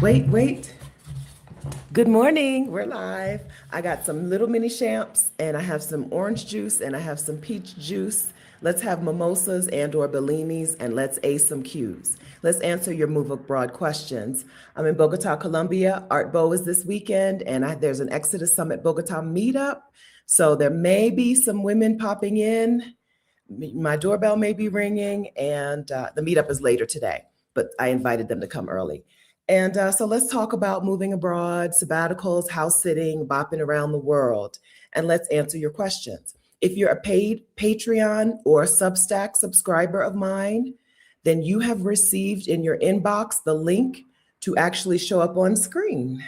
Wait. Good morning. We're live. I got some little mini champs and I have some orange juice and I have some peach juice. Let's have mimosas and or bellinis and let's ace some cues. Let's answer your move abroad questions. I'm in Bogota, Colombia. Art Bow is this weekend and there's an Exodus Summit Bogota meetup. So there may be some women popping in. My doorbell may be ringing and the meetup is later today, but I invited them to come early. And so let's talk about moving abroad, sabbaticals, house sitting, bopping around the world, and let's answer your questions. If you're a paid Patreon or Substack subscriber of mine, then you have received in your inbox the link to actually show up on screen.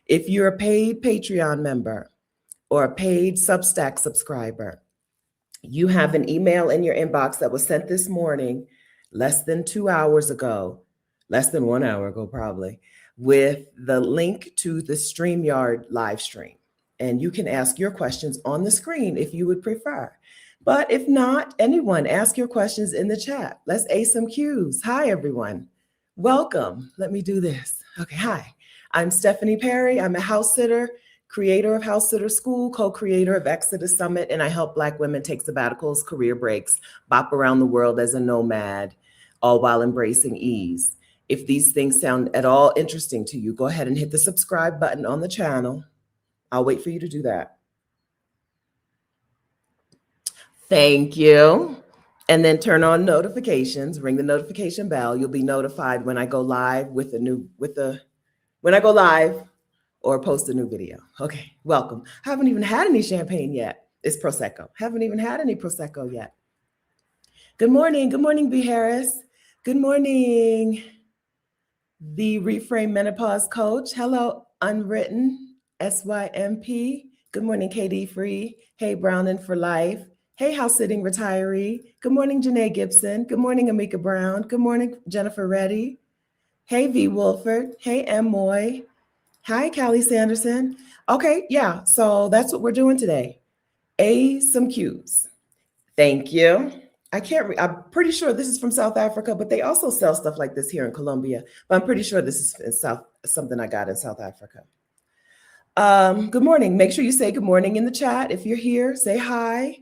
If you're a paid Patreon member or a paid Substack subscriber, you have an email in your inbox that was sent this morning, less than 2 hours ago, less than 1 hour ago, probably, with the link to the StreamYard live stream. And you can ask your questions on the screen if you would prefer. But if not, anyone, ask your questions in the chat. Let's ace some cues. Hi, everyone. Welcome. Let me do this. Okay, hi. I'm Stephanie Perry. I'm a house sitter, creator of House Sitter School, co-creator of Exodus Summit, and I help Black women take sabbaticals, career breaks, bop around the world as a nomad, all while embracing ease. If these things sound at all interesting to you, go ahead and hit the subscribe button on the channel. I'll wait for you to do that. Thank you. And then turn on notifications, ring the notification bell. You'll be notified when I go live when I go live or post a new video. Okay, welcome. Haven't even had any champagne yet. It's Prosecco. Haven't even had any Prosecco yet. Good morning, B. Harris. Good morning. The Reframe Menopause Coach. Hello, Unwritten, SYMP. Good morning, KD Free. Hey, Browning for Life. Hey, House Sitting Retiree. Good morning, Janae Gibson. Good morning, Amika Brown. Good morning, Jennifer Reddy. Hey, V. Wolford. Hey, M. Moy. Hi, Callie Sanderson. Okay, yeah, so that's what we're doing today. Some cues. Thank you. I'm pretty sure this is from South Africa, but they also sell stuff like this here in Colombia. But I'm pretty sure this is something I got in South Africa. Good morning. Make sure you say good morning in the chat. If you're here, say hi.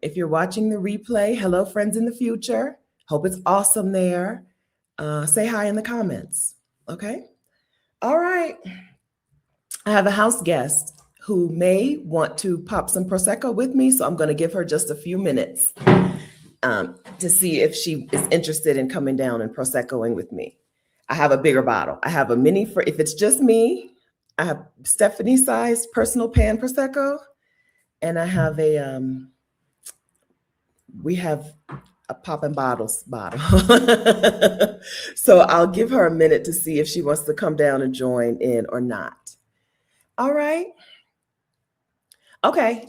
If you're watching the replay, hello, friends in the future. Hope it's awesome there. Say hi in the comments. Okay. All right. I have a house guest who may want to pop some Prosecco with me, so I'm going to give her just a few minutes to see if she is interested in coming down and Proseccoing with me. I have a bigger bottle. I have a mini for if it's just me. I have Stephanie-sized personal pan Prosecco, and I have we have a poppin' bottles bottle. So I'll give her a minute to see if she wants to come down and join in or not. All right. Okay.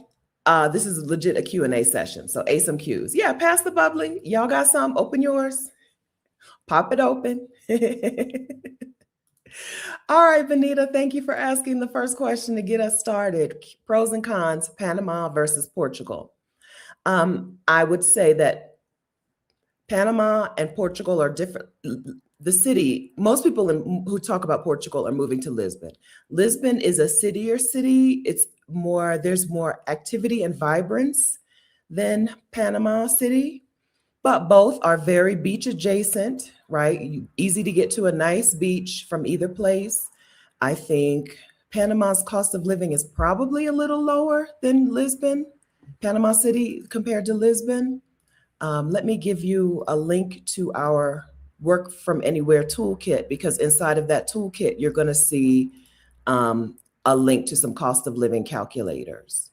This is legit a Q&A session. So some cues. Yeah, pass the bubbly. Y'all got some? Open yours. Pop it open. All right, Benita, thank you for asking the first question to get us started. Pros and cons, Panama versus Portugal. I would say that Panama and Portugal are different. The city, most people who talk about Portugal are moving to Lisbon. Lisbon is a citier city. There's more activity and vibrance than Panama City, but both are very beach adjacent, right? Easy to get to a nice beach from either place. I think Panama's cost of living is probably a little lower than Lisbon, Panama City compared to Lisbon. Let me give you a link to our Work from Anywhere toolkit, because inside of that toolkit, you're going to see a link to some cost of living calculators.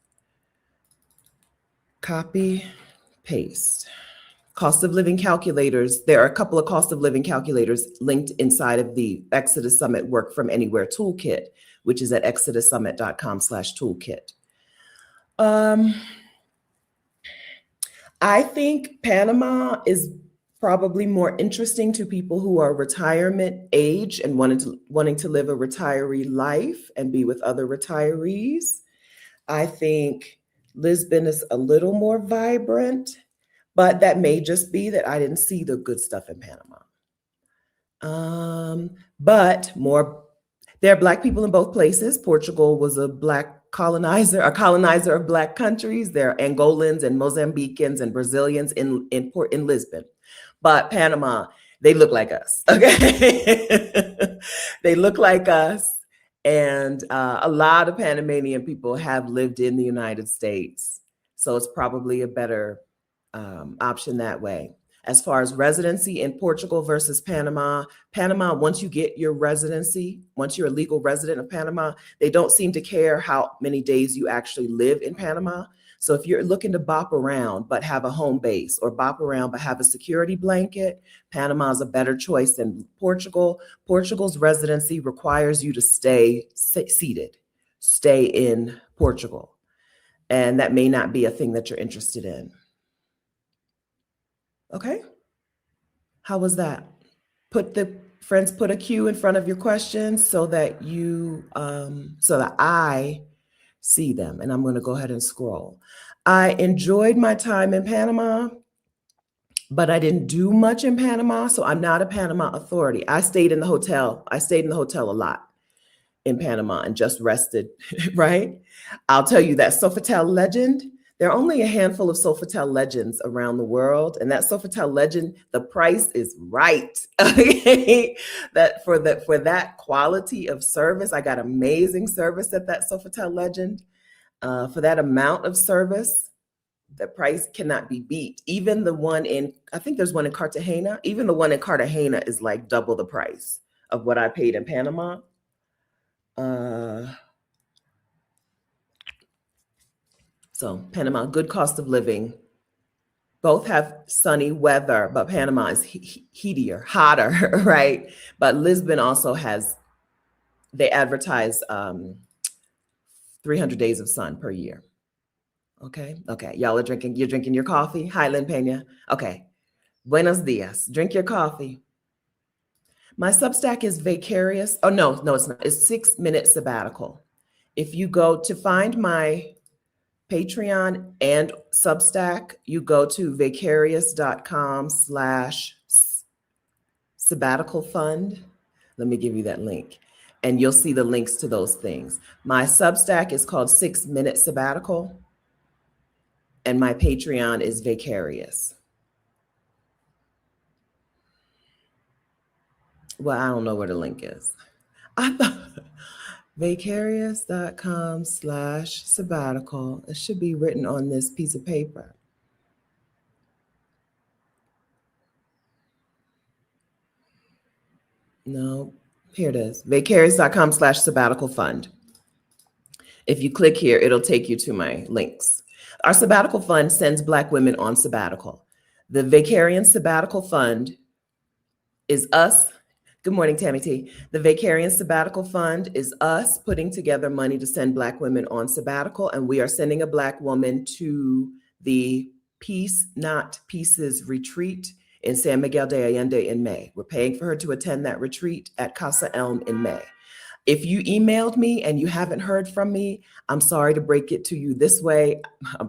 Copy, paste. Cost of living calculators. There are a couple of cost of living calculators linked inside of the Exodus Summit Work from Anywhere toolkit, which is at exodussummit.com/toolkit. I think Panama is probably more interesting to people who are retirement age and wanting to live a retiree life and be with other retirees. I think Lisbon is a little more vibrant, but that may just be that I didn't see the good stuff in Panama. But more There are Black people in both places. Portugal was a Black colonizer, a colonizer of Black countries. There are Angolans and Mozambicans and Brazilians in Lisbon. But Panama, they look like us, okay? They look like us. And a lot of Panamanian people have lived in the United States. So it's probably a better option that way. As far as residency in Portugal versus Panama, once you get your residency, once you're a legal resident of Panama, they don't seem to care how many days you actually live in Panama. So if you're looking to bop around but have a home base, or bop around but have a security blanket, Panama is a better choice than Portugal. Portugal's residency requires you to stay seated, stay in Portugal. And that may not be a thing that you're interested in. Okay, how was that? Put a Q in front of your questions so that I see them. And I'm going to go ahead and scroll. I enjoyed my time in Panama, but I didn't do much in Panama. So I'm not a Panama authority. I stayed in the hotel. I stayed in the hotel a lot in Panama and just rested, right? I'll tell you that Sofitel legend. There are only a handful of Sofitel legends around the world, and that Sofitel legend, the price is right. Okay, that for that quality of service, I got amazing service at that Sofitel legend. For that amount of service, the price cannot be beat. Even the one I think there's one in Cartagena. Even the one in Cartagena is like double the price of what I paid in Panama. So Panama, good cost of living. Both have sunny weather, but Panama is hotter, right? But Lisbon also they advertise 300 days of sun per year. Okay, y'all you're drinking your coffee. Hi, Lynn Pena. Okay, buenos dias. Drink your coffee. My Substack is Vicarious. Oh, no, it's not. It's 6 Minute Sabbatical. If you go to find my Patreon and Substack, you go to vicarious.com/sabbatical fund. Let me give you that link and you'll see the links to those things. My Substack is called 6 Minute Sabbatical and my Patreon is Vicarious. Well, I don't know where the link is. I thought vicarious.com/sabbatical. It should be written on this piece of paper. No, here it is. Vicarious.com/sabbatical fund. If you click here, it'll take you to my links. Our sabbatical fund sends Black women on sabbatical. The Vicarian Sabbatical Fund is us. Good morning, Tammy T. The Vicarian Sabbatical Fund is us putting together money to send Black women on sabbatical, and we are sending a Black woman to the Peace Not Pieces retreat in San Miguel de Allende in May. We're paying for her to attend that retreat at Casa Elm in May. If you emailed me and you haven't heard from me, I'm sorry to break it to you this way.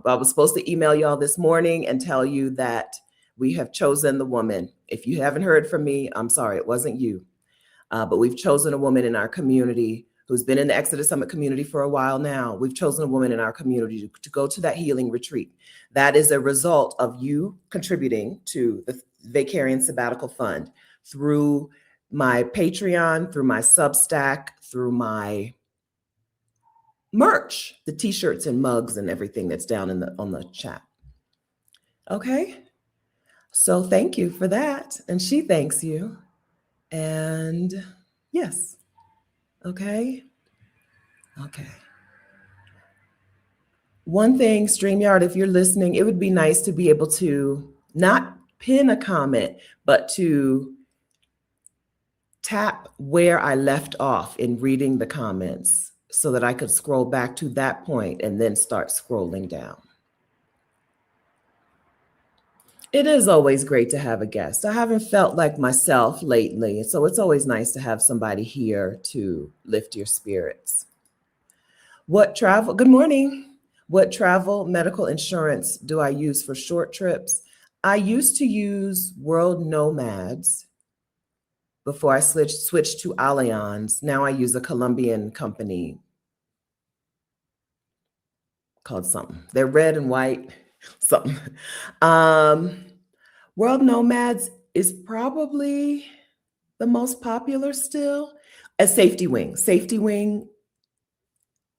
I was supposed to email y'all this morning and tell you that we have chosen the woman. If you haven't heard from me, I'm sorry, it wasn't you. But we've chosen a woman in our community who's been in the Exodus Summit community for a while now. We've chosen a woman in our community to go to that healing retreat. That is a result of you contributing to the Vicarian Sabbatical Fund through my Patreon, through my Substack, through my merch, the t-shirts and mugs and everything that's down on the chat. Okay. So thank you for that. And she thanks you. And yes. Okay. One thing, StreamYard, if you're listening, it would be nice to be able to not pin a comment, but to tap where I left off in reading the comments so that I could scroll back to that point and then start scrolling down. It is always great to have a guest. I haven't felt like myself lately, so it's always nice to have somebody here to lift your spirits. Good morning. What travel medical insurance do I use for short trips? I used to use World Nomads, before I switched to Allianz. Now I use a Colombian company called something. They're red and white, something. World Nomads is probably the most popular still. A Safety Wing. Safety Wing.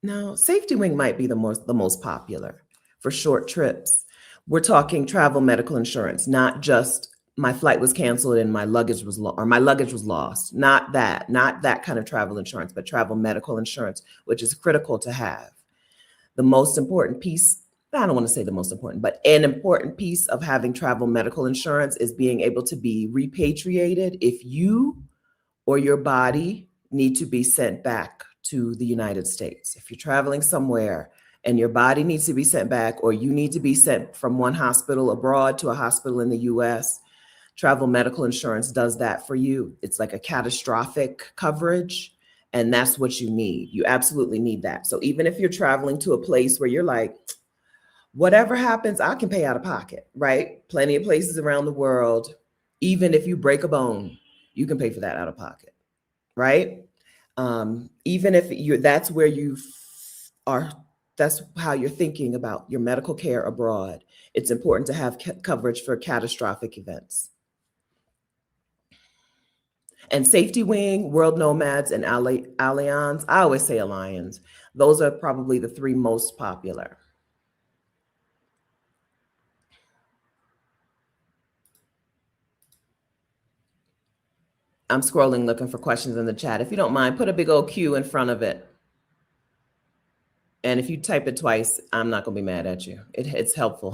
No, Safety Wing might be the most popular for short trips. We're talking travel medical insurance, not just my flight was canceled and my luggage was lost. Not that kind of travel insurance, but travel medical insurance, which is critical to have. The most important piece, I don't want to say the most important, but an important piece of having travel medical insurance is being able to be repatriated if you or your body need to be sent back to the United States. If you're traveling somewhere and your body needs to be sent back, or you need to be sent from one hospital abroad to a hospital in the US, travel medical insurance does that for you. It's like a catastrophic coverage, and that's what you need. You absolutely need that. So even if you're traveling to a place where you're like, whatever happens, I can pay out of pocket, right? Plenty of places around the world, even if you break a bone, you can pay for that out of pocket, right? Even if that's where you are, that's how you're thinking about your medical care abroad. It's important to have coverage for catastrophic events. And Safety Wing, World Nomads, and Allianz, I always say Allianz. Those are probably the three most popular. I'm scrolling, looking for questions in the chat. If you don't mind, put a big old Q in front of it. And if you type it twice, I'm not going to be mad at you. It's helpful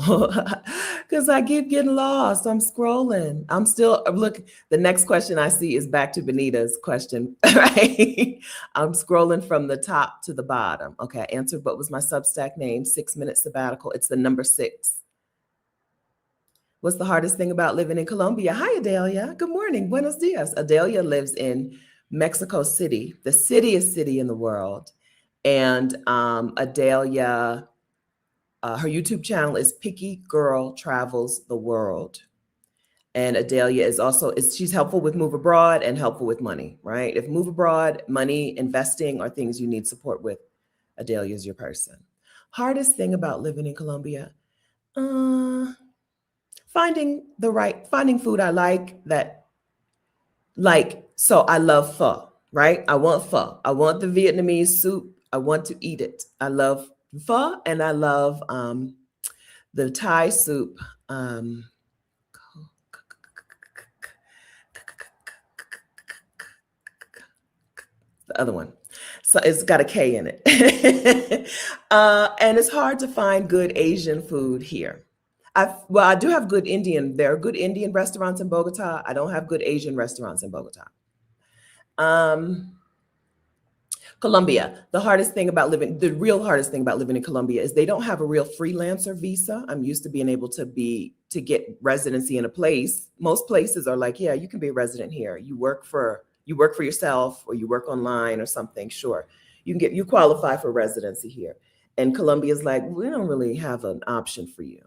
because I keep getting lost. I'm scrolling. I'm still, look, the next question I see is back to Benita's question, right? I'm scrolling from the top to the bottom. Okay, I answered what was my Substack name, 6 Minute Sabbatical. It's the number 6. What's the hardest thing about living in Colombia? Hi, Adelia. Good morning. Buenos dias. Adelia lives in Mexico City, the citiest city in the world. And Adelia, her YouTube channel is Picky Girl Travels the World. And Adelia is also, she's helpful with Move Abroad and helpful with money, right? If Move Abroad, money, investing are things you need support with, Adelia is your person. Hardest thing about living in Colombia? Finding food I like, so I love pho, right? I want pho. I want the Vietnamese soup. I want to eat it. I love pho, and I love the Thai soup. The other one. So it's got a K in it. And it's hard to find good Asian food here. I do have good Indian. There are good Indian restaurants in Bogota. I don't have good Asian restaurants in Bogota. Colombia, the real hardest thing about living in Colombia is they don't have a real freelancer visa. I'm used to being able to get residency in a place. Most places are like, yeah, you can be a resident here. You work for yourself, or you work online or something. Sure, you qualify for residency here. And Colombia is like, we don't really have an option for you.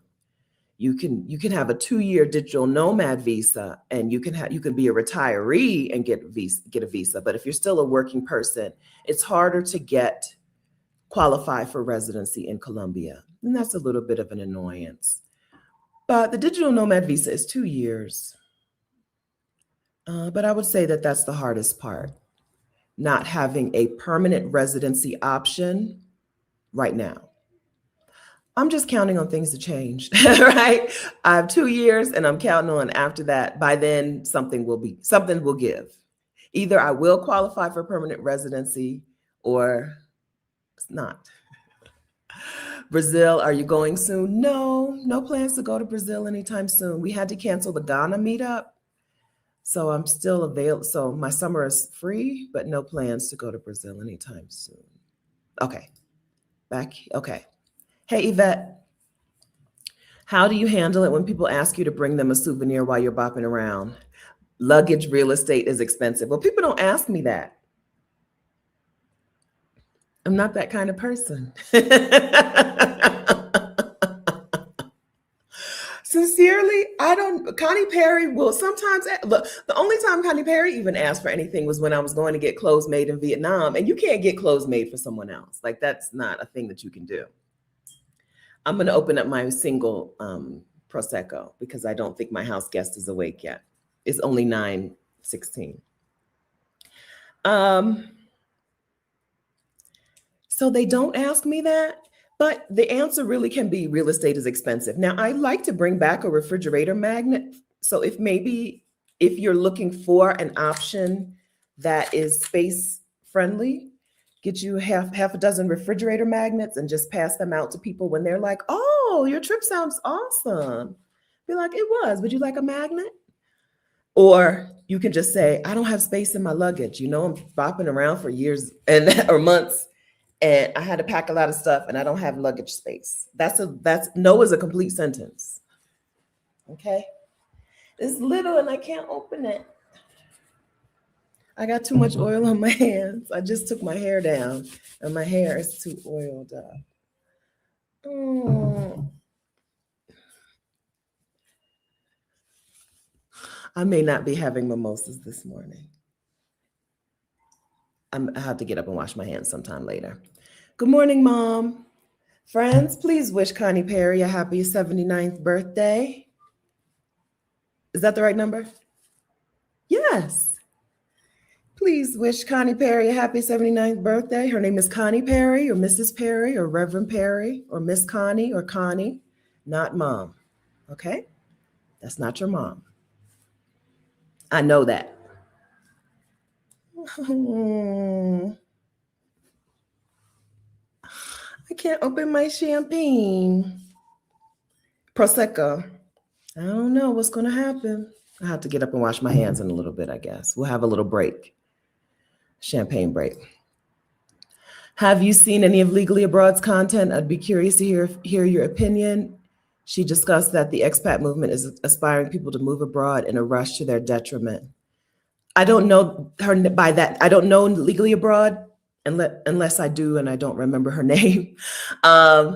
You can have a 2-year digital nomad visa, and you can be a retiree and get a visa. But if you're still a working person, it's harder to qualify for residency in Colombia. And that's a little bit of an annoyance. But the digital nomad visa is 2 years. But I would say that that's the hardest part, not having a permanent residency option right now. I'm just counting on things to change, right? I have 2 years, and I'm counting on after that, by then something will give. Either I will qualify for permanent residency or it's not. Brazil, are you going soon? No plans to go to Brazil anytime soon. We had to cancel the Ghana meetup. So I'm still available. So my summer is free, but no plans to go to Brazil anytime soon. Okay, okay. Hey, Yvette, how do you handle it when people ask you to bring them a souvenir while you're bopping around? Luggage, real estate is expensive. Well, people don't ask me that. I'm not that kind of person. Sincerely, Connie Perry will sometimes, look, the only time Connie Perry even asked for anything was when I was going to get clothes made in Vietnam. And you can't get clothes made for someone else. Like, that's not a thing that you can do. I'm going to open up my single Prosecco because I don't think my house guest is awake yet. It's only 9:16. So they don't ask me that, but the answer really can be real estate is expensive. Now, I like to bring back a refrigerator magnet. So if you're looking for an option that is space friendly, get you half a dozen refrigerator magnets and just pass them out to people when they're like, oh, your trip sounds awesome. Be like, it was. Would you like a magnet? Or you can just say, I don't have space in my luggage. You know, I'm bopping around for years or months, and I had to pack a lot of stuff and I don't have luggage space. That's no is a complete sentence. Okay. It's little and I can't open it. I got too much oil on my hands. I just took my hair down and my hair is too oiled up. I may not be having mimosas this morning. I have to get up and wash my hands sometime later. Good morning, Mom. Friends, please wish Connie Perry a happy 79th birthday. Is that the right number? Yes. Please wish Connie Perry a happy 79th birthday. Her name is Connie Perry or Mrs. Perry or Reverend Perry or Miss Connie or Connie, not Mom. Okay? That's not your mom. I know that. I can't open my champagne. Prosecco. I don't know what's going to happen. I have to get up and wash my hands in a little bit, I guess. We'll have a little break. Champagne break. Have you seen any of Legally Abroad's content? I'd be curious to hear your opinion. She discussed that the expat movement is aspiring people to move abroad in a rush to their detriment. I don't know her by that. I don't know Legally Abroad unless I do and I don't remember her name. I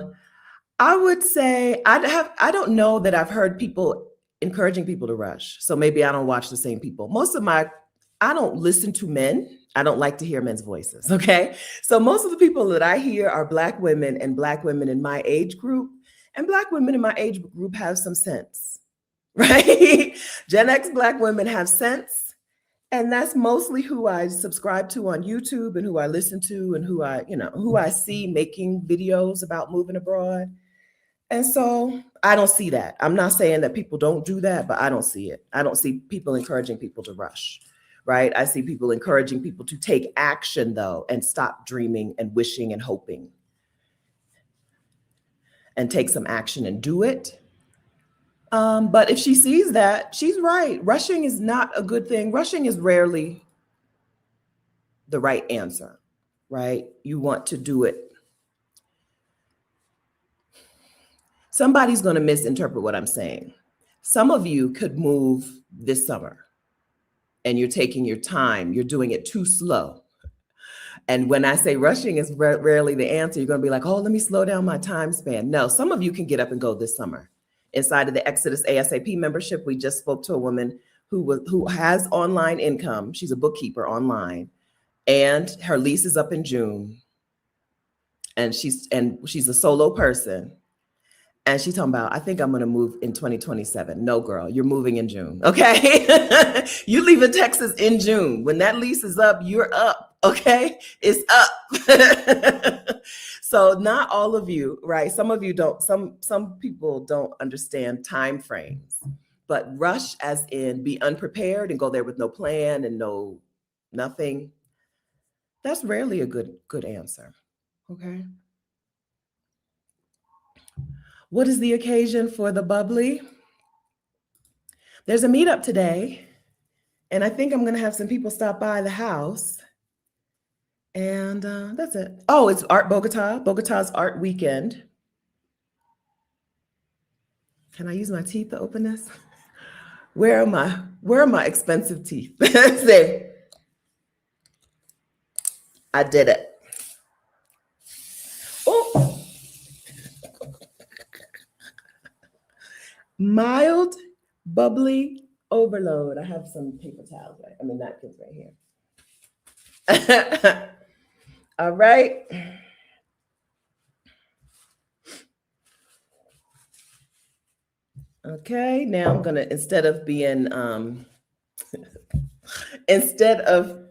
would say I don't know that I've heard people encouraging people to rush. So maybe I don't watch the same people. I don't listen to men. I don't like to hear men's voices. Okay. So most of the people that I hear are Black women and Black women in my age group. And Black women in my age group have some sense, right? Gen X Black women have sense. And that's mostly who I subscribe to on YouTube and who I listen to and who I see making videos about moving abroad. And so I don't see that. I'm not saying that people don't do that, but I don't see it. I don't see people encouraging people to rush, right? I see people encouraging people to take action, though, and stop dreaming and wishing and hoping and take some action and do it. But if she sees that, she's right. Rushing is not a good thing. Rushing is rarely the right answer, right? You want to do it. Somebody's going to misinterpret what I'm saying. Some of you could move this summer and you're taking your time. You're doing it too slow. And when I say rushing is rarely the answer, you're going to be like, oh, let me slow down my time span. No, some of you can get up and go this summer. Inside of the Exodus ASAP membership, we just spoke to a woman who has online income. She's a bookkeeper online, and her lease is up in June. And she's a solo person. And she's talking about, I think I'm going to move in 2027. No, girl, you're moving in June. Okay. You leaving Texas in June. When that lease is up, you're up. Okay. It's up. So not all of you, right? Some of you don't, some people don't understand time frames, but rush as in be unprepared and go there with no plan and nothing. That's rarely a good answer. Okay. What is the occasion for the bubbly? There's a meetup today, and I think I'm going to have some people stop by the house. And that's it. Oh, it's Art Bogota, Bogota's Art Weekend. Can I use my teeth to open this? Where are my expensive teeth? See, I did it. Oh. Mild Bubbly overload. I have some paper towels, right? I mean, napkins right here. All right. Okay, now I'm gonna, instead of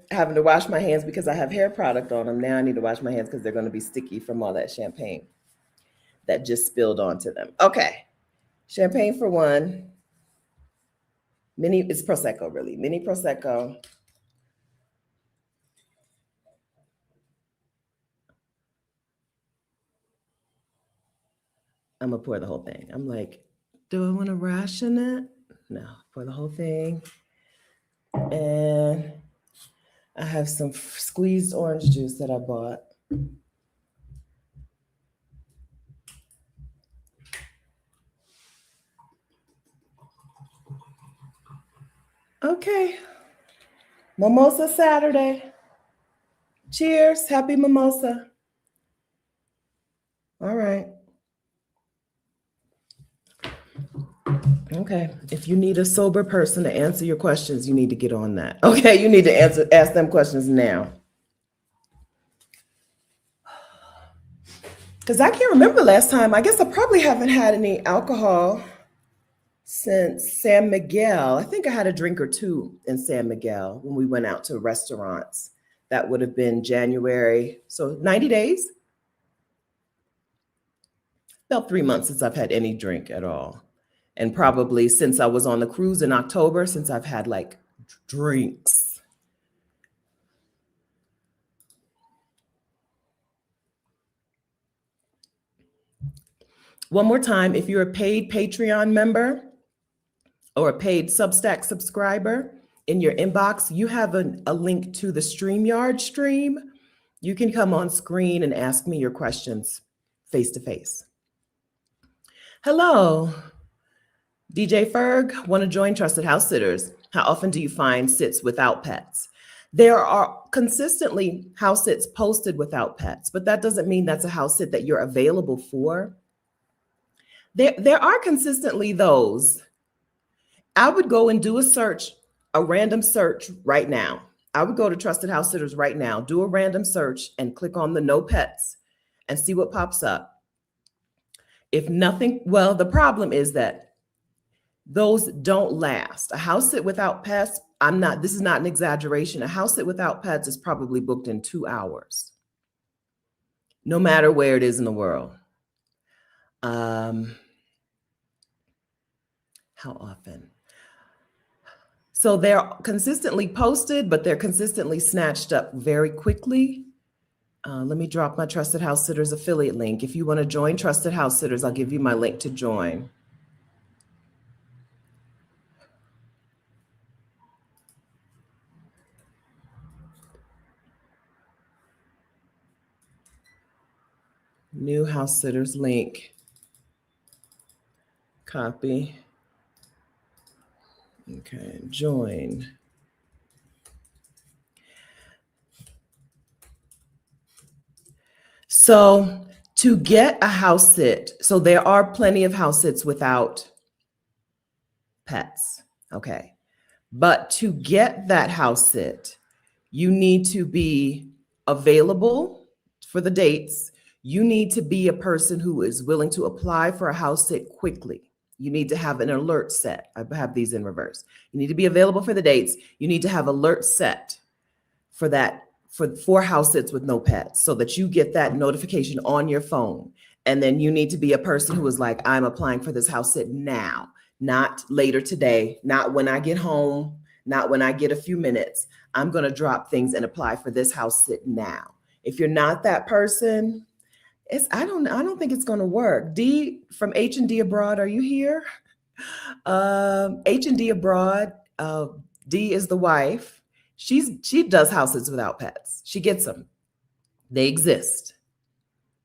having to wash my hands because I have hair product on them, now I need to wash my hands because they're gonna be sticky from all that champagne that just spilled onto them. Okay, champagne for one. It's Prosecco really, mini Prosecco. I'm gonna pour the whole thing. I'm like, do I wanna ration it? No, pour the whole thing. And I have some squeezed orange juice that I bought. Okay, Mimosa Saturday. Cheers, happy mimosa. All right. Okay, if you need a sober person to answer your questions, you need to get on that. Okay, you need to ask them questions now. Because I can't remember the last time. I guess I probably haven't had any alcohol since San Miguel. I think I had a drink or two in San Miguel when we went out to restaurants. That would have been January. So 90 days? About 3 months since I've had any drink at all. And probably since I was on the cruise in October, since I've had like drinks. One more time, if you're a paid Patreon member or a paid Substack subscriber, in your inbox, you have a link to the StreamYard stream. You can come on screen and ask me your questions face to face. Hello, DJ Ferg, want to join Trusted House Sitters? How often do you find sits without pets? There are consistently house sits posted without pets, but that doesn't mean that's a house sit that you're available for. There are consistently those. I would go and do a random search right now. I would go to Trusted House Sitters right now, do a random search and click on the no pets and see what pops up. If nothing, well, the problem is that those don't last. A house sit without pets, this is not an exaggeration. A house sit without pets is probably booked in 2 hours, no matter where it is in the world. How often? So they're consistently posted, but they're consistently snatched up very quickly. Let me drop my Trusted House Sitters affiliate link. If you want to join Trusted House Sitters, I'll give you my link to join. New House Sitters link. Copy. Okay, join. So to get a house sit, so there are plenty of house sits without pets, okay? But to get that house sit, you need to be available for the dates. You need to be a person who is willing to apply for a house sit quickly. You need to have an alert set. I have these in reverse. You need to be available for the dates. You need to have alerts set for that, for house sits with no pets, so that you get that notification on your phone. And then you need to be a person who is like, I'm applying for this house sit now, not later today, not when I get home, not when I get a few minutes. I'm going to drop things and apply for this house sit now. If you're not that person, I don't think it's going to work. D from H&D Abroad, are you here? H&D Abroad, D is the wife. She does houses without pets. She gets them. They exist.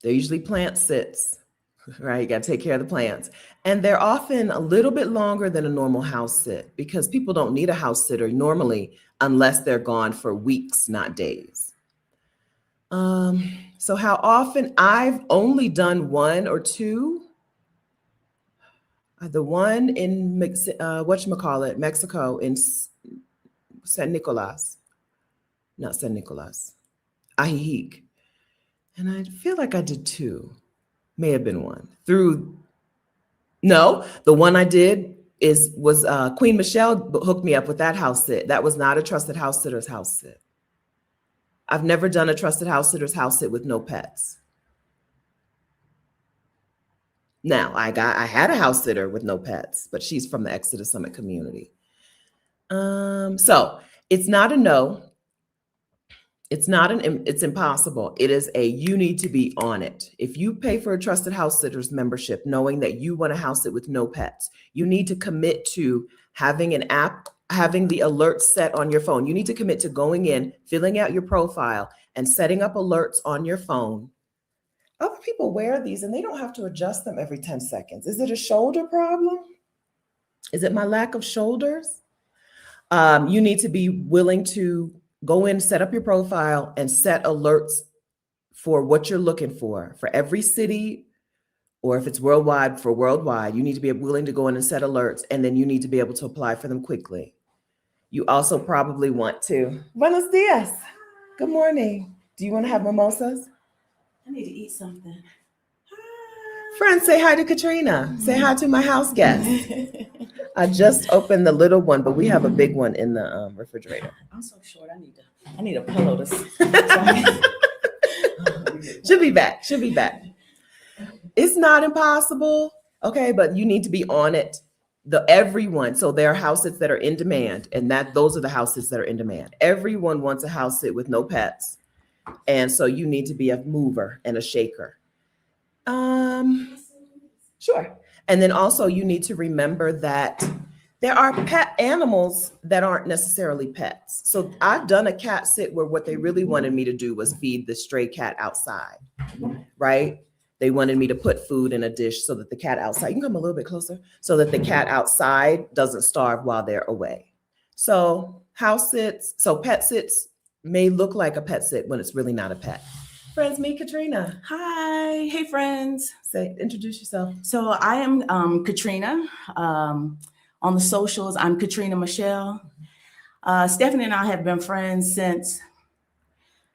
They're usually plant sits, right? You got to take care of the plants. And they're often a little bit longer than a normal house sit because people don't need a house sitter normally unless they're gone for weeks, not days. So how often? I've only done 1 or 2. The one in whatchamacallit, Mexico, in San Nicolas, not San Nicolas, Ajijic. And I feel like I did two, may have been one. No, the one I did was Queen Michelle hooked me up with that house sit. That was not a trusted house sitter's house sit. I've never done a trusted house sitter's house sit with no pets. Now, I had a house sitter with no pets, but she's from the Exeter Summit community. So it's not a no. It's impossible. It is you need to be on it. If you pay for a trusted house sitters membership, knowing that you want a house sit with no pets, you need to commit to having an app, having the alerts set on your phone. You need to commit to going in, filling out your profile, and setting up alerts on your phone. Other people wear these and they don't have to adjust them every 10 seconds. Is it a shoulder problem? Is it my lack of shoulders? You need to be willing to go in, set up your profile, and set alerts for what you're looking for every city, or if it's worldwide, for worldwide. You need to be willing to go in and set alerts, and then you need to be able to apply for them quickly. You also probably want to. Buenos dias. Good morning. Do you want to have mimosas? I need to eat something. Friends, say hi to Katrina. Say hi to my house guest. I just opened the little one, but we have a big one in the refrigerator. I'm so short. I need a pillow to. She'll be back. She'll be back. It's not impossible, okay, but you need to be on it. Everyone. So there are house sits that are in demand, and those are the house sits that are in demand. Everyone wants a house sit with no pets, and so you need to be a mover and a shaker. Sure. And then also you need to remember that there are pet animals that aren't necessarily pets. So I've done a cat sit where what they really wanted me to do was feed the stray cat outside, right? They wanted me to put food in a dish so that the cat outside, you can come a little bit closer, so that the cat outside doesn't starve while they're away. So pet sits may look like a pet sit when it's really not a pet. Friends, meet Katrina. Hi. Hey, friends. Introduce yourself. So I am Katrina. On the socials, I'm Katrina Michelle. Stephanie and I have been friends since,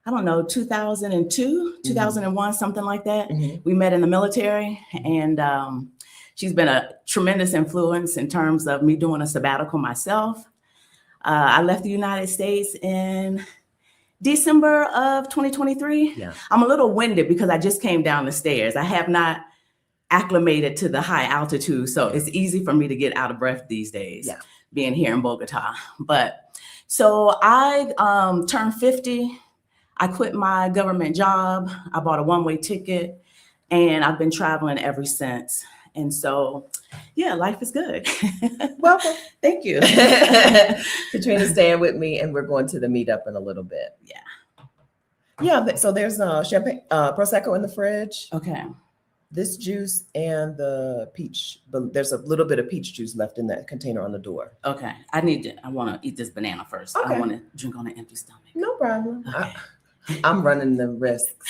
2002, 2001, something like that. Mm-hmm. We met in the military, and she's been a tremendous influence in terms of me doing a sabbatical myself. I left the United States in December of 2023. Yeah. I'm a little winded because I just came down the stairs. I have not acclimated to the high altitude, so it's easy for me to get out of breath these days, being here in Bogota. But so I turned 50. I quit my government job. I bought a one-way ticket, and I've been traveling ever since. And so, yeah, life is good. Welcome. Thank you. Katrina's staying with me, and we're going to the meetup in a little bit. Yeah. So there's champagne, Prosecco in the fridge. Okay. This juice and the peach, but there's a little bit of peach juice left in that container on the door. Okay. I want to eat this banana first. Okay. I want to drink on an empty stomach. No problem. Okay. I'm running the risks.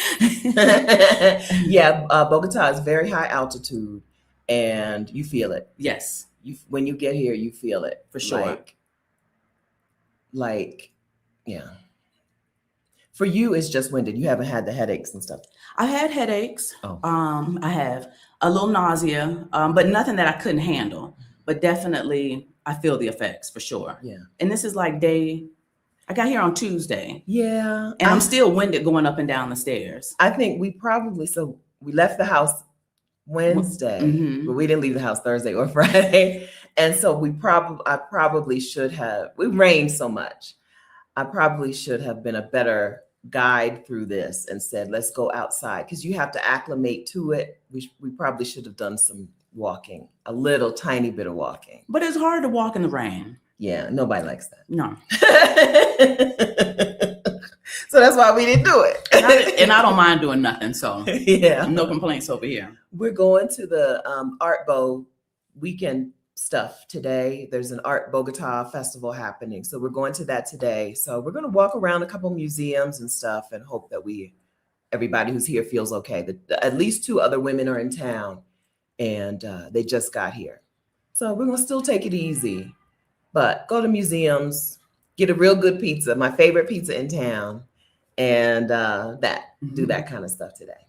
Bogota is very high altitude, and you feel it. Yes. When you get here, you feel it for sure. Yeah. For you, it's just winded. You haven't had the headaches and stuff. I had headaches. Oh. I have a little nausea, but nothing that I couldn't handle. But definitely, I feel the effects for sure. Yeah. And this is I got here on Tuesday. Yeah. And I'm still winded going up and down the stairs. I think we left the house Wednesday, but we didn't leave the house Thursday or Friday. And so we rained so much. I probably should have been a better guide through this and said, let's go outside, because you have to acclimate to it. We probably should have done some walking, a little tiny bit of walking. But it's hard to walk in the rain. Yeah, nobody likes that. No. So that's why we didn't do it. and I don't mind doing nothing. So yeah, no complaints over here. We're going to the Art Bow weekend stuff today. There's an Art Bogota festival happening. So we're going to that today. So we're going to walk around a couple museums and stuff and hope that everybody who's here feels okay. At least 2 other women are in town, and they just got here. So we're gonna still take it easy, but go to museums, get a real good pizza, my favorite pizza in town, and do that kind of stuff today.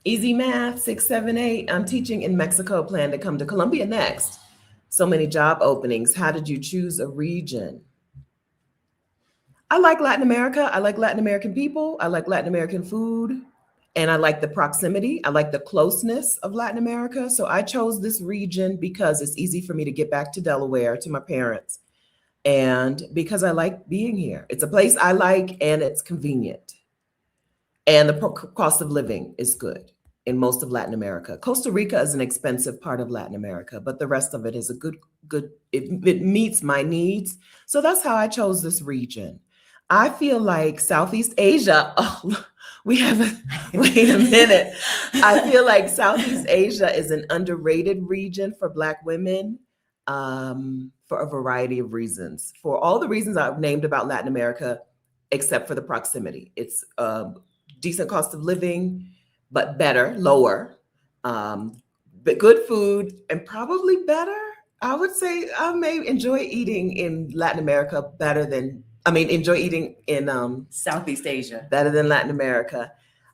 Easy math, 678. I'm teaching in Mexico, plan to come to Colombia next. So many job openings. How did you choose a region? I like Latin America. I like Latin American people. I like Latin American food. And I like the proximity. I like the closeness of Latin America. So I chose this region because it's easy for me to get back to Delaware, to my parents. And because I like being here. It's a place I like and it's convenient. And the cost of living is good in most of Latin America. Costa Rica is an expensive part of Latin America, but the rest of it is a good, it meets my needs. So that's how I chose this region. I feel like Southeast Asia, wait a minute. I feel like Southeast Asia is an underrated region for Black women for a variety of reasons. For all the reasons I've named about Latin America, except for the proximity. It's decent cost of living, but better, lower, but good food and probably better. I would say I may enjoy eating in Latin America enjoy eating in Southeast Asia better than Latin America.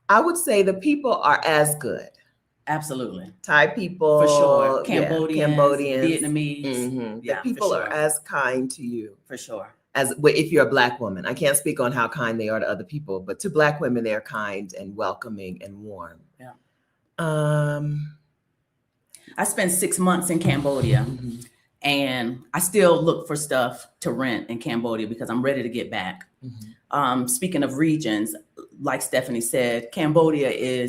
I would say the people are as good. Absolutely. Thai people. For sure. Cambodians, Vietnamese. Mm-hmm. Yeah, the people are as kind to you. For sure. As if you're a Black woman. I can't speak on how kind they are to other people, but to Black women, they're kind and welcoming and warm. Yeah. I spent 6 months in Cambodia. Mm-hmm. And I still look for stuff to rent in Cambodia because I'm ready to get back. Mm-hmm. Speaking of regions, like Stephanie said, Cambodia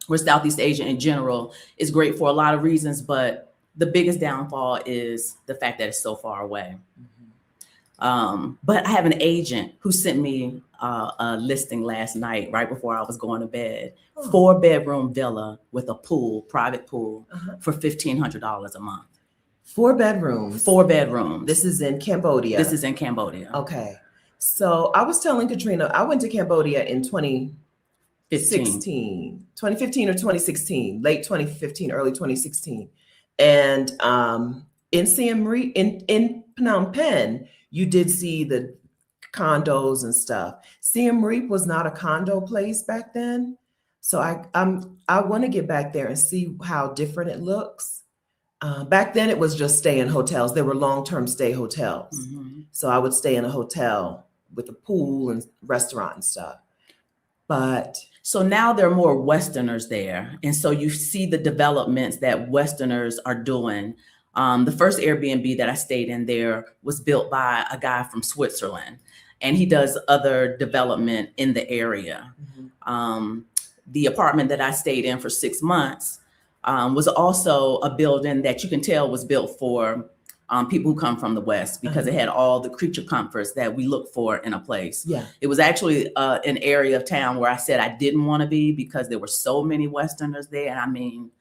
or Southeast Asia in general is great for a lot of reasons, but the biggest downfall is the fact that it's so far away. Mm-hmm. But I have an agent who sent me a listing last night, right before I was going to bed, 4-bedroom villa with a pool, private pool, for $1,500 a month. 4 bedrooms. 4 bedrooms. This is in Cambodia. This is in Cambodia. Okay. So I was telling Katrina, I went to Cambodia in 2015 or 2016, late 2015, early 2016. And in Siem Reap, in Phnom Penh, you did see the condos and stuff. Siem Reap was not a condo place back then. So I want to get back there and see how different it looks. Back then, it was just stay in hotels. There were long-term stay hotels. Mm-hmm. So I would stay in a hotel with a pool and restaurant and stuff. But so now there are more Westerners there. And so you see the developments that Westerners are doing. The first Airbnb that I stayed in there was built by a guy from Switzerland, and he does other development in the area. Mm-hmm. The apartment that I stayed in for 6 months was also a building that you can tell was built for people who come from the West, because it had all the creature comforts that we look for in a place. Yeah. It was actually an area of town where I said I didn't want to be because there were so many Westerners there. And I mean,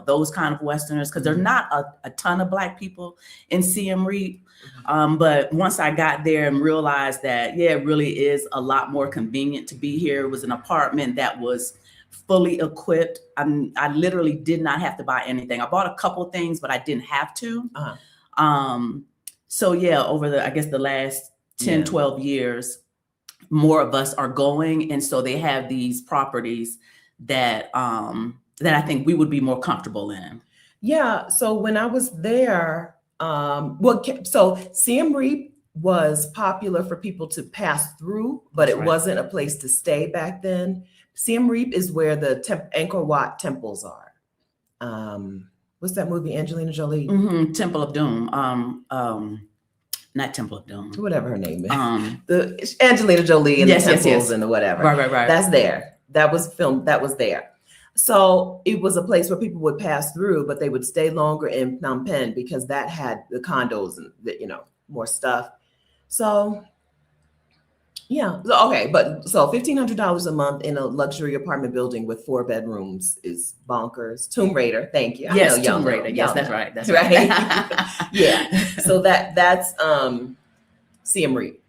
those kind of Westerners, because there's not a ton of Black people in Siem Reap. But once I got there and realized that, it really is a lot more convenient to be here. It was an apartment that was fully equipped. I literally did not have to buy anything. I bought a couple things, but I didn't have to. So over the last 10, 12 years, more of us are going. And so they have these properties that I think we would be more comfortable in. Yeah. So when I was there, so Siem Reap was popular for people to pass through, but it wasn't a place to stay back then. Siem Reap is where the Angkor Wat temples are. What's that movie, Angelina Jolie? Mm-hmm. Temple of Doom. Not Temple of Doom. Whatever her name is. The Angelina Jolie and the temples and the whatever. Right. That's there. That was filmed. That was there. So it was a place where people would pass through, but they would stay longer in Phnom Penh because that had the condos and more stuff. So. Yeah. Okay. But so $1,500 a month in a luxury apartment building with 4 bedrooms is bonkers. Tomb Raider. Thank you. Yes. Tomb Raider. Yes. That's right. That's right. Yeah. So that's Siem Reap.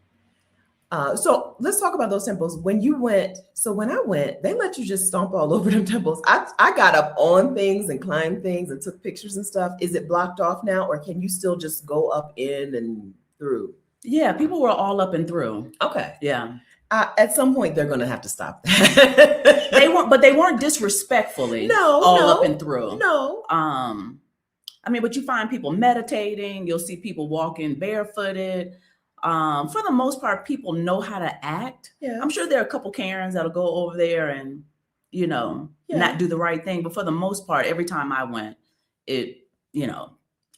So let's talk about those temples. When you went, so when I went, they let you just stomp all over them temples. I got up on things and climbed things and took pictures and stuff. Is it blocked off now, or can you still just go up in and through? Yeah, people were all up and through. Okay. Yeah. At some point, they're going to have to stop that. They weren't disrespectfully up and through. No. I mean, but you find people meditating. You'll see people walking barefooted. For the most part, people know how to act. Yeah. I'm sure there are a couple Karens that'll go over there and, not do the right thing. But for the most part, every time I went,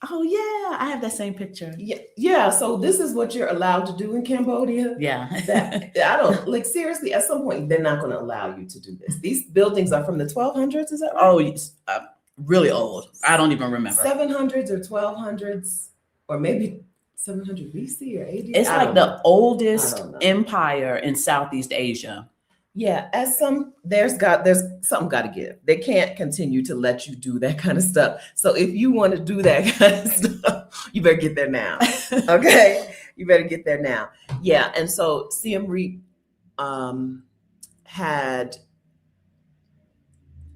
oh yeah, I have that same picture. Yeah. So this is what you're allowed to do in Cambodia. Yeah. I don't like seriously. At some point, they're not going to allow you to do this. These buildings are from the 1200s. Is that right? Oh, really old. I don't even remember. 700s or 1200s, or maybe 700 BC or 80. It's like the oldest empire in Southeast Asia. Yeah, there's something got to give. They can't continue to let you do that kind of stuff. So if you want to do that kind of stuff, you better get there now. Okay, you better get there now. Yeah, and so Siem Reap had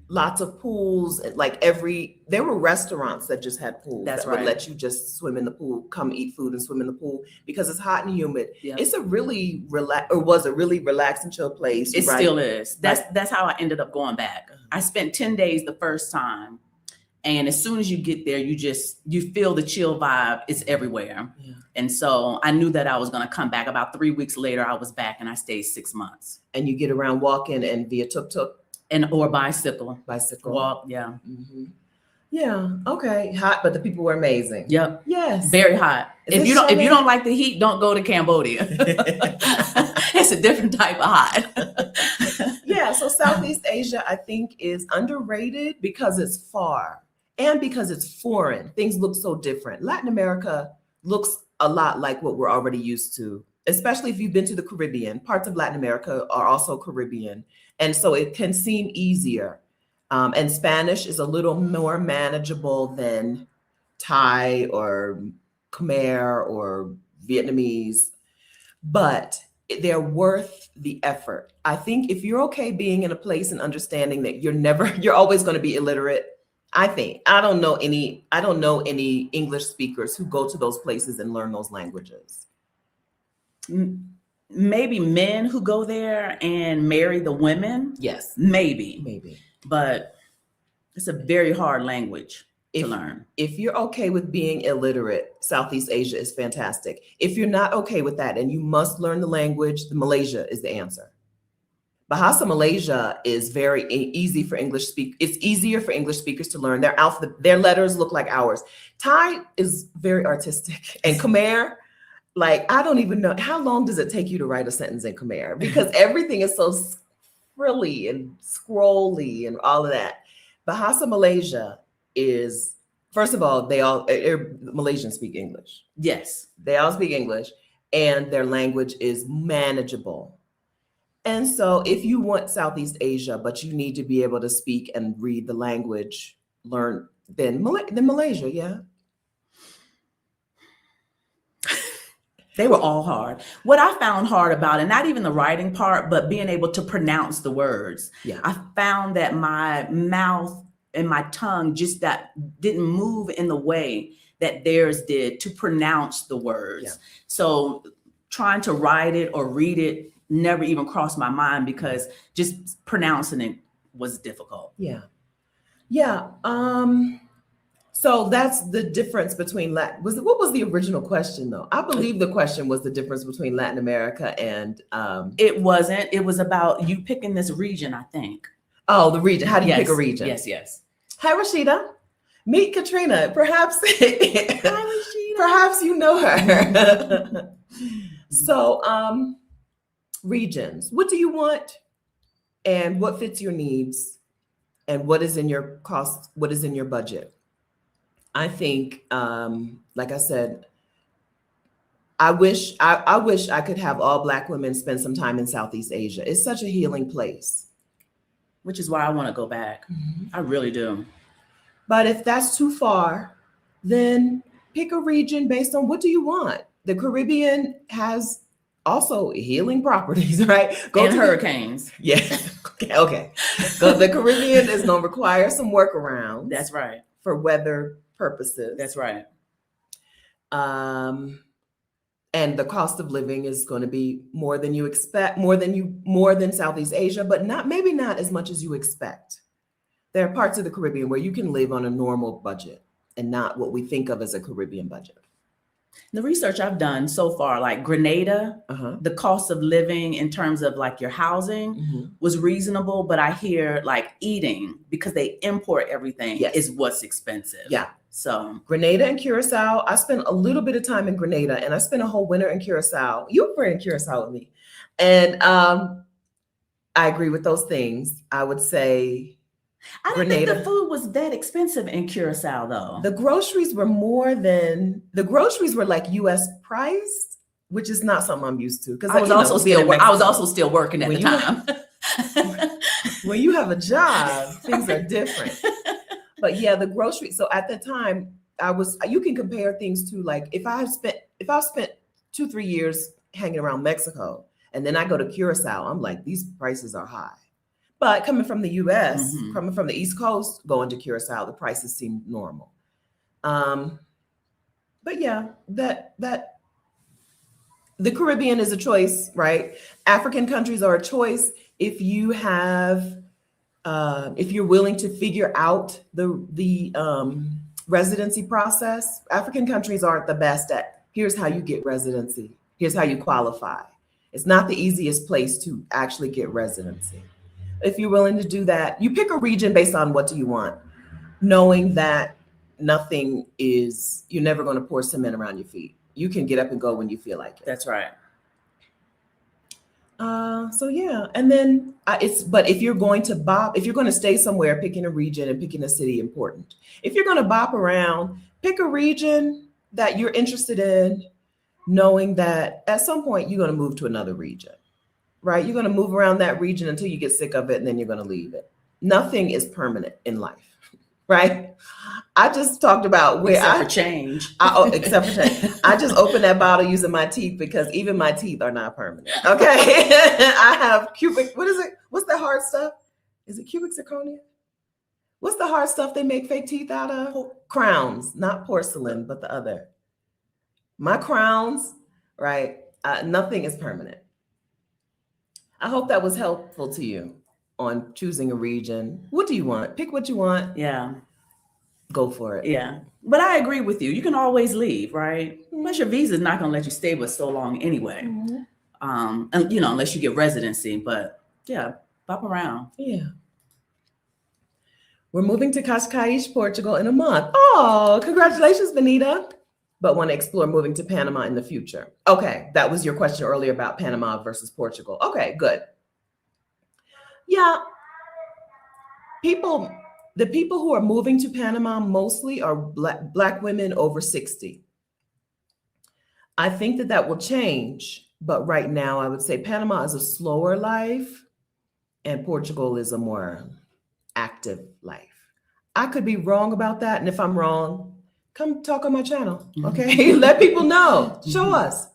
lots of pools. Like there were restaurants that just had pools that would let you just swim in the pool, come eat food and swim in the pool because it's hot and humid. Yep. It's was a really relaxed and chill place. It still is. That's how I ended up going back. I spent 10 days the first time. And as soon as you get there, you feel the chill vibe. It's everywhere. Yeah. And so I knew that I was going to come back. About 3 weeks later, I was back and I stayed 6 months. And you get around walking and via tuk-tuk? Or bicycle. Walk, yeah. Mm-hmm. Yeah. Okay. Hot, but the people were amazing. Yep. Yes. Very hot. If you don't like the heat, don't go to Cambodia. It's a different type of hot. Yeah. So Southeast Asia, I think, is underrated because it's far and because it's foreign. Things look so different. Latin America looks a lot like what we're already used to, especially if you've been to the Caribbean. Parts of Latin America are also Caribbean. And so it can seem easier. And Spanish is a little more manageable than Thai or Khmer or Vietnamese, but they're worth the effort. I think if you're okay being in a place and understanding that you're always going to be illiterate. I don't know any English speakers who go to those places and learn those languages. Maybe men who go there and marry the women. Yes. Maybe. But it's a very hard language to learn. If you're okay with being illiterate, Southeast Asia is fantastic. If you're not okay with that and you must learn the language, Malaysia is the answer. Bahasa Malaysia is very easy for English speakers. It's easier for English speakers to learn. Their letters look like ours. Thai is very artistic. And Khmer, like, I don't even know, how long does it take you to write a sentence in Khmer? Because everything is so frilly and scrolly and all of that. Bahasa Malaysia is, first of all, Malaysians speak English. Yes. They all speak English and their language is manageable. And so if you want Southeast Asia, but you need to be able to speak and read the language, then Malaysia, yeah. They were all hard. What I found hard about it, not even the writing part, but being able to pronounce the words. Yeah. I found that my mouth and my tongue didn't move in the way that theirs did to pronounce the words. Yeah. So trying to write it or read it never even crossed my mind because just pronouncing it was difficult. Yeah. Yeah. So that's the difference between what was the original question though? I believe the question was the difference between Latin America and it wasn't. It was about you picking this region, I think. Oh, the region. How do you pick a region? Yes. Hi, Rashida. Meet Katrina. Perhaps Hi, Rashida. Perhaps you know her. So regions. What do you want? And what fits your needs? And what is in your cost? What is in your budget? I think, like I said, I wish I could have all Black women spend some time in Southeast Asia. It's such a healing place. Which is why I want to go back. Mm-hmm. I really do. But if that's too far, then pick a region based on what do you want? The Caribbean has also healing properties, right? Go and to hurricanes. Yeah. Okay. So the Caribbean is going to require some workarounds. That's right. For weather purposes. That's right. And the cost of living is going to be more than you expect, more than Southeast Asia, but maybe not as much as you expect. There are parts of the Caribbean where you can live on a normal budget and not what we think of as a Caribbean budget. The research I've done so far, like Grenada, the cost of living in terms of like your housing was reasonable, but I hear like eating, because they import everything, is what's expensive. Yeah. So Grenada and Curacao, I spent a little bit of time in Grenada, and I spent a whole winter in Curacao. You were in Curacao with me. And I agree with those things. I would say I didn't think the food was that expensive in Curacao, though. The groceries were like U.S. price, which is not something I'm used to. Because I was also still working at the time. When you have a job, things are different. But yeah, the groceries. So at the time, you can compare things to, like, if I spent 2-3 years hanging around Mexico, and then I go to Curacao, I'm like, these prices are high. But coming from the U.S., coming from the East Coast, going to Curacao, the prices seem normal. But yeah, that the Caribbean is a choice, right? African countries are a choice if you have, if you're willing to figure out the residency process. African countries aren't the best at, here's how you get residency. Here's how you qualify. It's not the easiest place to actually get residency. If you're willing to do that, you pick a region based on what do you want, knowing that you're never going to pour cement around your feet. You can get up and go when you feel like it. That's right. So yeah, and then but if you're going to stay somewhere, picking a region and picking a city important. If you're going to bop around, pick a region that you're interested in, knowing that at some point you're going to move to another region. Right? You're going to move around that region until you get sick of it, and then you're going to leave it. Nothing is permanent in life, right? I just talked about where except for change. Except for change. I just opened that bottle using my teeth, because even my teeth are not permanent. Okay. I have what is it? What's the hard stuff? Is it cubic zirconia? What's the hard stuff they make fake teeth out of? Crowns, not porcelain, but the other. My crowns, right? Nothing is permanent. I hope that was helpful to you on choosing a region. What do you want? Pick what you want. Yeah. Go for it. Yeah. But I agree with you. You can always leave, right? Plus your visa is not going to let you stay with so long anyway. And, unless you get residency. But yeah, bop around. Yeah. We're moving to Cascais, Portugal in a month. Oh, congratulations, Benita. But want to explore moving to Panama in the future. Okay, that was your question earlier about Panama versus Portugal. Okay, good. Yeah, the people who are moving to Panama mostly are Black women over 60. I think that will change, but right now I would say Panama is a slower life and Portugal is a more active life. I could be wrong about that, and if I'm wrong, come talk on my channel, okay? Let people know. Show us.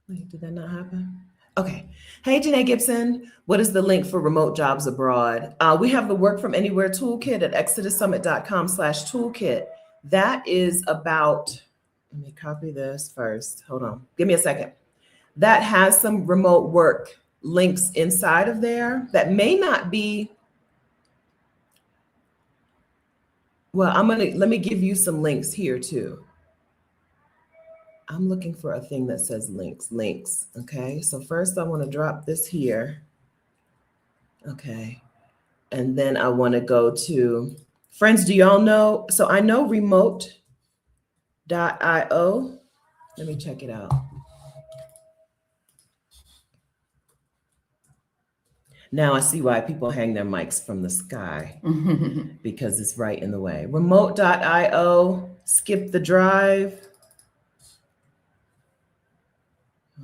Wait, did that not happen? Okay. Hey, Janae Gibson, what is the link for remote jobs abroad? We have the Work From Anywhere toolkit at exodussummit.com/toolkit. That is about, let me copy this first. Hold on. Give me a second. That has some remote work links inside of there that may not be. Well, let me give you some links here too. I'm looking for a thing that says links. Okay. So first I want to drop this here. Okay. And then I want to go to, friends, do y'all know? So I know remote.io. Let me check it out. Now I see why people hang their mics from the sky, because it's right in the way. Remote.io, skip the drive.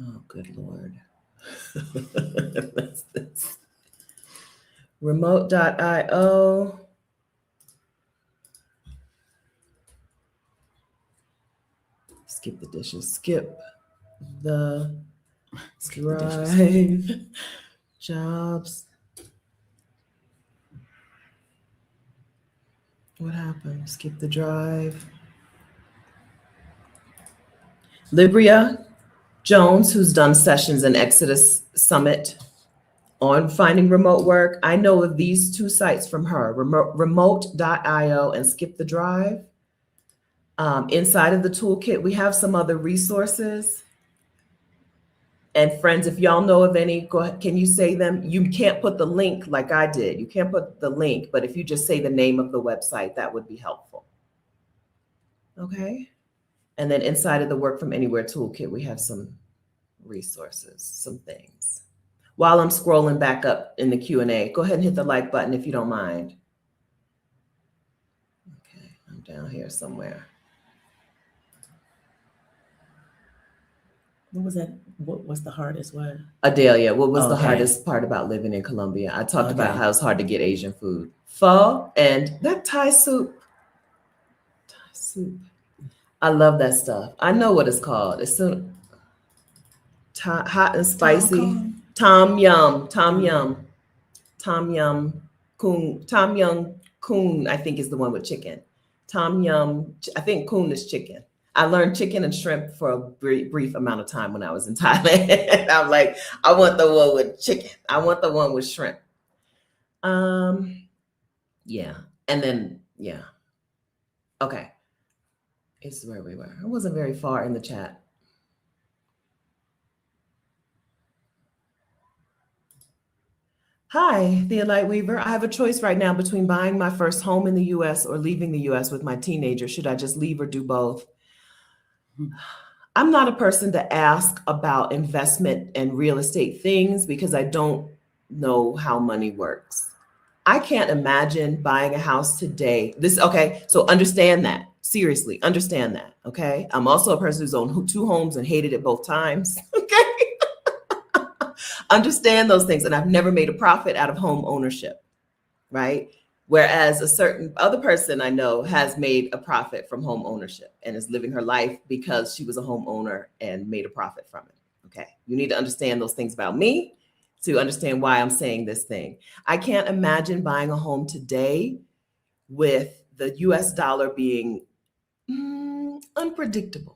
Oh, good Lord. What's this? Remote.io. Skip the dishes, skip. the drive jobs. What happened? Skip the drive. Libria Jones, who's done sessions in Exodus Summit on finding remote work. I know of these two sites from her, remote.io and Skip the Drive. Inside of the toolkit, we have some other resources. And friends, if y'all know of any, go ahead, can you say them? You can't put the link like I did. You can't put the link, but if you just say the name of the website, that would be helpful. Okay. And then inside of the Work from Anywhere toolkit, we have some resources, some things. While I'm scrolling back up in the Q&A, go ahead and hit the like button if you don't mind. Okay, I'm down here somewhere. What was that? What was the hardest word? Adelia, what was the Okay. hardest part about living in Colombia? I talked Okay. about how it's hard to get Asian food. Pho and that Thai soup. Thai soup. I love that stuff. I know what it's called. It's so hot and spicy. Tom yum, tom yum, tom yum kun, I think is the one with chicken. Tom yum, I think kun is chicken. I learned chicken and shrimp for a brief amount of time when I was in Thailand. I'm like, I want the one with chicken. I want the one with shrimp. Yeah. And then, yeah. Okay. It's where we were. I wasn't very far in the chat. Hi, Theolite Weaver. I have a choice right now between buying my first home in the US or leaving the US with my teenager. Should I just leave or do both? I'm not a person to ask about investment and real estate things because I don't know how money works. I can't imagine buying a house today. Okay, so understand that. Seriously, understand that, okay? I'm also a person who's owned 2 homes and hated it both times, okay? Understand those things. And I've never made a profit out of home ownership, right? Whereas a certain other person I know has made a profit from home ownership and is living her life because she was a homeowner and made a profit from it. Okay. You need to understand those things about me to understand why I'm saying this thing. I can't imagine buying a home today with the US dollar being unpredictable.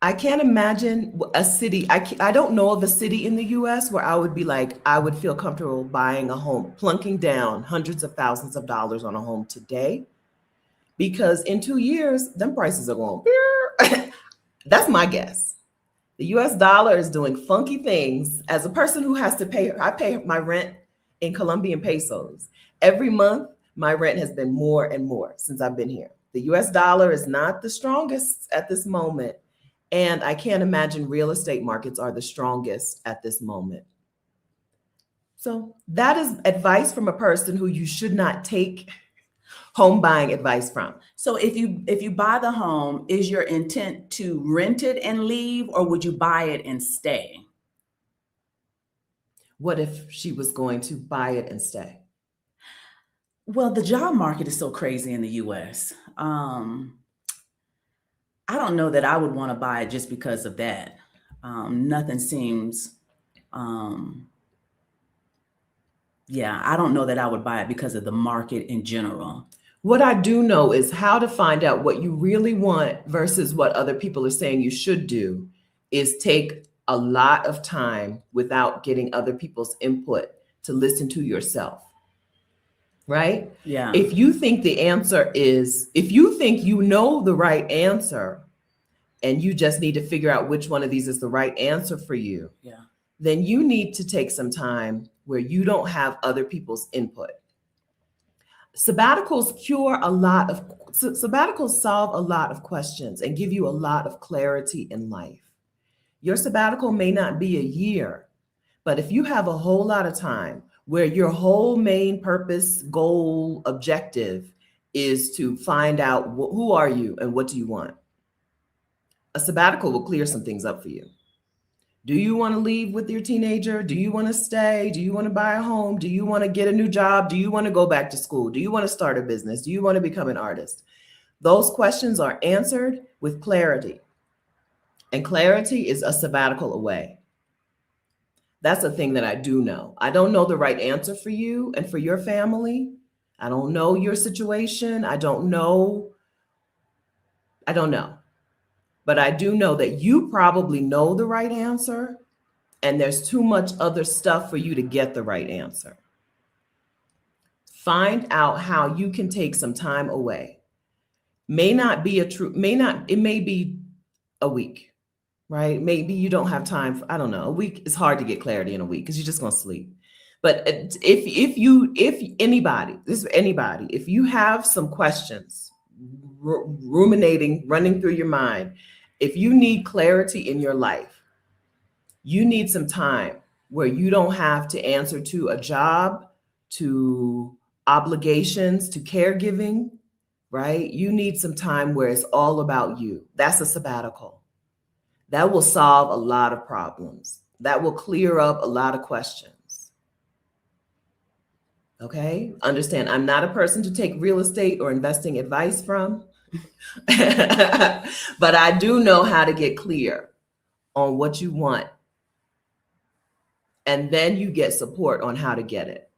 I can't imagine a city. I don't know of a city in the US where I would be like, I would feel comfortable buying a home, plunking down hundreds of thousands of dollars on a home today, because in 2 years, them prices are going, that's my guess. The US dollar is doing funky things. As a person who has to pay, I pay my rent in Colombian pesos. Every month, my rent has been more and more since I've been here. The US dollar is not the strongest at this moment. And I can't imagine real estate markets are the strongest at this moment. So that is advice from a person who you should not take home buying advice from. So if you buy the home, is your intent to rent it and leave, or would you buy it and stay? What if she was going to buy it and stay? Well, the job market is so crazy in the US. I don't know that I would want to buy it just because of that. Nothing seems, I don't know that I would buy it because of the market in general. What I do know is how to find out what you really want versus what other people are saying you should do is take a lot of time without getting other people's input to listen to yourself. Right? Yeah. If you think the answer is, if you think you know the right answer and you just need to figure out which one of these is the right answer for you, then you need to take some time where you don't have other people's input. Sabbaticals solve a lot of questions and give you a lot of clarity in life. Your sabbatical may not be a year, but if you have a whole lot of time where your whole main purpose, goal, objective is to find out who are you and what do you want, a sabbatical will clear some things up for you. Do you want to leave with your teenager? Do you want to stay? Do you want to buy a home? Do you want to get a new job? Do you want to go back to school? Do you want to start a business? Do you want to become an artist? Those questions are answered with clarity. And clarity is a sabbatical away. That's a thing that I do know. I don't know the right answer for you and for your family. I don't know your situation. I don't know. But I do know that you probably know the right answer, and there's too much other stuff for you to get the right answer. Find out how you can take some time away. It may be a week, right? Maybe you don't have time for, I don't know. A week is hard to get clarity in a week because you're just going to sleep. But if anybody, if you have some questions ruminating, running through your mind, if you need clarity in your life, you need some time where you don't have to answer to a job, to obligations, to caregiving, right? You need some time where it's all about you. That's a sabbatical. That will solve a lot of problems. That will clear up a lot of questions. Okay? Understand, I'm not a person to take real estate or investing advice from, but I do know how to get clear on what you want. And then you get support on how to get it.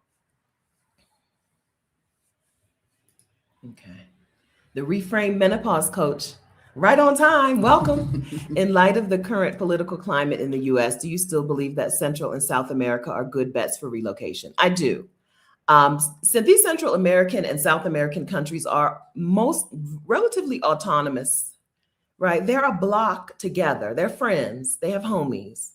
Okay. The Reframe Menopause Coach, right on time. Welcome. In light of the current political climate in the US, do you still believe that Central and South America are good bets for relocation? I do. So these Central American and South American countries are most relatively autonomous, right? They're a block together. They're friends. They have homies,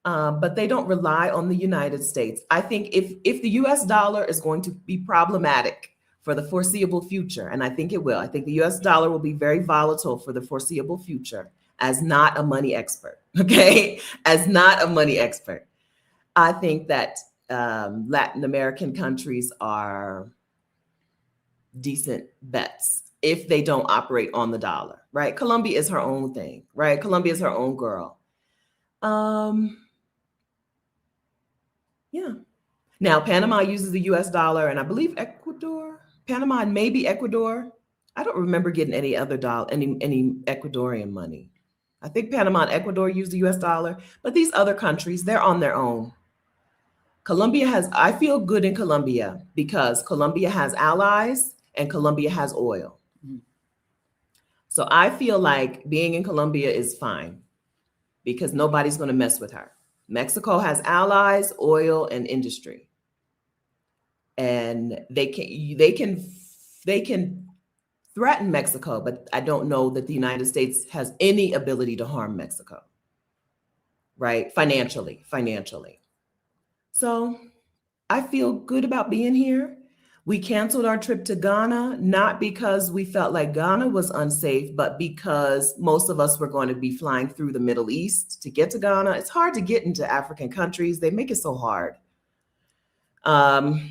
but they don't rely on the United States. I think if the US dollar is going to be problematic for the foreseeable future, and I think it will, I think the US dollar will be very volatile for the foreseeable future as not a money expert, okay? As not a money expert. I think that Latin American countries are decent bets if they don't operate on the dollar, right? Colombia is her own thing, right? Colombia is her own girl. Yeah. Now, Panama uses the US dollar, and I believe Panama and maybe Ecuador. I don't remember getting any other any Ecuadorian money. I think Panama and Ecuador use the US dollar, but these other countries, they're on their own. I feel good in Colombia because Colombia has allies and Colombia has oil. So I feel like being in Colombia is fine because nobody's going to mess with her. Mexico has allies, oil, and industry. And they can threaten Mexico, but I don't know that the United States has any ability to harm Mexico, right? Financially. So I feel good about being here. We canceled our trip to Ghana, not because we felt like Ghana was unsafe, but because most of us were going to be flying through the Middle East to get to Ghana. It's hard to get into African countries. They make it so hard. I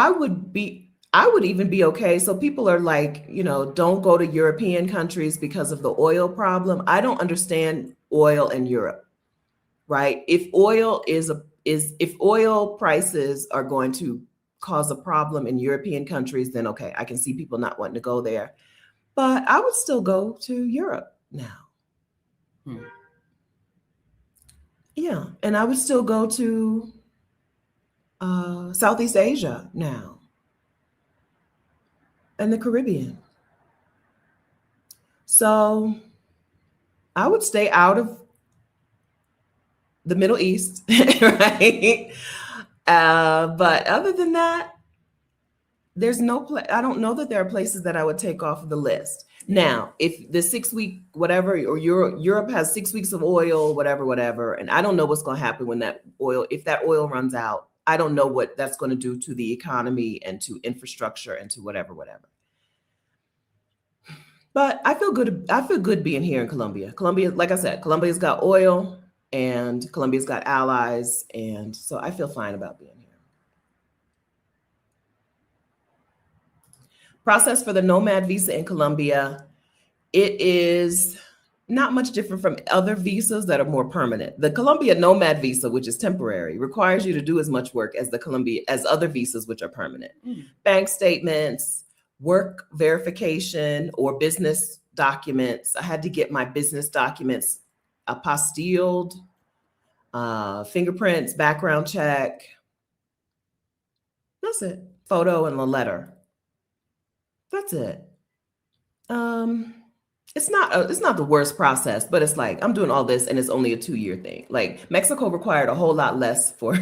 would even be okay. So people are like, don't go to European countries because of the oil problem. I don't understand oil in Europe, right? If oil prices are going to cause a problem in European countries, then okay, I can see people not wanting to go there. But I would still go to Europe now. Yeah, and I would still go to Southeast Asia now and the Caribbean. So I would stay out of the Middle East, right? But other than that, there's I don't know that there are places that I would take off the list. Now, if the 6 week, whatever, or Europe has 6 weeks of oil, whatever, and I don't know what's going to happen if that oil runs out. I don't know what that's going to do to the economy and to infrastructure and to whatever. But I feel good. I feel good being here in Colombia. Colombia, like I said, Colombia's got oil and Colombia's got allies. And so I feel fine about being here. Process for the nomad visa in Colombia. It is not much different from other visas that are more permanent. The Colombia nomad visa, which is temporary, requires you to do as much work as other visas, which are permanent. Bank statements, work verification or business documents. I had to get my business documents apostilled, fingerprints, background check. That's it. Photo and a letter. That's it. It's not the worst process, but it's like I'm doing all this and it's only a 2-year thing. Like Mexico required a whole lot less for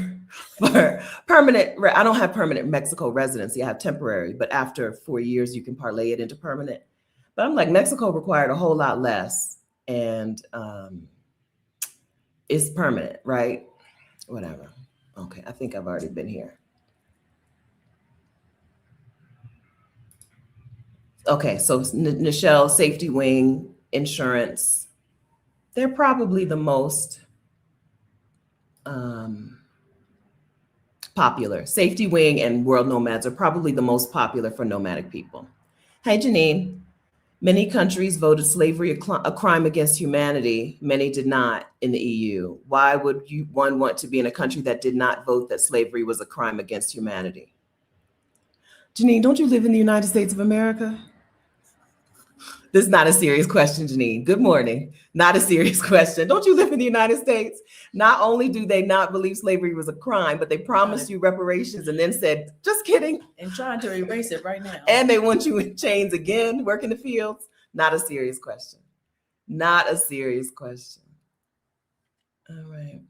permanent. I don't have permanent Mexico residency. I have temporary, but after 4 years, you can parlay it into permanent. But I'm like, Mexico required a whole lot less and it's permanent, right? Whatever. Okay, I think I've already been here. Okay, so Nichelle, Safety Wing, insurance, they're probably the most popular. Safety Wing and World Nomads are probably the most popular for nomadic people. Hey, Janine. Many countries voted slavery a crime against humanity. Many did not in the EU. Why would one want to be in a country that did not vote that slavery was a crime against humanity? Janine, don't you live in the United States of America? This is not a serious question, Janine. Good morning. Not a serious question. Don't you live in the United States? Not only do they not believe slavery was a crime, but they promised you reparations and then said, just kidding. And trying to erase it right now. And they want you in chains again, work in the fields. Not a serious question. Not a serious question. All right.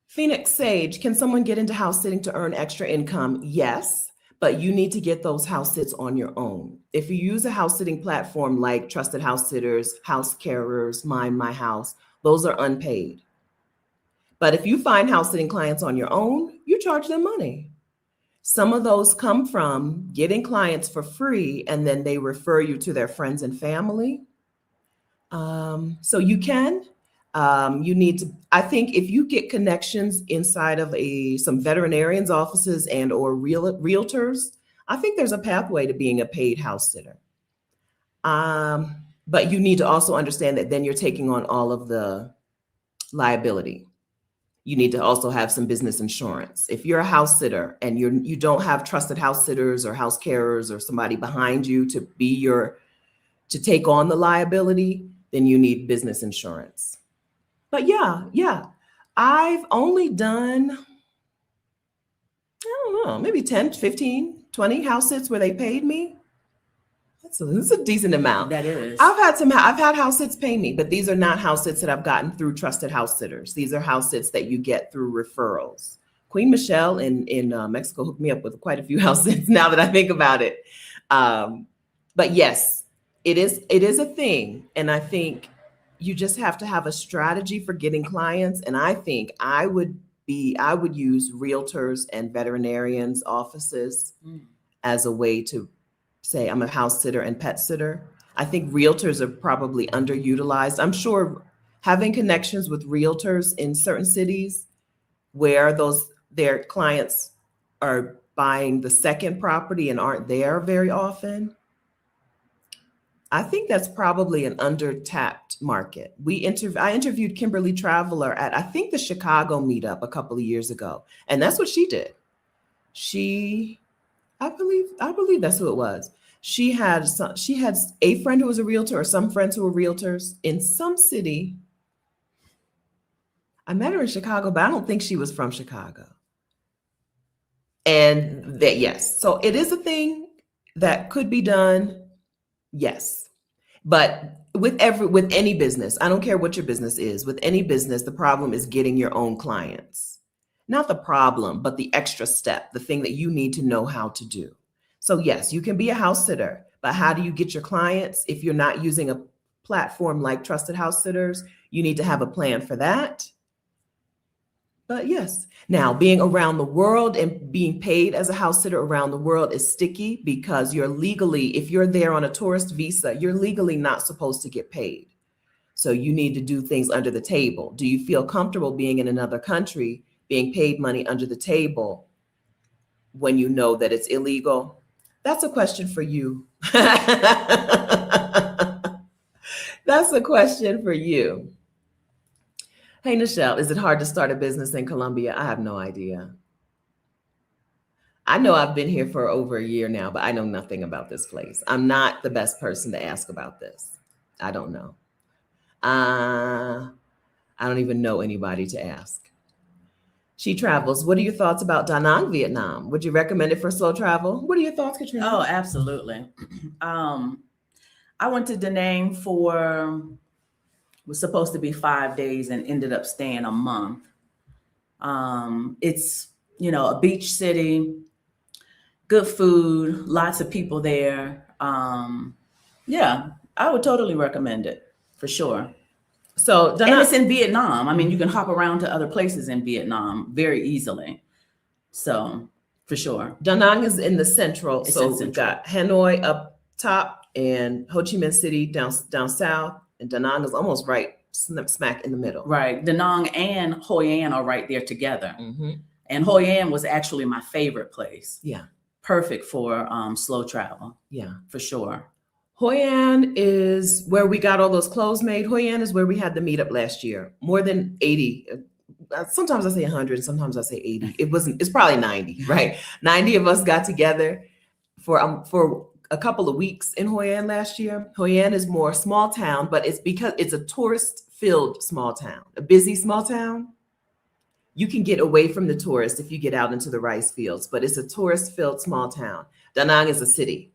Phoenix Sage, can someone get into house sitting to earn extra income? Yes. But you need to get those house sits on your own. If you use a house sitting platform like Trusted House Sitters, House Carers, Mind My House, those are unpaid. But if you find house sitting clients on your own, you charge them money. Some of those come from getting clients for free and then they refer you to their friends and family. So you can. You need to, I think if you get connections inside of some veterinarians' offices and or realtors, I think there's a pathway to being a paid house sitter. But you need to also understand that then you're taking on all of the liability. You need to also have some business insurance. If you're a house sitter and you don't have trusted house sitters or house carers or somebody behind you to take on the liability, then you need business insurance. But yeah, I've only done, I don't know, maybe 10, 15, 20 house sits where they paid me. That's a decent amount. That is. I've had house sits pay me, but these are not house sits that I've gotten through trusted house sitters. These are house sits that you get through referrals. Queen Michelle in Mexico hooked me up with quite a few house sits now that I think about it. But yes, it is a thing. And I think you just have to have a strategy for getting clients. And I think I would use realtors and veterinarians' offices as a way to say I'm a house sitter and pet sitter. I think realtors are probably underutilized. I'm sure having connections with realtors in certain cities where their clients are buying the second property and aren't there very often, I think that's probably an undertapped market. I interviewed Kimberly Traveler at, I think, the Chicago Meetup a couple of years ago. And that's what she did. I believe that's who it was. She had a friend who was a realtor or some friends who were realtors in some city. I met her in Chicago, but I don't think she was from Chicago. And that, yes. So it is a thing that could be done. Yes. But with any business, I don't care what your business is, with any business, the problem is getting your own clients. Not the problem, but the extra step, the thing that you need to know how to do. So yes, you can be a house sitter, but how do you get your clients? If you're not using a platform like Trusted House Sitters, you need to have a plan for that. But yes, now being around the world and being paid as a house sitter around the world is sticky because if you're there on a tourist visa, you're legally not supposed to get paid. So you need to do things under the table. Do you feel comfortable being in another country, being paid money under the table when you know that it's illegal? That's a question for you. That's a question for you. Hey, Nichelle, is it hard to start a business in Colombia? I have no idea. I know I've been here for over a year now, but I know nothing about this place. I'm not the best person to ask about this. I don't know. I don't even know anybody to ask. She travels. What are your thoughts about Da Nang, Vietnam? Would you recommend it for slow travel? What are your thoughts, Katrina? Oh, absolutely. I went to Da Nang was supposed to be 5 days and ended up staying a month. It's, a beach city, good food, lots of people there. Yeah, I would totally recommend it for sure. So Da And Nang, it's in Vietnam. I mean, you can hop around to other places in Vietnam very easily. So for sure. Da Nang is in the central. It's So in we've central. got Hanoi up top and Ho Chi Minh City down south, and Da Nang is almost right smack in the middle. Right. Da Nang and Hoi An are right there together. Mm-hmm. And Hoi An was actually my favorite place. Yeah. Perfect for slow travel. Yeah. For sure. Hoi An is where we got all those clothes made. Hoi An is where we had the meetup last year. More than 80. Sometimes I say 100, sometimes I say 80. It's probably 90, right? 90 of us got together for a couple of weeks in Hoi An last year. Hoi An is more small town, but it's because it's a tourist-filled small town, a busy small town. You can get away from the tourists if you get out into the rice fields, but it's a tourist-filled small town. Da Nang is a city.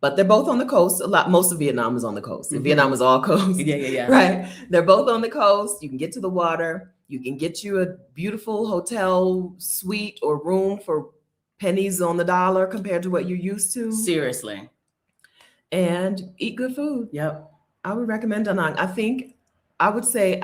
But they're both on the coast. Most of Vietnam is on the coast. Mhm. Vietnam is all coast. Yeah. Right. They're both on the coast. You can get to the water. You can get you a beautiful hotel suite or room for pennies on the dollar compared to what you're used to. Seriously. And eat good food. Yep. I would recommend Da Nang. I would say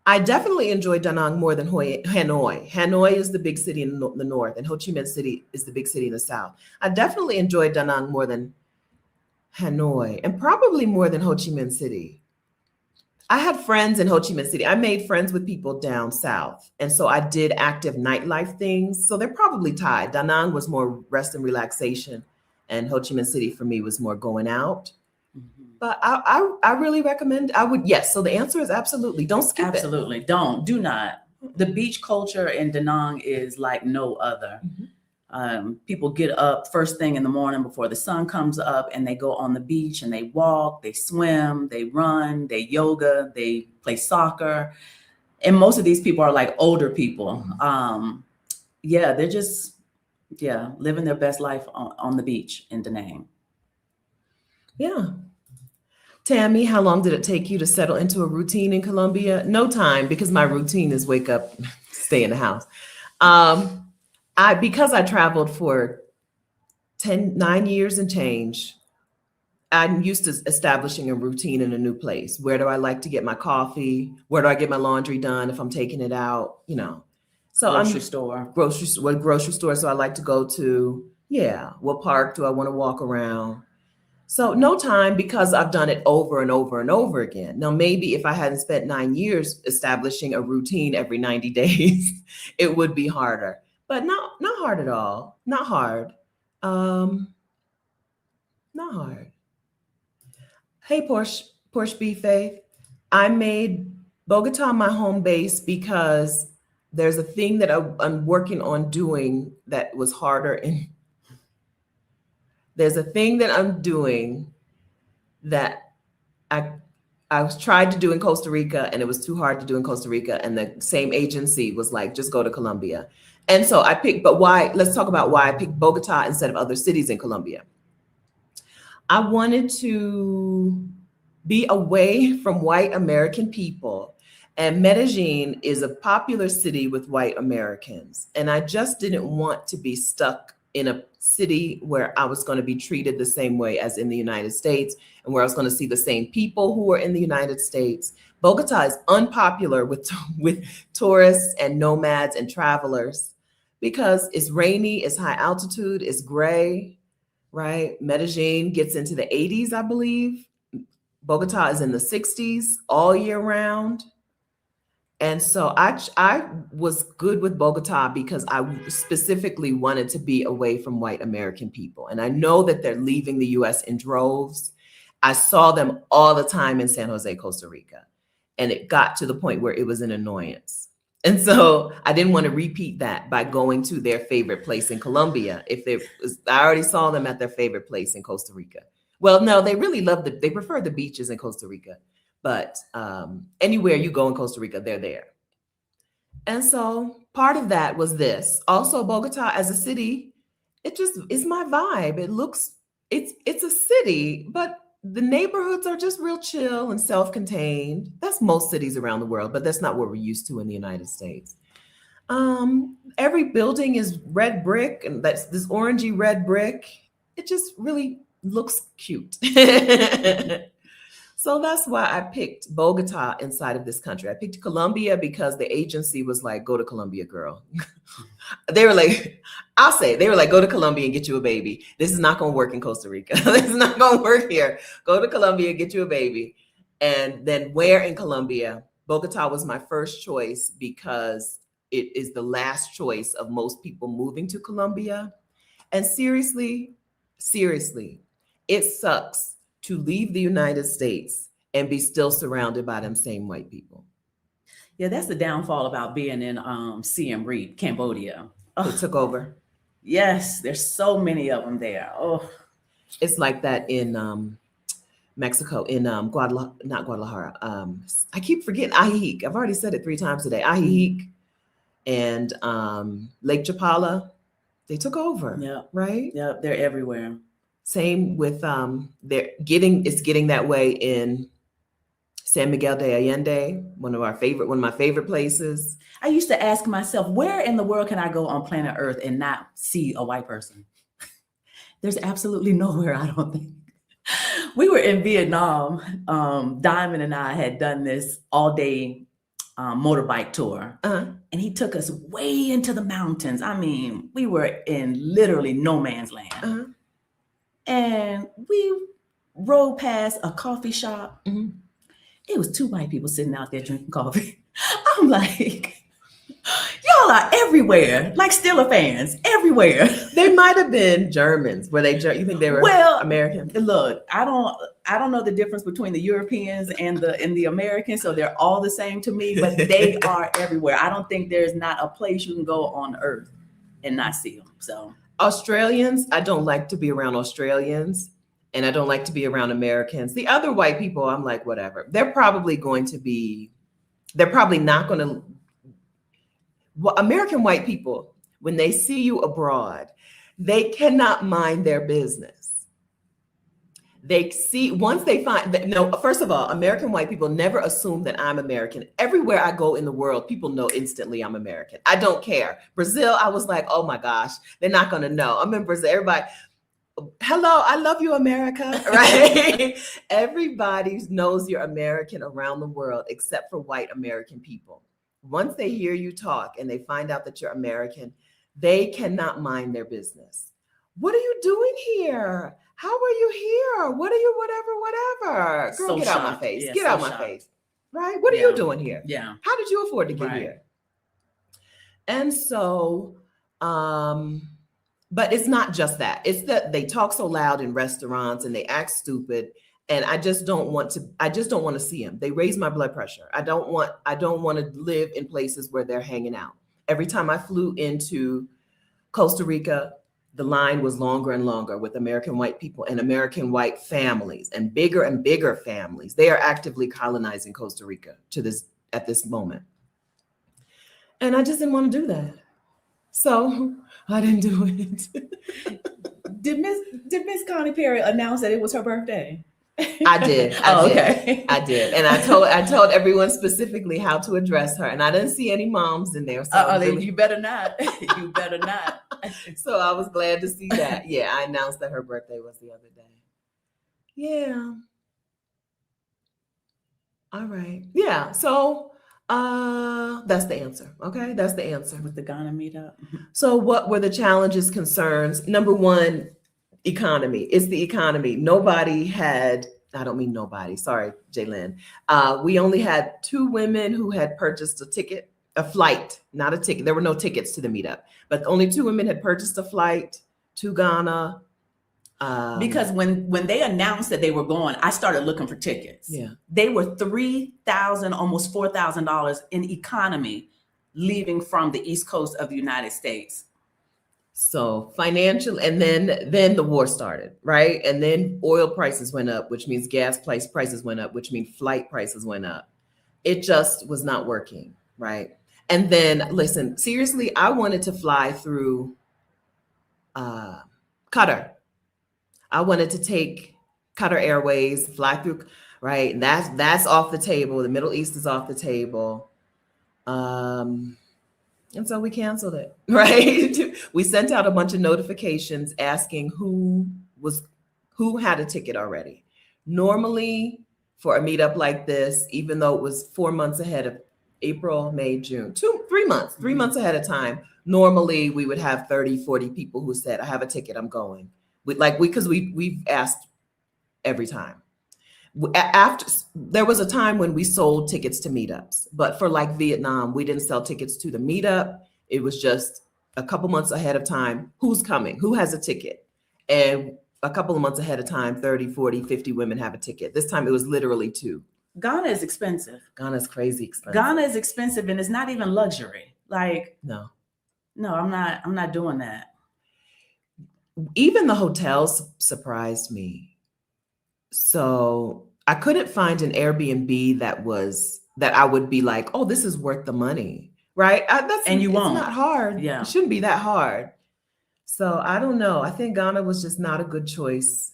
I definitely enjoyed Da Nang more than Hanoi. Hanoi is the big city in the north, and Ho Chi Minh City is the big city in the south. I definitely enjoyed Da Nang more than Hanoi, and probably more than Ho Chi Minh City. I had friends in Ho Chi Minh City. I made friends with people down south, and so I did active nightlife things. So they're probably tied. Da Nang was more rest and relaxation, and Ho Chi Minh City for me was more going out. But I really recommend, yes. So the answer is absolutely. Don't skip it. Absolutely. Do not. The beach culture in Da Nang is like no other. People get up first thing in the morning before the sun comes up, and they go on the beach and they walk, they swim, they run, they yoga, they play soccer. And most of these people are like older people. They're just, living their best life on the beach in Da Nang. Yeah. Tammy, how long did it take you to settle into a routine in Colombia? No time, because my routine is wake up, stay in the house. Because I traveled for 9 years and change, I'm used to establishing a routine in a new place. Where do I like to get my coffee? Where do I get my laundry done if I'm taking it out? So Grocery store. What grocery store? So I like to go to, what park do I want to walk around? So no time, because I've done it over and over and over again. Now, maybe if I hadn't spent 9 years establishing a routine every 90 days, it would be harder. But not hard at all. Not hard. Not hard. Hey, Porsche B Faith. I made Bogota my home base because there's a thing that I'm working on doing that was harder There's a thing that I'm doing that I tried to do in Costa Rica, and it was too hard to do in Costa Rica. And the same agency was like, just go to Colombia. And so I picked, but why? Let's talk about why I picked Bogota instead of other cities in Colombia. I wanted to be away from white American people. And Medellin is a popular city with white Americans. And I just didn't want to be stuck in a city where I was going to be treated the same way as in the United States, and where I was going to see the same people who were in the United States. Bogota is unpopular with tourists and nomads and travelers because it's rainy, it's high altitude, it's gray, right? Medellin gets into the 80s, I believe. Bogota is in the 60s all year round. And so I was good with Bogota because I specifically wanted to be away from white American people. And I know that they're leaving the US in droves. I saw them all the time in San Jose, Costa Rica. And it got to the point where it was an annoyance. And so I didn't want to repeat that by going to their favorite place in Colombia. I already saw them at their favorite place in Costa Rica. Well, no, they really they prefer the beaches in Costa Rica, but anywhere you go in Costa Rica, they're there. And so part of that was this. Also, Bogota as a city, it just is my vibe. It's a city, but the neighborhoods are just real chill and self-contained. That's most cities around the world, but that's not what we're used to in the United States. Every building is red brick, and that's this orangey red brick. It just really looks cute. So that's why I picked Bogota inside of this country. I picked Colombia because the agency was like, go to Colombia, girl. They were like, go to Colombia and get you a baby. This is not going to work in Costa Rica. This is not going to work here. Go to Colombia and get you a baby. And then where in Colombia? Bogota was my first choice because it is the last choice of most people moving to Colombia. And seriously, it sucks to leave the United States and be still surrounded by them same white people. Yeah, that's the downfall about being in Siem Reap, Cambodia. They took over. Yes, there's so many of them there. Oh, it's like that in Mexico, in not Guadalajara. I keep forgetting Ajijic. I've already said it 3 times today. Ajijic and Lake Chapala, they took over. Yeah, right. Yeah, they're everywhere. Same with it's getting that way in San Miguel de Allende, one of my favorite places. I used to ask myself, where in the world can I go on planet Earth and not see a white person? There's absolutely nowhere, I don't think. We were in Vietnam. Diamond and I had done this all-day motorbike tour, and he took us way into the mountains. I mean, we were in literally no man's land. And we rode past a coffee shop. Mm-hmm. It was 2 white people sitting out there drinking coffee. I'm like, y'all are everywhere, like Steeler fans, everywhere. They might have been Germans. Were they? You think they were American? Look, I don't know the difference between the Europeans and the Americans, so they're all the same to me. But they are everywhere. I don't think there's not a place you can go on Earth and not see them. So. Australians, I don't like to be around Australians, and I don't like to be around Americans. The other white people, I'm like, whatever. They're probably not going to. Well, American white people, when they see you abroad, they cannot mind their business. First of all, American white people never assume that I'm American. Everywhere I go in the world, people know instantly I'm American. I don't care. Brazil, I was like, oh my gosh, they're not going to know. I'm in Brazil, everybody, hello, I love you, America, right? Everybody knows you're American around the world, except for white American people. Once they hear you talk and they find out that you're American, they cannot mind their business. What are you doing here? How are you here? What are you, whatever. Girl, so get out my face. Get out my face. Right? What are you doing here? Yeah. How did you afford to get here? And so, but it's not just that. It's that they talk so loud in restaurants and they act stupid. And I just don't want to see them. They raise my blood pressure. I don't want to live in places where they're hanging out. Every time I flew into Costa Rica, the line was longer and longer with American white people and American white families and bigger families. They are actively colonizing Costa Rica at this moment. And I just didn't want to do that. So I didn't do it. Did Miss Connie Perry announce that it was her birthday? I did. I did. And I told everyone specifically how to address her. And I didn't see any moms in there. So you better not. You better not. So I was glad to see that. Yeah, I announced that her birthday was the other day. Yeah. All right. Yeah. So that's the answer. Okay. That's the answer. With the Ghana meetup. So what were the challenges, concerns? Number one, economy. It's the economy. I don't mean nobody. Sorry, Jaylyn. We only had 2 women who had purchased a flight, not a ticket. There were no tickets to the meetup, but only 2 women had purchased a flight to Ghana. Because when they announced that they were going, I started looking for tickets. Yeah. They were $3,000, almost $4,000 in economy leaving from the East Coast of the United States. So financial, and then the war started, right? And then oil prices went up, which means gas prices went up, which means flight prices went up. It just was not working, right? And then, listen, seriously, I wanted to fly through Qatar. I wanted to take Qatar Airways, fly through, right? And that's off the table. The Middle East is off the table. And so we canceled it, right? We sent out a bunch of notifications asking who had a ticket already. Normally, for a meetup like this, even though it was 4 months ahead of April, May, June, 3 months ahead of time, normally we would have 30, 40 people who said, I have a ticket, I'm going. Because we've asked every time. After, there was a time when we sold tickets to meetups, but for like Vietnam, we didn't sell tickets to the meetup. It was just a couple months ahead of time. Who's coming? Who has a ticket? And a couple of months ahead of time, 30, 40, 50 women have a ticket. This time it was literally 2. Ghana is expensive. Ghana's crazy expensive. Ghana is expensive, and it's not even luxury. Like, no, I'm not doing that. Even the hotels surprised me. So I couldn't find an Airbnb that I would be like, oh, this is worth the money, right? And you won't. It's not hard. Yeah, it shouldn't be that hard. So I don't know. I think Ghana was just not a good choice.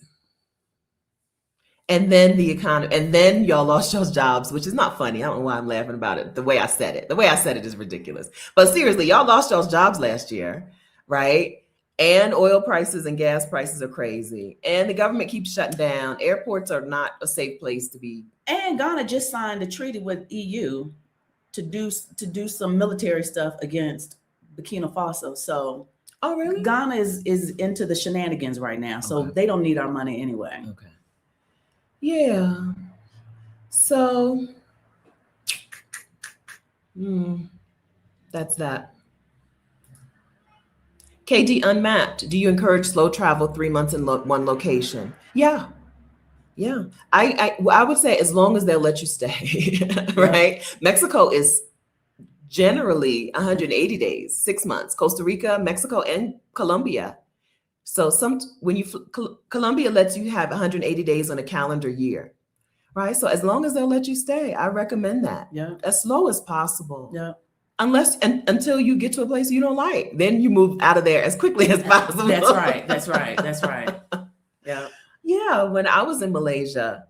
And then the economy, and then y'all lost y'all's jobs, which is not funny. I don't know why I'm laughing about it. The way I said it is ridiculous. But seriously, y'all lost y'all's jobs last year, right? And oil prices and gas prices are crazy. And the government keeps shutting down. Airports are not a safe place to be. And Ghana just signed a treaty with EU to do some military stuff against Burkina Faso. So, oh really? Ghana is into the shenanigans right now. So they don't need our money anyway. Okay. Yeah. So, that's that. KD Unmapped. Do you encourage slow travel 3 months in one location? Yeah. I would say as long as they'll let you stay, right? Yeah. Mexico is generally 180 days, 6 months. Costa Rica, Mexico, and Colombia. So Colombia lets you have 180 days on a calendar year, right? So as long as they'll let you stay, I recommend that. Yeah. As slow as possible. Yeah. Until you get to a place you don't like, then you move out of there as quickly as possible. That's right. Yeah. Yeah. When I was in Malaysia,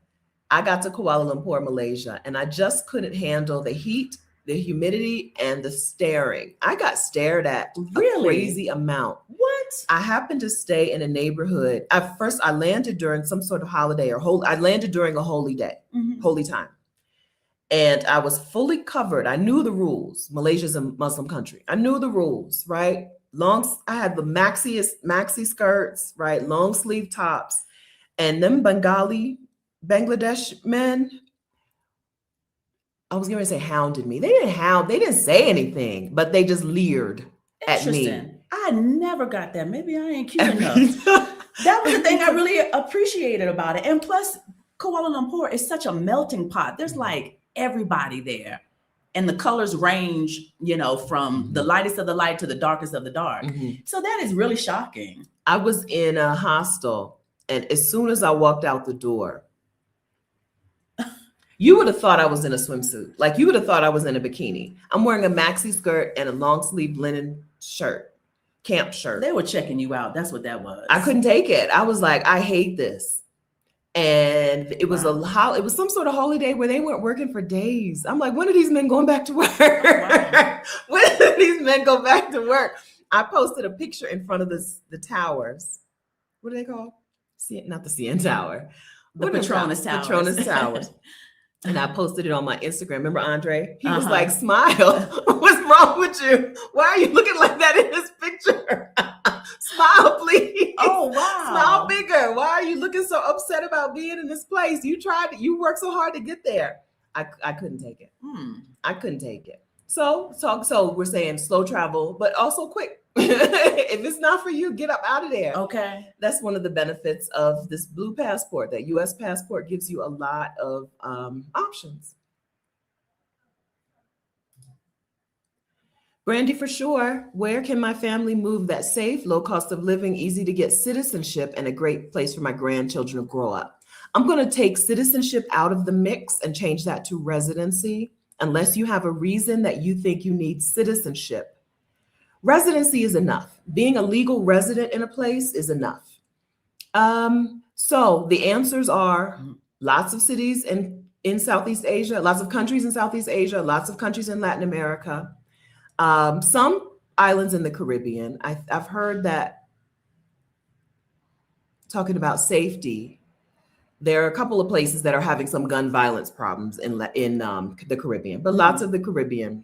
I got to Kuala Lumpur, Malaysia, and I just couldn't handle the heat, the humidity, and the staring. I got stared at a crazy amount. What? I happened to stay in a neighborhood. I landed during some sort of holiday I landed during a holy day, holy time. And I was fully covered. I knew the rules. Malaysia's a Muslim country. I knew the rules, right? I had the maxi skirts, right? Long sleeve tops. And them Bangladesh men, I was going to say hounded me. They didn't say anything, but they just leered at me. I never got that. Maybe I ain't cute enough. That was the thing I really appreciated about it. And plus, Kuala Lumpur is such a melting pot. There's like everybody there, and the colors range, from the lightest of the light to the darkest of the dark. So that is really shocking. I was in a hostel, and as soon as I walked out the door, you would have thought I was in a swimsuit. Like you would have thought I was in a bikini. I'm wearing a maxi skirt and a long sleeve linen shirt, camp shirt. They were checking you out. That's what that was. I couldn't take it. I was like, I hate this. And it was it was some sort of holiday where they weren't working for days. I'm like, when are these men going back to work? Wow. When do these men go back to work? I posted a picture in front of the towers. What are they called? Not the CN Tower. The Petronas Towers. Petronas Towers. And I posted it on my Instagram. Remember Andre? He was like, smile. What's wrong with you? Why are you looking like that in this picture? Smile, please. Oh, wow. Smile bigger. Why are you looking so upset about being in this place? You worked so hard to get there. I couldn't take it. I couldn't take it. So we're saying slow travel, but also quick. If it's not for you, get up out of there. Okay. That's one of the benefits of this blue passport. That U.S. passport gives you a lot of options. Brandy, for sure. Where can my family move that's safe, low cost of living, easy to get citizenship, and a great place for my grandchildren to grow up? I'm going to take citizenship out of the mix and change that to residency, unless you have a reason that you think you need citizenship. Residency is enough. Being a legal resident in a place is enough. So the answers are lots of cities in Southeast Asia, lots of countries in Southeast Asia, lots of countries in Latin America, some islands in the Caribbean. I've heard that, talking about safety, there are a couple of places that are having some gun violence problems in the Caribbean, but lots of the Caribbean.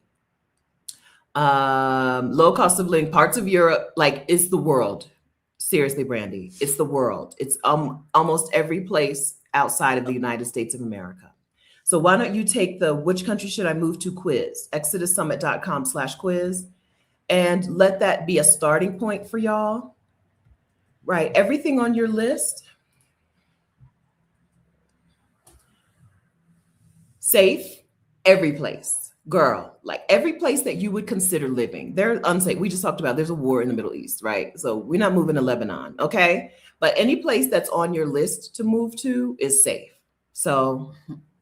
Low cost of living, parts of Europe, like it's the world. Seriously, Brandy, it's the world. It's almost every place outside of the United States of America. So why don't you take the which country should I move to quiz, exodussummit.com/quiz, and let that be a starting point for y'all. Right, everything on your list. Safe, every place. Girl, like every place that you would consider living. They're unsafe. We just talked about there's a war in the Middle East, right? So we're not moving to Lebanon, okay? But any place that's on your list to move to is safe. So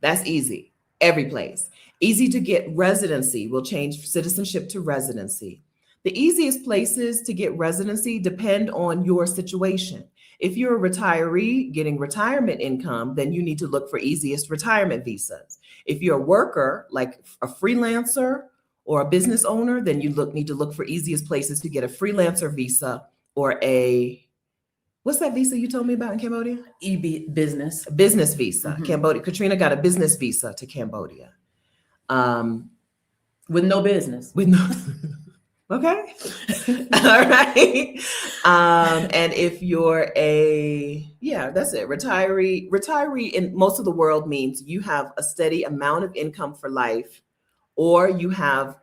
that's easy. Every place. Easy to get residency. We'll change citizenship to residency. The easiest places to get residency depend on your situation. If you're a retiree getting retirement income, then you need to look for easiest retirement visas. If you're a worker, like a freelancer or a business owner, then you need to look for easiest places to get a freelancer visa or what's that visa you told me about in Cambodia? Business. Business visa. Cambodia. Katrina got a business visa to Cambodia. With no business. With no. Okay. All right. And if you're that's it. Retiree in most of the world means you have a steady amount of income for life, or you have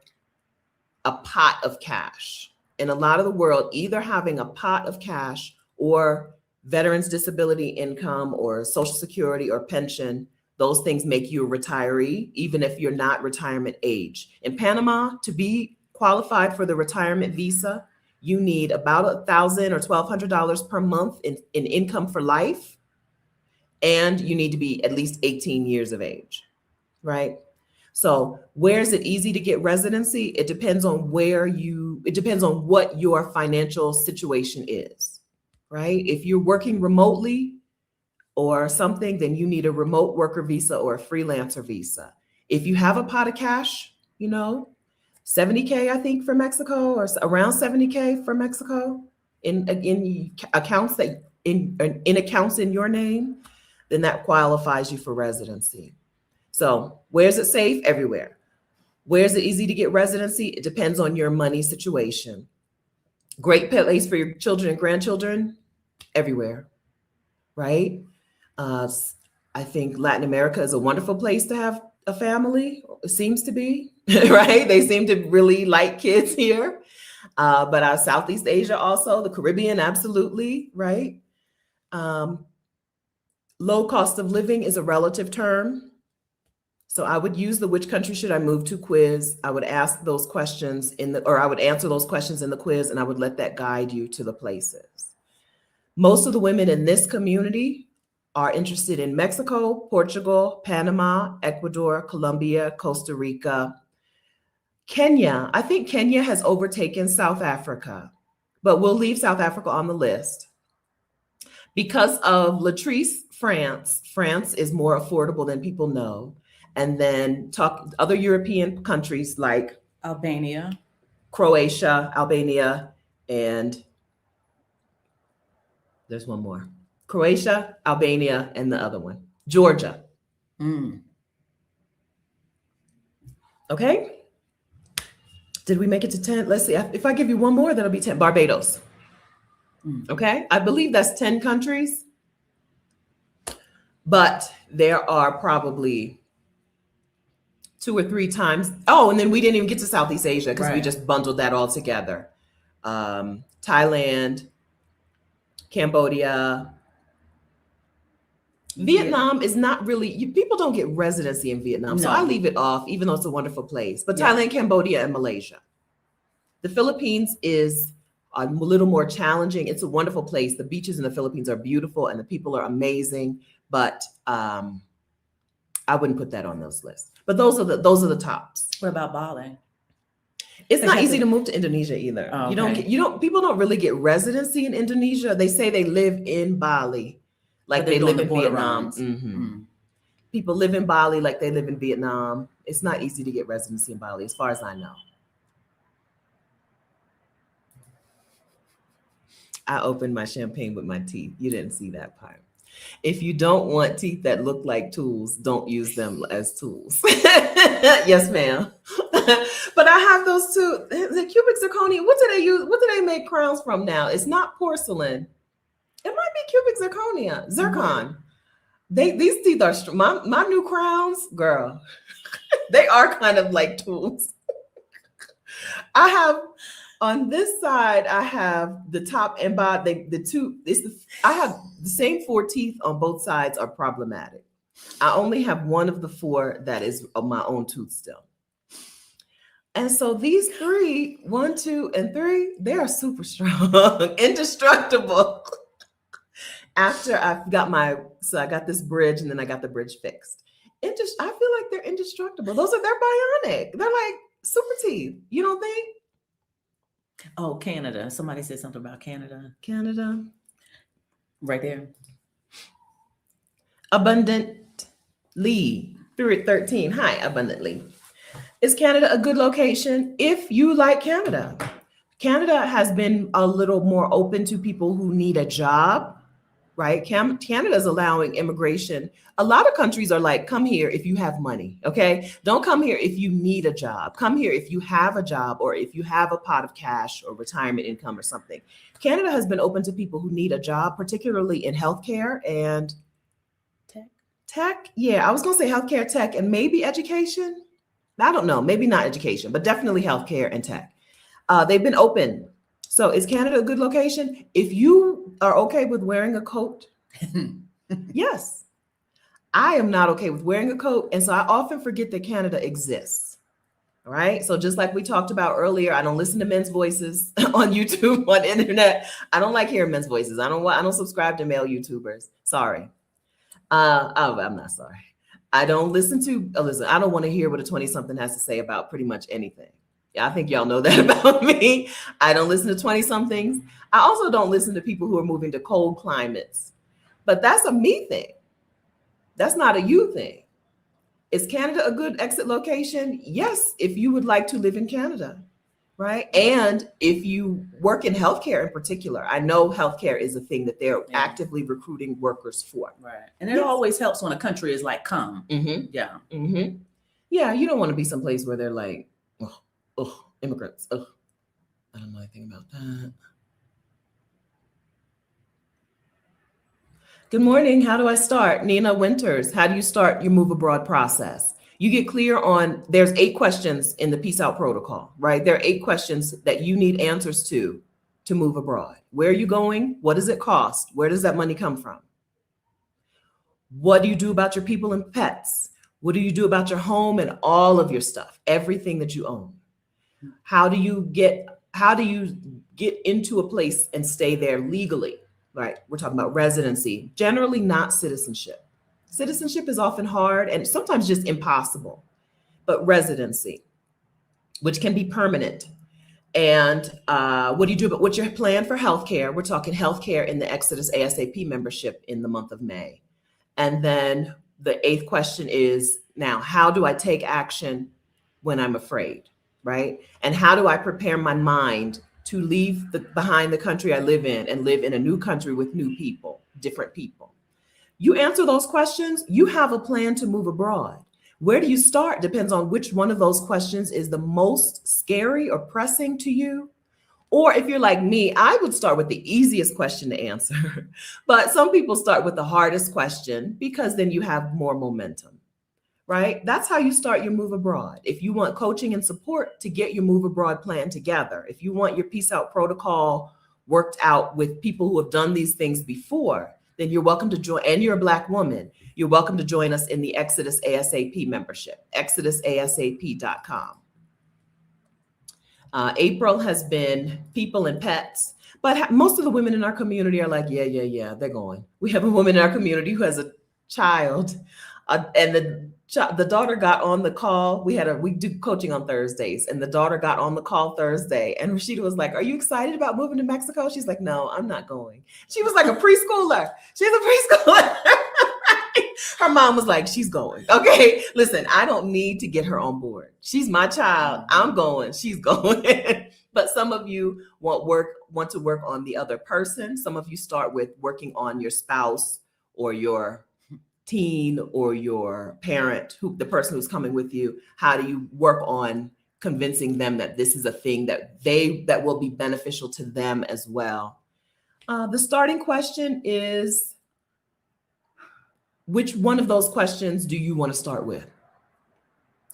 a pot of cash. In a lot of the world, either having a pot of cash or veterans disability income or Social Security or pension, those things make you a retiree, even if you're not retirement age. In Panama, to be qualified for the retirement visa, you need about $1,000 or $1,200 per month in income for life, and you need to be at least 18 years of age, right? So where is it easy to get residency? It depends on what your financial situation is, right? If you're working remotely or something, then you need a remote worker visa or a freelancer visa. If you have a pot of cash, $70K, I think, for Mexico, or around $70K for Mexico in accounts accounts in your name, then that qualifies you for residency. So where's it safe? Everywhere. Where's it easy to get residency? It depends on your money situation. Great place for your children and grandchildren? Everywhere, right? I think Latin America is a wonderful place to have a family. It seems to be, right? They seem to really like kids here. But Southeast Asia also, the Caribbean, absolutely, right? Low cost of living is a relative term. So I would use the which country should I move to quiz. I would ask those questions I would answer those questions in the quiz, and I would let that guide you to the places. Most of the women in this community are interested in Mexico, Portugal, Panama, Ecuador, Colombia, Costa Rica, Kenya. I think Kenya has overtaken South Africa, but we'll leave South Africa on the list. Because of Latrice, France is more affordable than people know. And then talk other European countries like Albania, Croatia, Albania, and there's one more. Croatia, Albania, and the other one, Georgia. Okay. Did we make it to 10? Let's see. If I give you one more, that'll be 10. Barbados. Okay. I believe that's 10 countries. But there are probably 2 or 3 times. Oh, and then we didn't even get to Southeast Asia because we just bundled that all together. Thailand, Cambodia. Vietnam is not really, people don't get residency in Vietnam. No. So I leave it off, even though it's a wonderful place. But Thailand, Cambodia, and Malaysia. The Philippines is a little more challenging. It's a wonderful place. The beaches in the Philippines are beautiful and the people are amazing, but I wouldn't put that on those lists. But those are the tops. What about Bali? It's not easy to move to Indonesia either. Oh, People don't really get residency in Indonesia. They say they live in Bali, like they live in Vietnam. People live in Bali like they live in Vietnam. It's not easy to get residency in Bali, as far as I know. I opened my champagne with my teeth. You didn't see that part. If you don't want teeth that look like tools, don't use them as tools. Yes, ma'am. But I have those two. The cubic zirconia. What do they use? What do they make crowns from now? It's not porcelain. It might be cubic zirconia. Zircon. These teeth are my new crowns, girl. They are kind of like tools. I have on this side, I have the top and bottom. I have the same 4 teeth on both sides are problematic. I only have one of the 4 that is of my own tooth still. And so these 3, 1, 2, and 3, they are super strong, indestructible. After I got this bridge and then I got the bridge fixed. I feel like they're indestructible. They're bionic. They're like super teeth. You don't think? Oh, Canada. Somebody said something about Canada. Canada. Right there. Abundantly. 13. Hi, Abundantly. Is Canada a good location? If you like Canada. Canada has been a little more open to people who need a job, right? Canada is allowing immigration. A lot of countries are like, come here if you have money, okay? Don't come here if you need a job. Come here if you have a job or if you have a pot of cash or retirement income or something. Canada has been open to people who need a job, particularly in healthcare and tech. Yeah, I was gonna say healthcare, tech, and maybe education. I don't know, maybe not education, but definitely healthcare and tech. They've been open. So is Canada a good location? If you are okay with wearing a coat, yes. I am not okay with wearing a coat. And so I often forget that Canada exists. All right. So just like we talked about earlier, I don't listen to men's voices on YouTube, on internet. I don't like hearing men's voices. I don't subscribe to male YouTubers. Sorry. I'm not sorry. I don't listen to, I don't want to hear what a 20-something has to say about pretty much anything. Yeah, I think y'all know that about me. I don't listen to 20-somethings. I also don't listen to people who are moving to cold climates. But that's a me thing. That's not a you thing. Is Canada a good exit location? Yes, if you would like to live in Canada, right? And if you work in healthcare in particular, I know healthcare is a thing that they're actively recruiting workers for. Right. And it always helps when a country is like, come. Mm-hmm. Yeah. Mm-hmm. Yeah, you don't want to be someplace where they're like, immigrants. I don't know anything about that. Good morning. How do I start? Nina Winters, how do you start your move abroad process? You get clear on, there's 8 questions in the Peace Out Protocol, right? There are 8 questions that you need answers to move abroad. Where are you going? What does it cost? Where does that money come from? What do you do about your people and pets? What do you do about your home and all of your stuff, everything that you own? How do you get into a place and stay there legally? Right, we're talking about residency, generally not citizenship. Citizenship is often hard and sometimes just impossible, but residency, which can be permanent. And what do you do? But what's your plan for healthcare? We're talking healthcare in the Exodus ASAP membership in the month of May. And then the 8th question is, now, how do I take action when I'm afraid, right? And how do I prepare my mind to leave behind the country I live in and live in a new country with new people, different people? You answer those questions, you have a plan to move abroad. Where do you start? Depends on which one of those questions is the most scary or pressing to you. Or if you're like me, I would start with the easiest question to answer. But some people start with the hardest question because then you have more momentum, right? That's how you start your move abroad. If you want coaching and support to get your move abroad plan together, if you want your Peace Out Protocol worked out with people who have done these things before, then you're welcome to join. And you're a Black woman, you're welcome to join us in the Exodus ASAP membership, exodusasap.com. April has been people and pets. But most of the women in our community are like, yeah, they're going. We have a woman in our community who has a child, and the daughter got on the call. We do coaching on Thursdays, and the daughter got on the call Thursday, and Rashida was like, "Are you excited about moving to Mexico?" She's like, "No, I'm not going." She was like a preschooler. She's a preschooler. Her mom was like, "She's going." Okay, listen, I don't need to get her on board. She's my child. I'm going. She's going. But some of you want to work on the other person. Some of you start with working on your spouse or your teen or your parent, the person who's coming with you. How do you work on convincing them that this is a thing that will be beneficial to them as well? The starting question is, which one of those questions do you want to start with?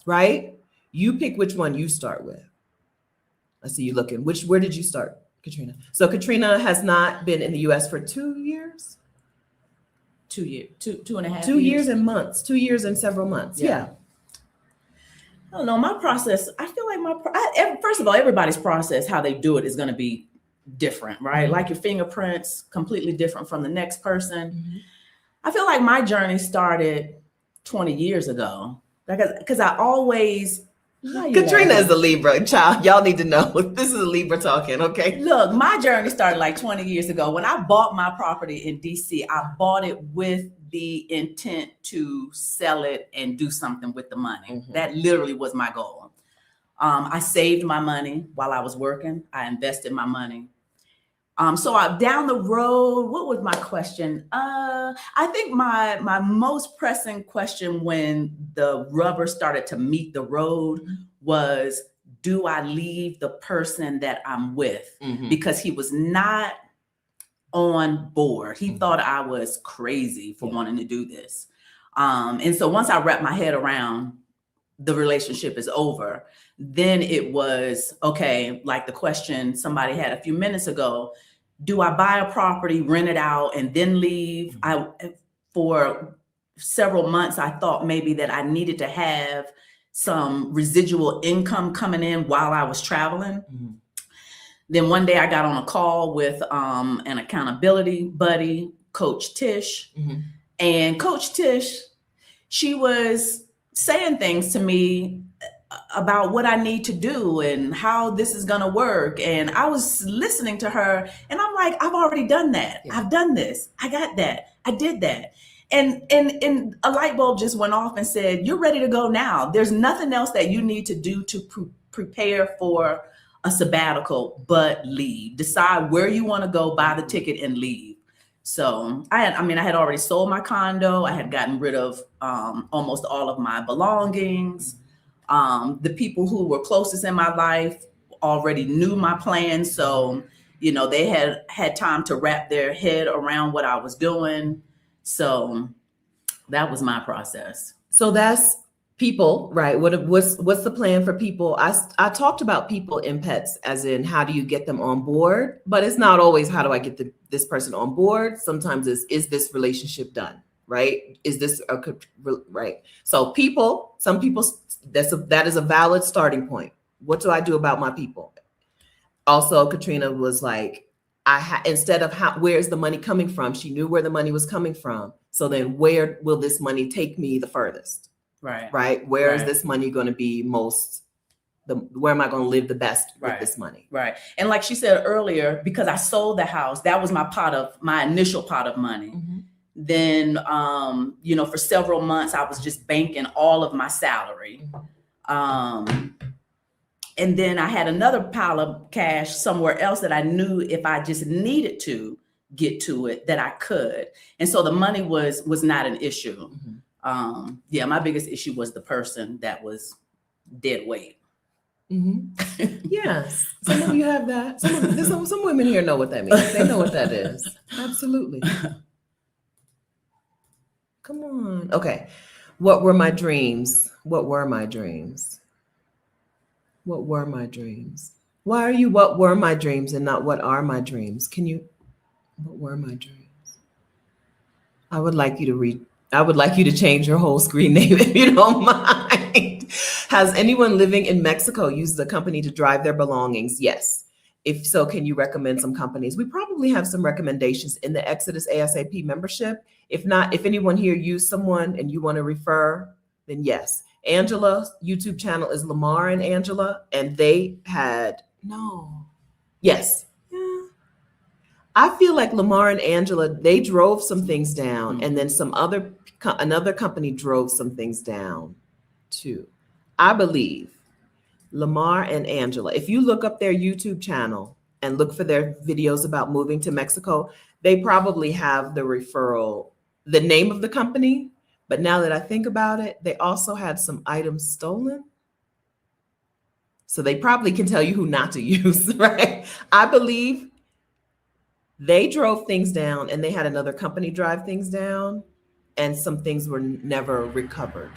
Right? You pick which one you start with. I see you looking. Where did you start, Katrina? So Katrina has not been in the US for 2 years? 2 years, two and a half 2 years and months, 2 years and several months. Yeah. I don't know, my process, I feel like first of all, everybody's process, how they do it is going to be different, right? Mm-hmm. Like your fingerprints, completely different from the next person. Mm-hmm. I feel like my journey started 20 years ago because I always... Katrina is a Libra, child. Y'all need to know. This is a Libra talking, okay? Look, my journey started like 20 years ago. When I bought my property in DC, I bought it with the intent to sell it and do something with the money. Mm-hmm. That literally was my goal. I saved my money while I was working. I invested my money. So down the road, what was my question? I think my most pressing question when the rubber started to meet the road was, do I leave the person that I'm with? Mm-hmm. Because he was not on board. He thought I was crazy for wanting to do this. And so once I wrapped my head around the relationship is over, then it was, okay, like the question somebody had a few minutes ago, do I buy a property, rent it out, and then leave? For several months, I thought maybe that I needed to have some residual income coming in while I was traveling. Mm-hmm. Then one day I got on a call with an accountability buddy, Coach Tish. Mm-hmm. And Coach Tish, she was saying things to me about what I need to do and how this is going to work. And I was listening to her and I'm like, I've already done that. Yeah. I've done this. I got that. I did that. And a light bulb just went off and said, you're ready to go now. There's nothing else that you need to do to prepare for a sabbatical, but leave. Decide where you want to go, buy the ticket and leave. So I had already sold my condo. I had gotten rid of almost all of my belongings. The people who were closest in my life already knew my plans. So, they had time to wrap their head around what I was doing. So that was my process. So that's people, right? What's the plan for people? I talked about people and pets as in how do you get them on board, but it's not always how do I get this person on board. Sometimes is this relationship done? Right? Is this right? So some people, that is a valid starting point. What do I do about my people? Also, Katrina was like, instead of where's the money coming from? She knew where the money was coming from. So then where will this money take me the furthest? Right. Right. Where is this money going to be where am I going to live the best with this money? Right. And like she said earlier, because I sold the house, that was my initial pot of money. Mm-hmm. Then, for several months, I was just banking all of my salary. And then I had another pile of cash somewhere else that I knew if I just needed to get to it, that I could. And so the money was not an issue. Mm-hmm. My biggest issue was the person that was dead weight. Mm-hmm. Yes. Some of you have that. Some women here know what that means. They know what that is. Absolutely. Come on. Okay. What were my dreams? What were my dreams? What were my dreams? Why are you what were my dreams and not what are my dreams? What were my dreams? I would like you to change your whole screen name if you don't mind. Has anyone living in Mexico used the company to drive their belongings? Yes. If so, can you recommend some companies? We probably have some recommendations in the Exodus ASAP membership. If not, if anyone here used someone and you want to refer, then yes. Angela's YouTube channel is Lamar and Angela, and they had, no, yes. Yeah. I feel like Lamar and Angela, they drove some things down, and then another company drove some things down too. I believe Lamar and Angela, if you look up their YouTube channel and look for their videos about moving to Mexico, they probably have the referral, the name of the company. But now that I think about it, they also had some items stolen. So they probably can tell you who not to use, right? I believe they drove things down and they had another company drive things down, and some things were never recovered.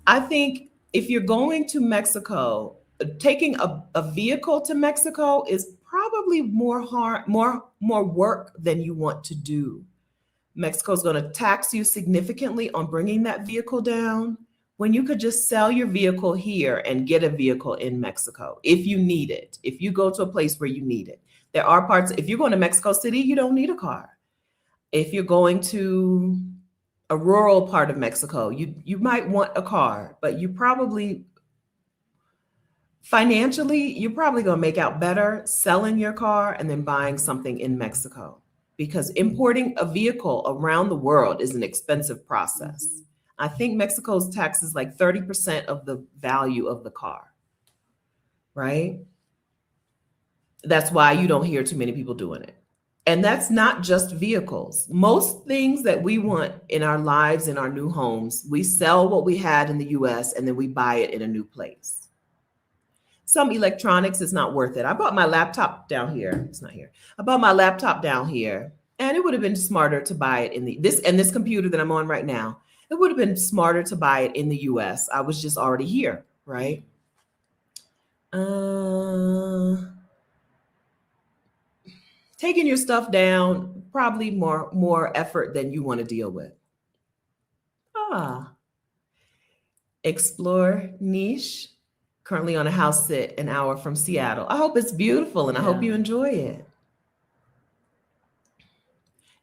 I think if you're going to Mexico, taking a vehicle to Mexico is probably more work than you want to do. Mexico's going to tax you significantly on bringing that vehicle down when you could just sell your vehicle here and get a vehicle in Mexico if you need it. If you go to a place where you need it. There are parts, if you're going to Mexico City, you don't need a car. If you're going to a rural part of Mexico, you might want a car, but you probably, financially, you're probably going to make out better selling your car and then buying something in Mexico, because importing a vehicle around the world is an expensive process. I think Mexico's tax is like 30% of the value of the car, right? That's why you don't hear too many people doing it. And that's not just vehicles. Most things that we want in our lives, in our new homes, we sell what we had in the US and then we buy it in a new place. Some electronics is not worth it. I bought my laptop down here. It's not here. I bought my laptop down here, and it would have been smarter to buy it in this computer that I'm on right now. It would have been smarter to buy it in the US. I was just already here, right? Taking your stuff down, probably more effort than you want to deal with. Explore niche. Currently on a house sit an hour from Seattle. I hope it's beautiful and I hope you enjoy it.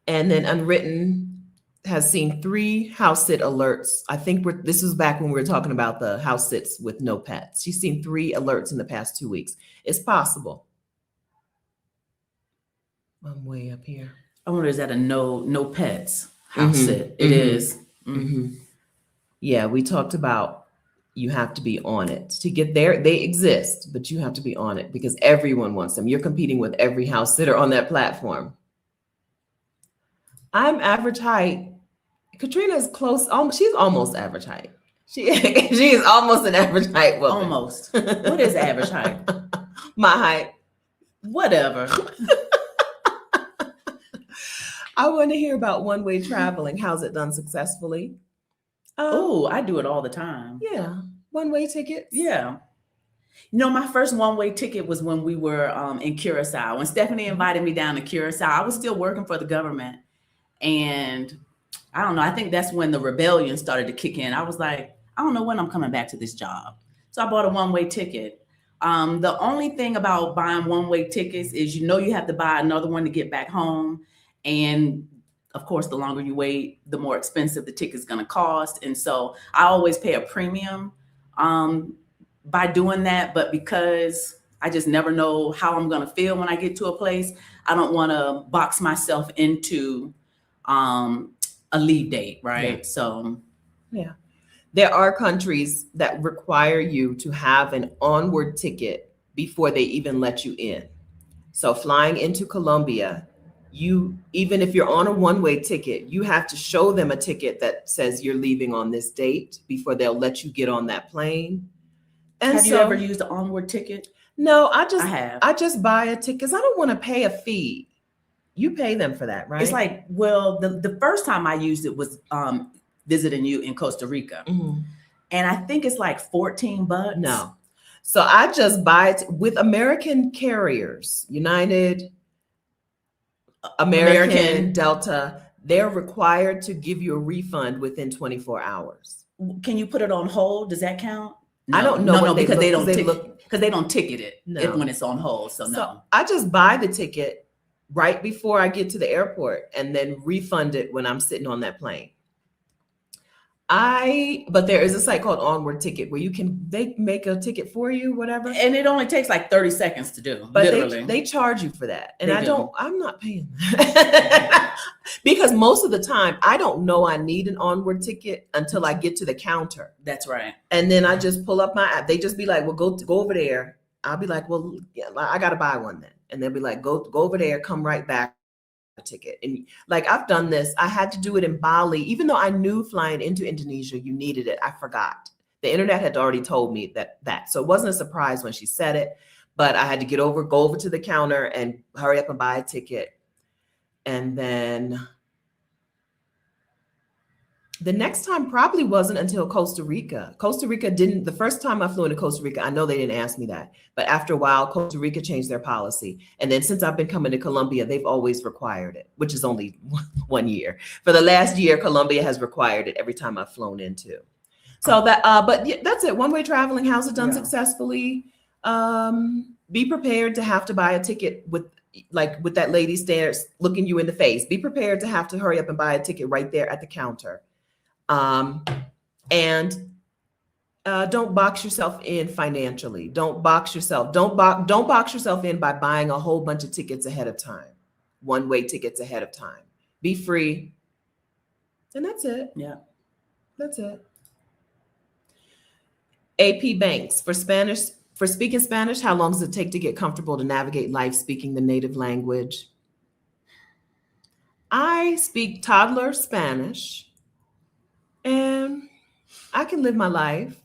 And then Unwritten has seen 3 house sit alerts. I think this was back when we were talking about the house sits with no pets. She's seen 3 alerts in the past 2 weeks. It's possible. I'm way up here. I wonder, is that a no pets house sit? It is. Yeah, we talked about you have to be on it to get there. They exist, but you have to be on it because everyone wants them. You're competing with every house sitter on that platform. I'm average height. Katrina is close. She's almost average height. She is almost an average height woman. Almost. What is average height? My height. Whatever. I want to hear about one-way traveling. How's it done successfully? Oh, I do it all the time. Yeah. One-way tickets. Yeah. You know, my first one-way ticket was when we were in Curacao. When Stephanie invited me down to Curacao, I was still working for the government. And I don't know, I think that's when the rebellion started to kick in. I was like, I don't know when I'm coming back to this job. So I bought a one-way ticket. The only thing about buying one-way tickets is, you know, you have to buy another one to get back home. And of course, the longer you wait, the more expensive the ticket's going to cost. And so I always pay a premium by doing that. But because I just never know how I'm going to feel when I get to a place, I don't want to box myself into a leave date, right? Yeah. So, yeah. There are countries that require you to have an onward ticket before they even let you in. So flying into Colombia, even if you're on a one-way ticket, you have to show them a ticket that says you're leaving on this date before they'll let you get on that plane. And have you ever used an onward ticket? No, I just buy a ticket because I don't want to pay a fee. You pay them for that, right? It's like, well, the first time I used it was visiting you in Costa Rica. Mm-hmm. And I think it's like $14. No. So I just buy it with American carriers, United, American, Delta. They're required to give you a refund within 24 hours. Can you put it on hold? Does that count? I don't know what because they don't look because they don't ticket it No. when it's on hold. So no. I just buy the ticket right before I get to the airport and then refund it when I'm sitting on that plane. But there is a site called Onward Ticket where they make a ticket for you, whatever. And it only takes like 30 seconds to do. But literally. they charge you for that. And They do. I'm not paying that. Because most of the time I don't know I need an Onward ticket until I get to the counter. That's right. And then I just pull up my app. They just be like, well, go over there. I'll be like, well, yeah, I got to buy one then. And they'll be like, go over there, come right back. Ticket. And like I've done this, I had to do it in Bali, even though I knew flying into Indonesia you needed it. I forgot. The internet had already told me that. So it wasn't a surprise when she said it, but I had to go over to the counter and hurry up and buy a ticket. And then the next time probably wasn't until Costa Rica. Costa Rica didn't, the first time I flew into Costa Rica, I know they didn't ask me that, but after a while, Costa Rica changed their policy. And then since I've been coming to Colombia, they've always required it, which is only 1 year. For the last year, Colombia has required it every time I've flown into. So but yeah, that's it. One-way traveling, how's it done successfully? Be prepared to have to buy a ticket with that lady stares looking you in the face. Be prepared to have to hurry up and buy a ticket right there at the counter. And don't box yourself in financially. Don't box yourself in by buying a whole bunch of tickets ahead of time, one-way tickets ahead of time. Be free. And that's it. Yeah. That's it. AP Banks for speaking Spanish, how long does it take to get comfortable to navigate life speaking the native language? I speak toddler Spanish. And I can live my life.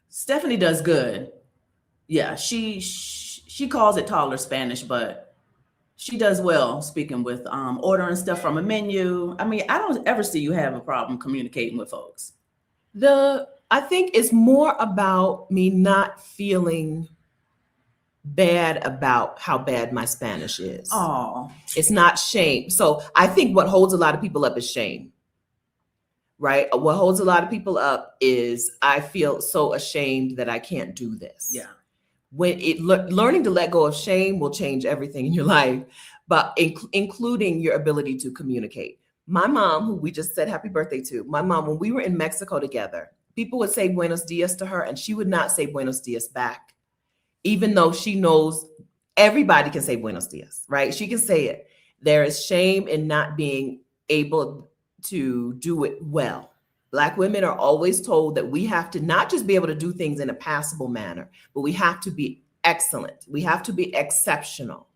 Stephanie does good. Yeah, she calls it toddler Spanish, but she does well speaking with ordering stuff from a menu. I mean, I don't ever see you have a problem communicating with folks. I think it's more about me not feeling bad about how bad my Spanish is. Oh, it's not shame. So I think what holds a lot of people up is shame. Right? What holds a lot of people up is I feel so ashamed that I can't do this. Yeah. When learning to let go of shame will change everything in your life, but including your ability to communicate. My mom, who we just said happy birthday to, my mom, when we were in Mexico together, people would say buenos dias to her and she would not say buenos dias back, even though she knows everybody can say buenos dias, right? She can say it. There is shame in not being able to do it well. Black women are always told that we have to not just be able to do things in a passable manner, but we have to be excellent. We have to be exceptional.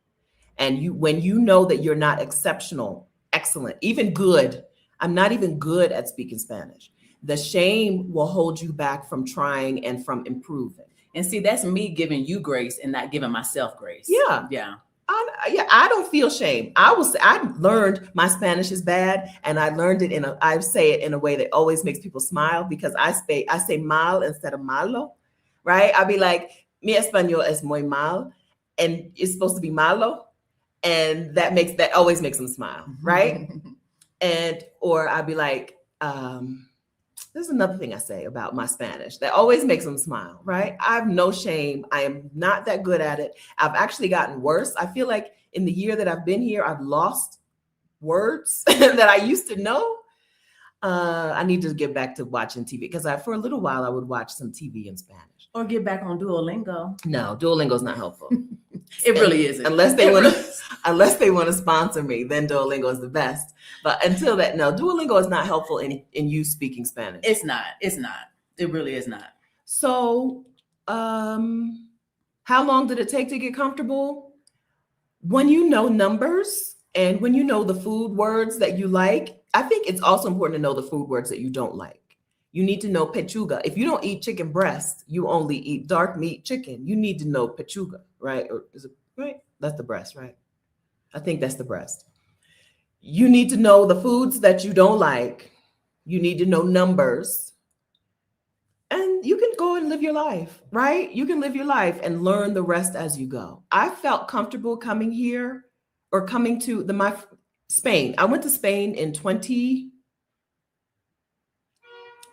And when you know that you're not exceptional, excellent, even good, I'm not even good at speaking Spanish. The shame will hold you back from trying and from improving. And see, that's me giving you grace and not giving myself grace. Yeah. Yeah. I don't feel shame. I learned my Spanish is bad, and I learned it I say it in a way that always makes people smile because I say mal instead of malo, right? I'll be like, mi español es muy mal, and it's supposed to be malo, and that always makes them smile, right? Or I'll be like, there's another thing I say about my Spanish that always makes them smile, right? I have no shame. I am not that good at it. I've actually gotten worse. I feel like in the year that I've been here, I've lost words that I used to know. I need to get back to watching TV because for a little while I would watch some TV in Spanish. Or get back on Duolingo. No, Duolingo is not helpful. It really isn't. Unless they want to sponsor me, then Duolingo is the best. But until that, no, Duolingo is not helpful in you speaking Spanish. It's not. It really is not. So, how long did it take to get comfortable? When you know numbers and when you know the food words that you like, I think it's also important to know the food words that you don't like. You need to know pechuga. If you don't eat chicken breast, you only eat dark meat chicken. You need to know pechuga, right? Or is it right? That's the breast, right? I think that's the breast. You need to know the foods that you don't like. You need to know numbers. And you can go and live your life, right? You can live your life and learn the rest as you go. I felt comfortable coming here or coming to Spain. I went to Spain in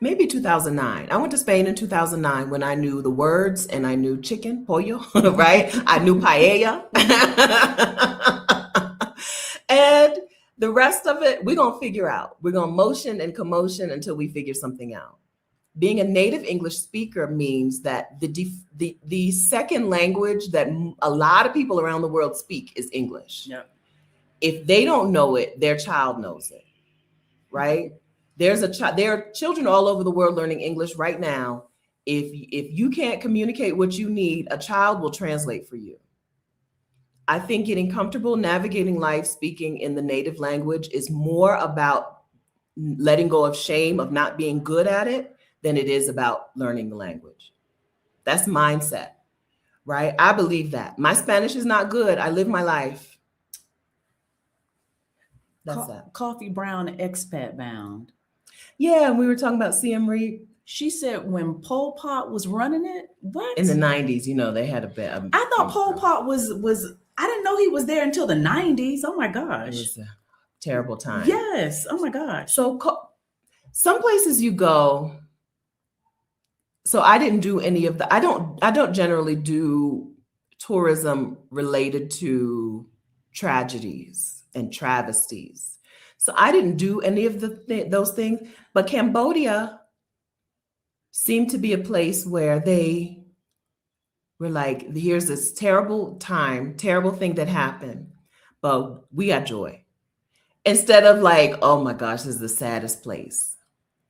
maybe 2009. I went to Spain in 2009 when I knew the words and I knew chicken, pollo, right? I knew paella. And the rest of it, we're going to figure out. We're going to motion and commotion until we figure something out. Being a native English speaker means that the second language that a lot of people around the world speak is English. Yep. If they don't know it, their child knows it, right? There are children all over the world learning English right now. If you can't communicate what you need, a child will translate for you. I think getting comfortable navigating life speaking in the native language is more about letting go of shame of not being good at it than it is about learning the language. That's mindset, right? I believe that. My Spanish is not good. I live my life. That's that. Coffee Brown, expat bound. Yeah, we were talking about CM Reed. She said when Pol Pot was running it, what? In the 90s, they had a bit. I thought Pol Pot was, I didn't know he was there until the 90s. Oh my gosh. It was a terrible time. Yes. Oh my gosh. So some places you go, so I didn't do any of the, I don't generally do tourism related to tragedies and travesties. So I didn't do any of those things, but Cambodia seemed to be a place where they were like, here's this terrible thing that happened, but we got joy. Instead of like, oh my gosh, this is the saddest place.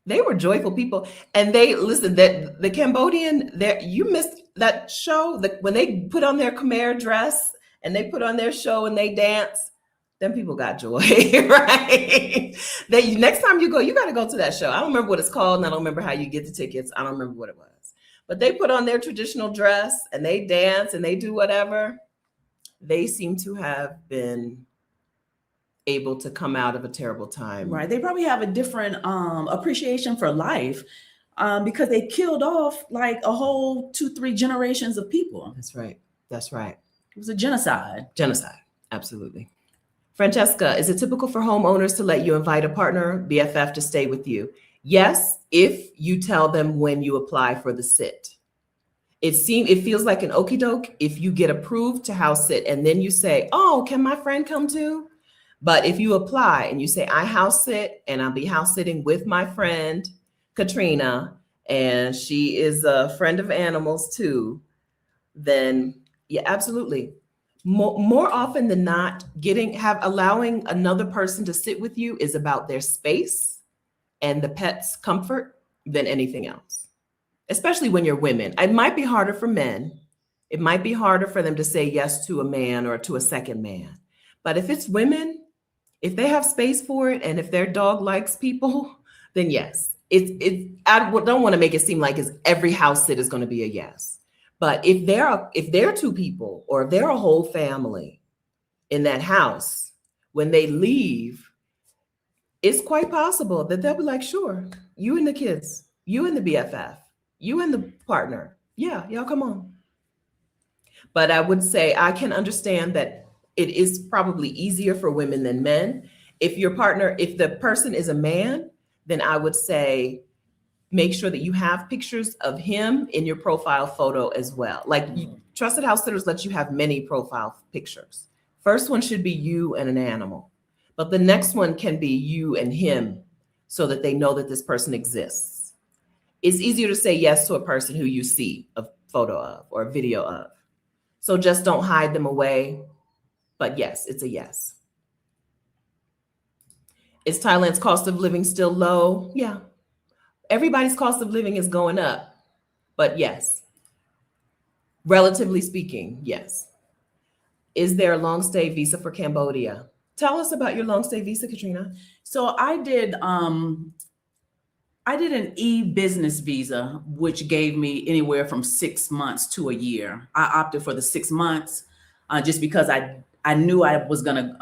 They were joyful people. And that the Cambodian, you missed that show, when they put on their Khmer dress and they put on their show and they dance, then people got joy, right? Next time you go, you got to go to that show. I don't remember what it's called and I don't remember how you get the tickets. I don't remember what it was. But they put on their traditional dress and they dance and they do whatever. They seem to have been able to come out of a terrible time. Right. They probably have a different appreciation for life because they killed off like a whole 2-3 generations of people. That's right. That's right. It was a genocide. Genocide. Absolutely. Francesca, is it typical for homeowners to let you invite a partner, BFF, to stay with you? Yes, if you tell them when you apply for the sit. It feels like an okie doke if you get approved to house sit and then you say, oh, can my friend come too? But if you apply and you say, I house sit and I'll be house sitting with my friend, Katrina, and she is a friend of animals too, then yeah, absolutely. More often than not, allowing another person to sit with you is about their space and the pet's comfort than anything else, especially when you're women. It might be harder for men. It might be harder for them to say yes to a man or to a second man. But if it's women, if they have space for it and if their dog likes people, then yes. I don't want to make it seem like every house sit is going to be a yes. But if there are two people or if they're a whole family in that house, when they leave, it's quite possible that they'll be like, sure, you and the kids, you and the BFF, you and the partner. Yeah, y'all come on. But I would say I can understand that it is probably easier for women than men. If the person is a man, then I would say, make sure that you have pictures of him in your profile photo as well. Like Trusted House Sitters lets you have many profile pictures. First one should be you and an animal, but the next one can be you and him so that they know that this person exists. It's easier to say yes to a person who you see a photo of or a video of. So just don't hide them away. But yes, it's a yes. Is Thailand's cost of living still low? Yeah. Everybody's cost of living is going up, but yes. Relatively speaking, yes. Is there a long stay visa for Cambodia? Tell us about your long stay visa, Katrina. So I did an e-business visa, which gave me anywhere from 6 months to a year. I opted for the 6 months just because I knew I was gonna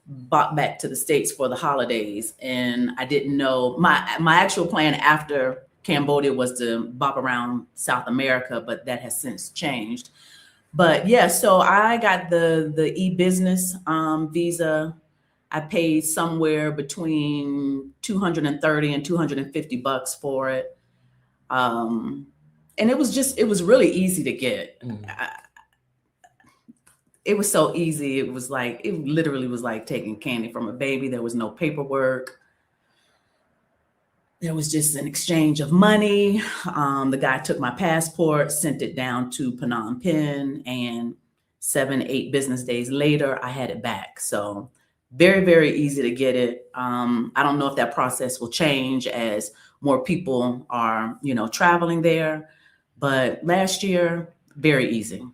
bop back to the States for the holidays, and I didn't know my actual plan after Cambodia was to bop around South America, but that has since changed. But yeah, so I got the e-business visa I paid somewhere between $230 and $250 for it. And it was really easy to get. It was so easy. It literally was like taking candy from a baby. There was no paperwork. There was just an exchange of money. The guy took my passport, sent it down to Phnom Penh, and 7-8 business days later, I had it back. So very, very easy to get it. I don't know if that process will change as more people are, traveling there. But last year, very easy.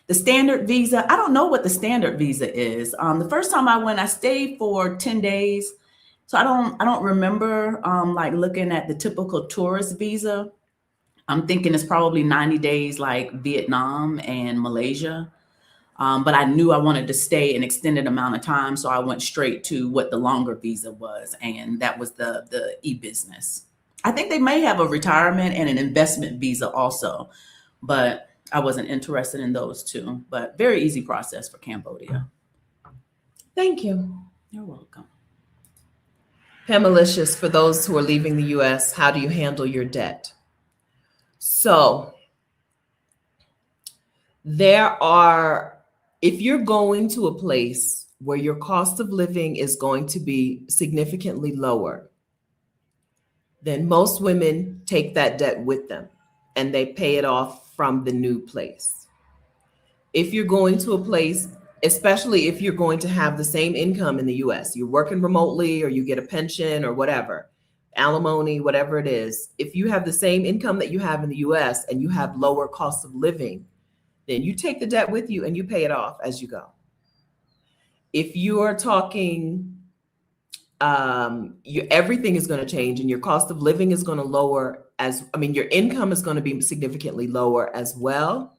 The standard visa, I don't know what the standard visa is. The first time I went, I stayed for 10 days. So I don't remember like looking at the typical tourist visa. I'm thinking it's probably 90 days like Vietnam and Malaysia. But I knew I wanted to stay an extended amount of time. So I went straight to what the longer visa was. And that was the e-business. I think they may have a retirement and an investment visa also, but I wasn't interested in those two. But very easy process for Cambodia. Thank you. You're welcome. Pamalicious, for those who are leaving the U.S., how do you handle your debt? So if you're going to a place where your cost of living is going to be significantly lower, then most women take that debt with them and they pay it off from the new place. If you're going to a place, especially if you're going to have the same income in the US, you're working remotely or you get a pension or whatever, alimony, whatever it is, if you have the same income that you have in the US and you have lower cost of living, then you take the debt with you and you pay it off as you go. If you are talking, everything is going to change and your cost of living is going to lower your income is going to be significantly lower as well,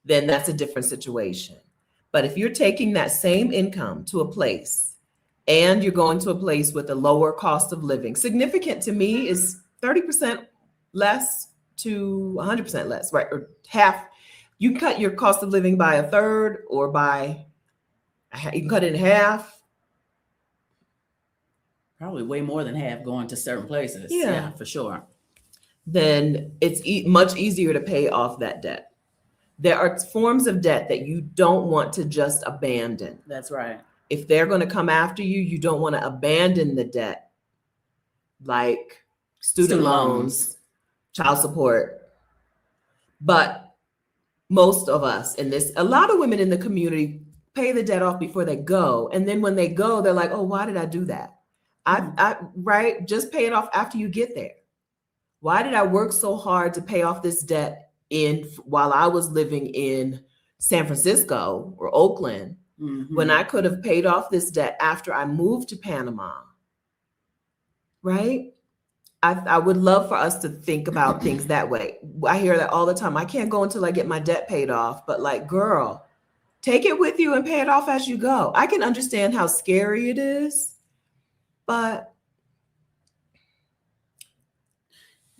then that's a different situation. But if you're taking that same income to a place and you're going to a place with a lower cost of living, significant to me is 30% less to 100% less, right? Or half. You cut your cost of living by a third or you can cut it in half. Probably way more than half going to certain places. Yeah, for sure. Then it's much easier to pay off that debt. There are forms of debt that you don't want to just abandon. That's right. If they're going to come after you, you don't want to abandon the debt, like student loans, child support. But most of us a lot of women in the community pay the debt off before they go. And then when they go, they're like, oh, why did I do that? Right? Just pay it off after you get there. Why did I work so hard to pay off this debt while I was living in San Francisco or Oakland, when I could have paid off this debt after I moved to Panama? Right? I would love for us to think about things that way. I hear that all the time. I can't go until I get my debt paid off. But like, girl, take it with you and pay it off as you go. I can understand how scary it is, but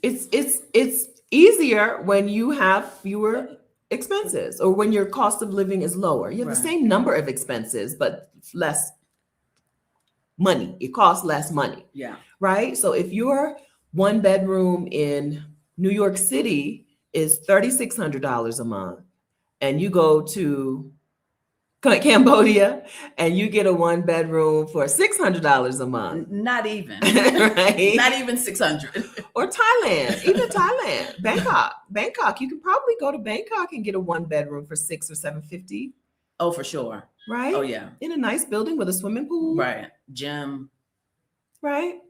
it's easier when you have fewer expenses or when your cost of living is lower. You have the same number of expenses, but less money. It costs less money. Yeah. Right? So if your one bedroom in New York City is $3,600 a month, and you go to Cambodia and you get a one bedroom for $600 a month. Not even. Right? Not even 600. Or Thailand, even Thailand, Bangkok. You can probably go to Bangkok and get a one bedroom for $600 or $750. Oh, for sure. Right? Oh, yeah. In a nice building with a swimming pool. Right. Gym. Right?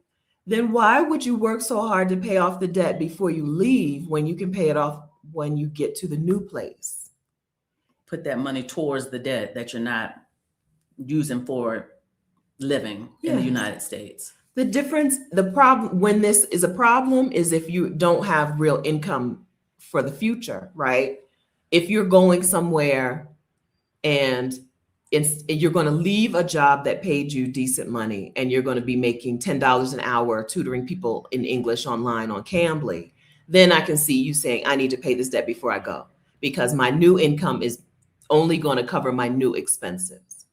Then why would you work so hard to pay off the debt before you leave when you can pay it off when you get to the new place? Put that money towards the debt that you're not using for living in the United States. The problem when this is a problem is if you don't have real income for the future, right? If you're going somewhere and you're going to leave a job that paid you decent money and you're going to be making $10 an hour tutoring people in English online on Cambly, then I can see you saying, I need to pay this debt before I go because my new income is only going to cover my new expenses.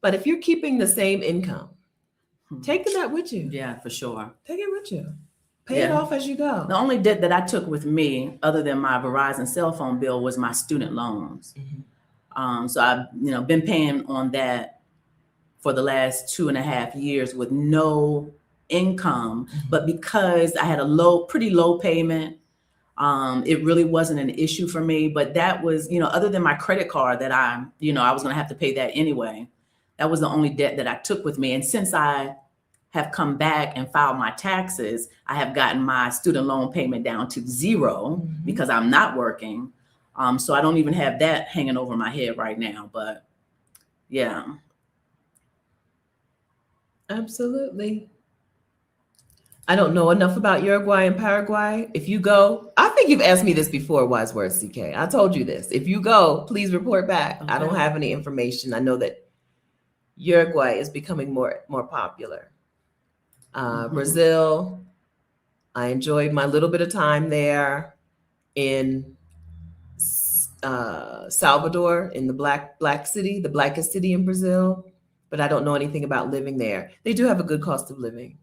But if you're keeping the same income, take the debt with you. Yeah, for sure. Take it with you. Pay it off as you go. The only debt that I took with me, other than my Verizon cell phone bill, was my student loans. So I've been paying on that for the last 2.5 years with no income. But because I had a pretty low payment, it really wasn't an issue for me. But that was, other than my credit card that I was going to have to pay that anyway. That was the only debt that I took with me. And since I have come back and filed my taxes, I have gotten my student loan payment down to 0 because I'm not working. So I don't even have that hanging over my head right now. But yeah. Absolutely. I don't know enough about Uruguay and Paraguay. If you go, I think you've asked me this before, Wise Words CK. I told you this. If you go, please report back. Okay. I don't have any information. I know that Uruguay is becoming more popular. Brazil, I enjoyed my little bit of time there. In Salvador, in the black city, the blackest city in Brazil, but I don't know anything about living there. They do have a good cost of living.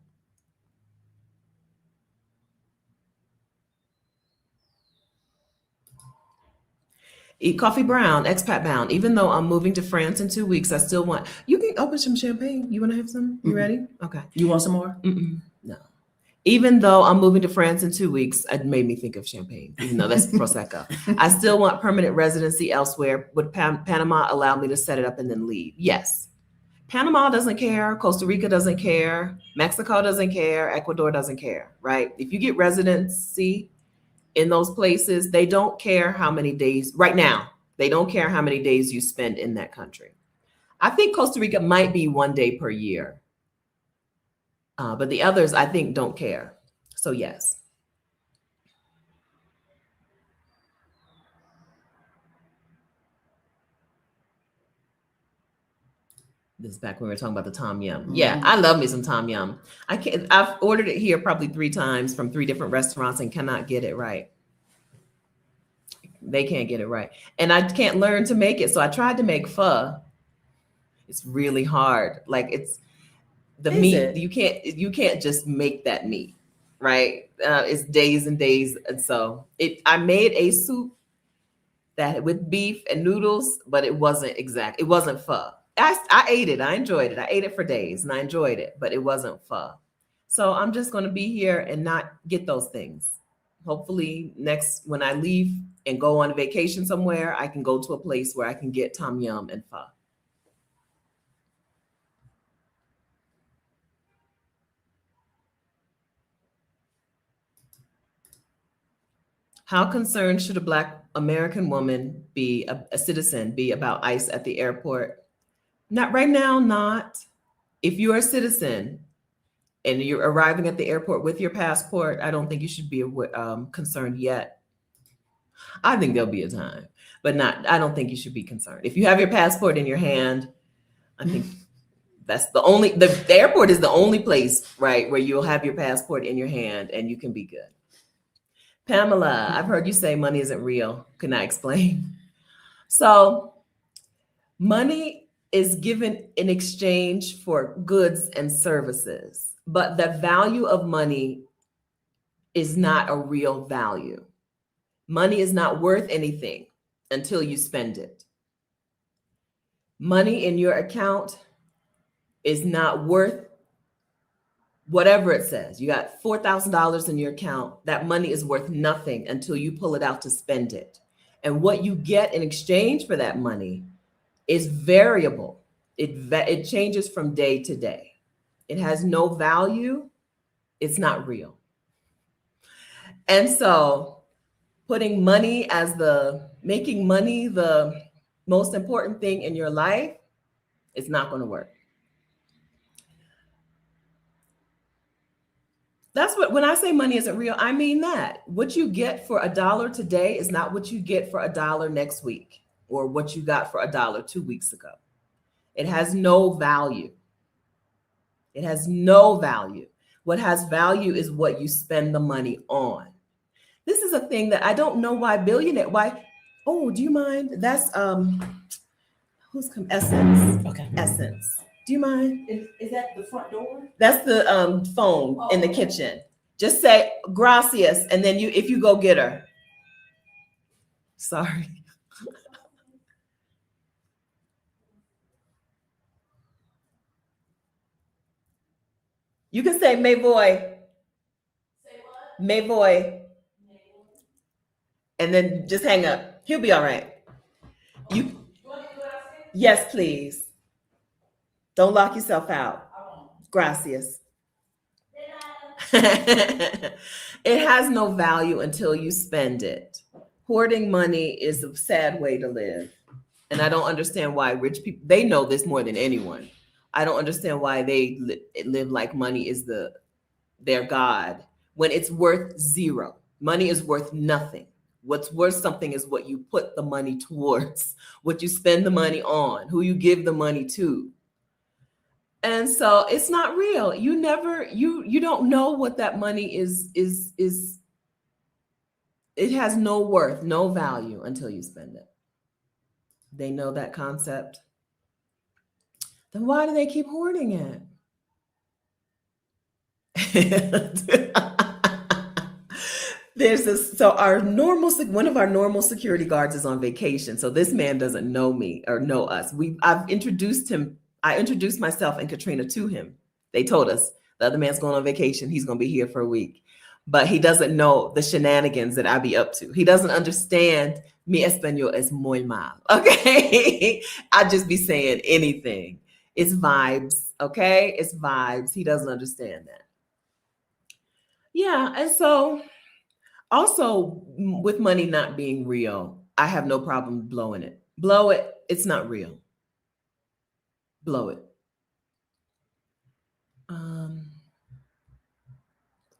Eat coffee brown, expat bound. Even though I'm moving to France in 2 weeks, I still want. You can open some champagne. You want to have some? You ready? Okay. You want some more? No. Even though I'm moving to France in 2 weeks, it made me think of champagne, even though that's Prosecco. I still want permanent residency elsewhere. Would Panama allow me to set it up and then leave? Yes. Panama doesn't care. Costa Rica doesn't care. Mexico doesn't care. Ecuador doesn't care, right? If you get residency in those places, they don't care how many days, right now, they don't care how many days you spend in that country. I think Costa Rica might be 1 day per year. But the others, I think, don't care. So yes. This is back when we were talking about the tom yum. Yeah, I love me some tom yum. I've ordered it here probably 3 times from 3 different restaurants and cannot get it right. They can't get it right. And I can't learn to make it. So I tried to make pho. It's really hard. Like it's the meat. You can't just make that meat, right? It's days and days. And so I made a soup that with beef and noodles, but it wasn't exact. It wasn't pho. I ate it. I enjoyed it. I ate it for days and I enjoyed it, but it wasn't pho. So I'm just going to be here and not get those things. Hopefully when I leave and go on a vacation somewhere, I can go to a place where I can get tom yum and pho. How concerned should a Black American woman be, a citizen, be about ICE at the airport? Not right now, not. If you're a citizen and you're arriving at the airport with your passport, I don't think you should be concerned yet. I think there'll be a time, but I don't think you should be concerned. If you have your passport in your hand, I think that's the airport is the only place, right, where you'll have your passport in your hand and you can be good. Pamela, I've heard you say money isn't real. Can I explain? So money is given in exchange for goods and services, but the value of money is not a real value. Money is not worth anything until you spend it. Money in your account is not worth whatever it says. You got $4,000 in your account. That money is worth nothing until you pull it out to spend it. And what you get in exchange for that money is variable. It changes from day to day. It has no value. It's not real. And so making money the most important thing in your life, it's not going to work. That's when I say money isn't real, I mean that. What you get for $1 today is not what you get for $1 next week or what you got for $1 2 weeks ago. It has no value. It has no value. What has value is what you spend the money on. This is a thing that I don't know why do you mind? That's Who's come? Essence. Okay. Essence. Do you mind? Is that the front door? That's the phone in the kitchen. Just say gracias, and then if you go get her. Sorry. You can say me voy. Say what? Me voy. And then just hang up. He'll be all right. You want to do what I said? Yes, please. Don't lock yourself out. I won't. Gracias. It has no value until you spend it. Hoarding money is a sad way to live. And I don't understand why rich people, they know this more than anyone. I don't understand why they live like money is their God when it's worth zero. Money is worth nothing. What's worth something is what you put the money towards, what you spend the money on, who you give the money to. And so it's not real. You don't know what that money is. It has no worth, no value until you spend it. They know that concept. Then why do they keep hoarding it? So one of our normal security guards is on vacation. So this man doesn't know me or know us. I've introduced him. I introduced myself and Katrina to him. They told us the other man's going on vacation. He's going to be here for a week, but he doesn't know the shenanigans that I be up to. He doesn't understand mi español es muy mal. Okay. I just be saying anything. It's vibes. Okay. It's vibes. He doesn't understand that. Yeah. And so also with money not being real, I have no problem blowing it. Blow it. It's not real. Blow it.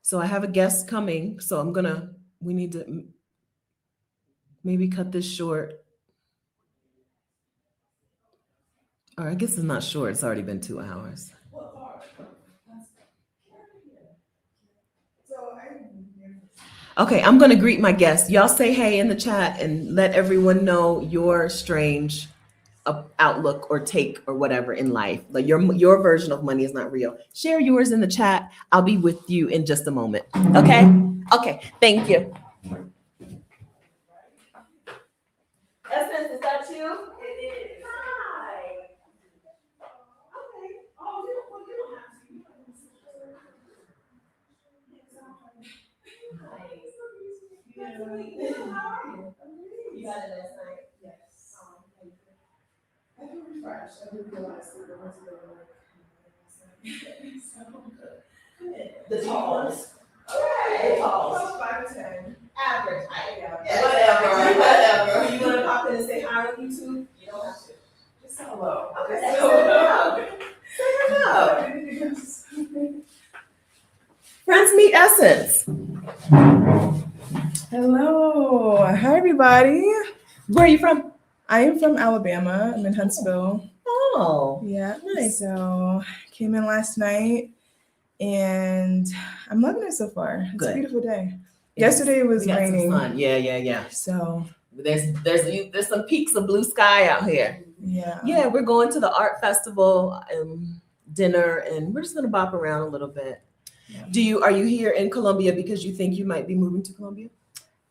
So I have a guest coming. So we need to maybe cut this short. Or I guess it's not short. It's already been 2 hours. Okay, I'm going to greet my guests. Y'all say hey in the chat and let everyone know your strange outlook or take or whatever in life. Like your version of money is not real. Share yours in the chat. I'll be with you in just a moment. Okay? Okay, thank you. Essence, is that you? It is. Hi. Okay. Oh, you don't have to. How are you? You got it last night? Yes. I feel refreshed. I didn't realize that there was the tall ones. Okay. The talls. 5'10". Average height. Yeah. Whatever. You want to pop in and say hi on YouTube? You don't have to. Just say hello. Okay. Say hello. Say hello. Friends meet Essence. Hello. Hi, everybody. Where are you from? I am from Alabama. I'm in Huntsville. Oh, Yeah. nice. So came in last night and I'm loving it so far. It's Good. a beautiful day. Yesterday it was We got raining. some sun. Yeah. So there's some peaks of blue sky out here. yeah. Yeah, we're going to the art festival and dinner, and we're just gonna bop around a little bit. Yeah. Are you here in Colombia because you think you might be moving to Colombia?